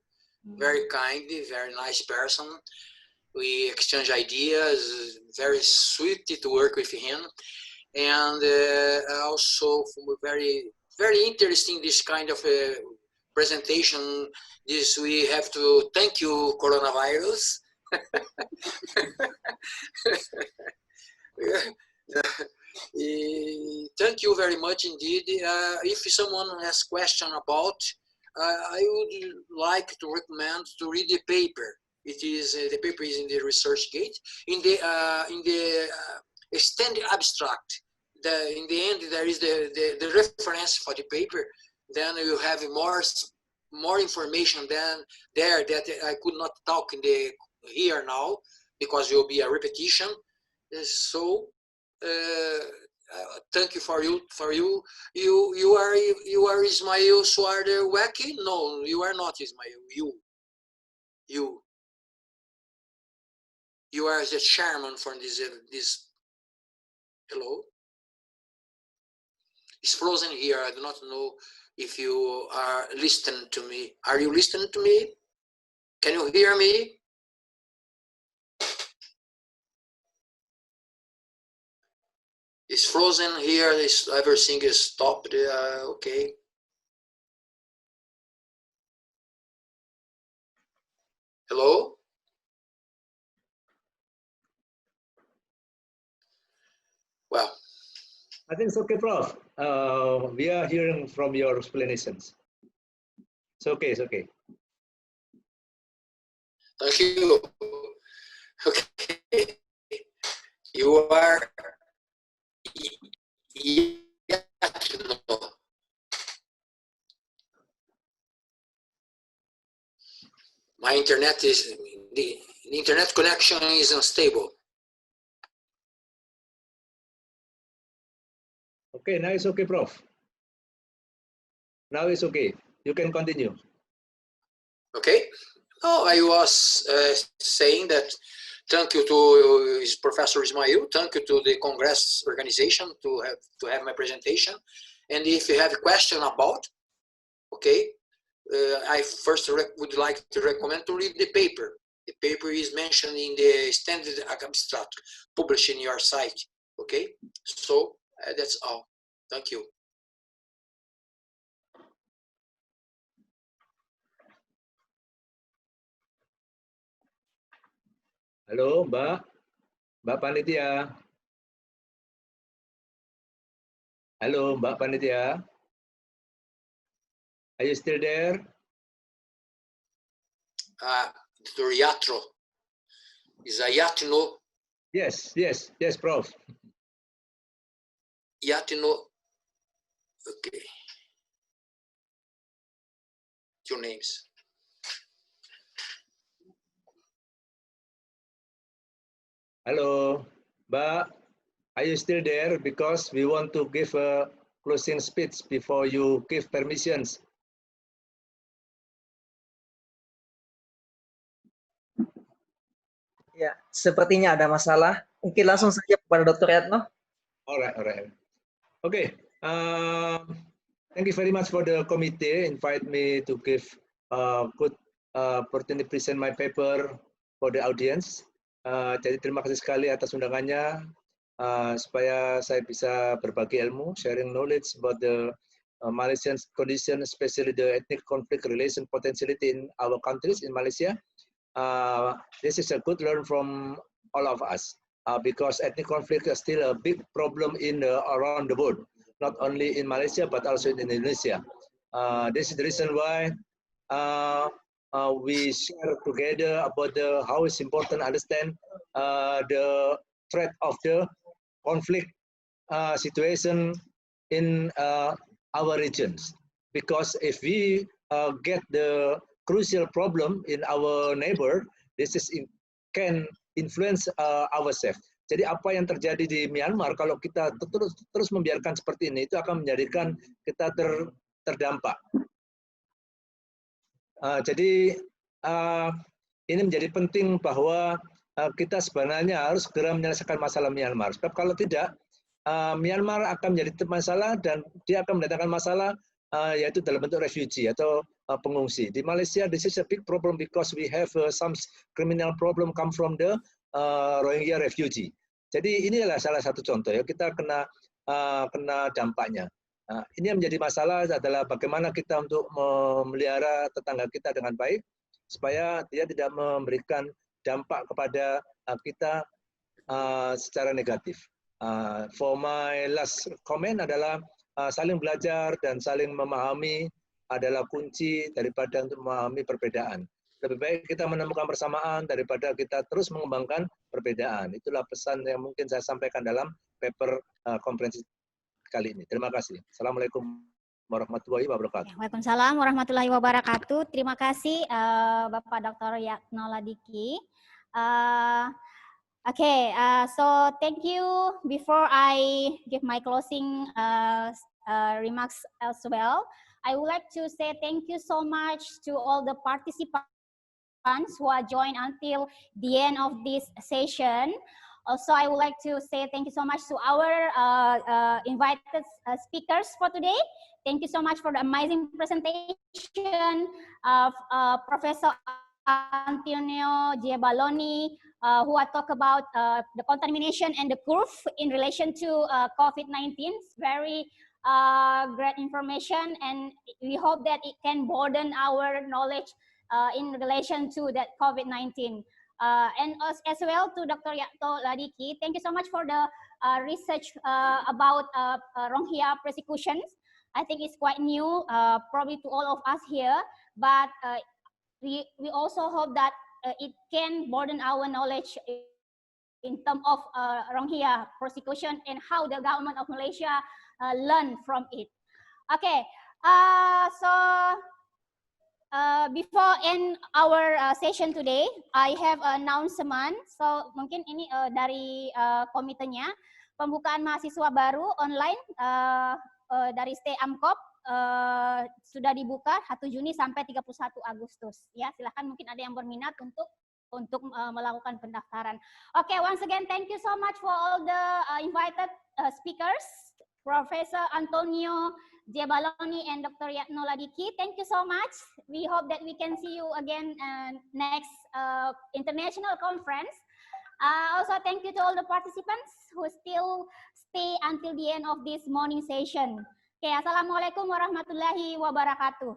very kind, very nice person. We exchange ideas, very sweet to work with him, and also very, very interesting this kind of presentation. This we have to thank you, coronavirus. Thank you very much indeed. If someone has question about, I would like to recommend to read the paper. It is the paper is in the ResearchGate. In the extended abstract, in the end there is the reference for the paper. Then you have more information than there that I could not talk in the here now because it will be a repetition. So thank you for you. You are Ismail Suarder Weki? No, you are not Ismail. You are the chairman for this. Hello. It's frozen here. I do not know if you are listening to me. Are you listening to me? Can you hear me? It's frozen here. Everything is stopped. Okay. Hello? Well, I think it's okay, Prof. We are hearing from your explanations. It's okay, it's okay. Thank you. Okay. You are my internet is the internet connection is unstable. Okay, now it's okay, Prof. Now it's okay. You can continue. Okay. Oh, I was saying that thank you to Professor Ismail. Thank you to the Congress organization to have my presentation. And if you have a question about, okay, I first would like to recommend to read the paper. The paper is mentioned in the standard abstract published in your site. Okay, so that's all. Thank you. Halo, Mbak Panitia. Halo, Mbak Panitia. Are you still there? Yatro. Is a Yatno? Yes, Prof. Yatno. Okay. Your names. Hello, Mbak. Are you still there? Because we want to give a closing speech before you give permissions. Ya, sepertinya ada masalah. Mungkin langsung saja kepada Dr. Yatno. Alright. Okay. Thank you very much for the committee invite me to give a good opportunity to present my paper for the audience. Jadi terima kasih sekali atas undangannya supaya saya bisa berbagi ilmu, sharing knowledge about the Malaysian condition, especially the ethnic conflict relation potentiality in our countries in Malaysia. This is a good learn from all of us because ethnic conflict is still a big problem around the world, not only in Malaysia but also in Indonesia. This is the reason why we share together about how it's important to understand the threat of the conflict situation in our regions. Because if we get the crucial problem in our neighbor, can influence ourselves. Jadi apa yang terjadi di Myanmar kalau kita terus membiarkan seperti ini itu akan menjadikan kita terdampak. Jadi ini menjadi penting bahwa kita sebenarnya harus segera menyelesaikan masalah Myanmar. Sebab kalau tidak, Myanmar akan menjadi masalah dan dia akan mendatangkan masalah yaitu dalam bentuk refugee atau pengungsi. Di Malaysia, this is a big problem because we have some criminal problem come from the Rohingya refugee. Jadi ini adalah salah satu contoh ya kita kena dampaknya. Nah, ini yang menjadi masalah adalah bagaimana kita untuk memelihara tetangga kita dengan baik, supaya dia tidak memberikan dampak kepada kita secara negatif. For my last comment adalah saling belajar dan saling memahami adalah kunci daripada untuk memahami perbedaan. Lebih baik kita menemukan persamaan daripada kita terus mengembangkan perbedaan. Itulah pesan yang mungkin saya sampaikan dalam paper konferensi kali ini. Terima kasih. Assalamualaikum warahmatullahi wabarakatuh. Waalaikumsalam warahmatullahi wabarakatuh. Terima kasih Bapak Dr. Yatno Ladiki. Okay, so thank you. Before I give my closing remarks as well, I would like to say thank you so much to all the participants who are joined until the end of this session. Also, I would like to say thank you so much to our invited speakers for today. Thank you so much for the amazing presentation of Professor Antonio Giabaloni, who are talk about the contamination and the curve in relation to COVID-19. Very great information, and we hope that it can broaden our knowledge in relation to that COVID-19. And as well to Dr. Yatno Ladiki, thank you so much for the research about Rohingya persecutions. I think it's quite new, probably to all of us here, but we also hope that it can broaden our knowledge in terms of Rohingya persecution and how the government of Malaysia learn from it. Okay, so before end our session today, I have an announcement. So mungkin ini dari komitenya, pembukaan mahasiswa baru online dari Stay Amkop sudah dibuka 1 Juni sampai 31 Agustus. Ya, silahkan mungkin ada yang berminat untuk melakukan pendaftaran. Okay, once again, thank you so much for all the invited speakers, Professor Antonio Giabaloni and Dr. Yatno Ladiki. Thank you so much. We hope that we can see you again next international conference. Also, thank you to all the participants who still stay until the end of this morning session. Okay, assalamualaikum warahmatullahi wabarakatuh.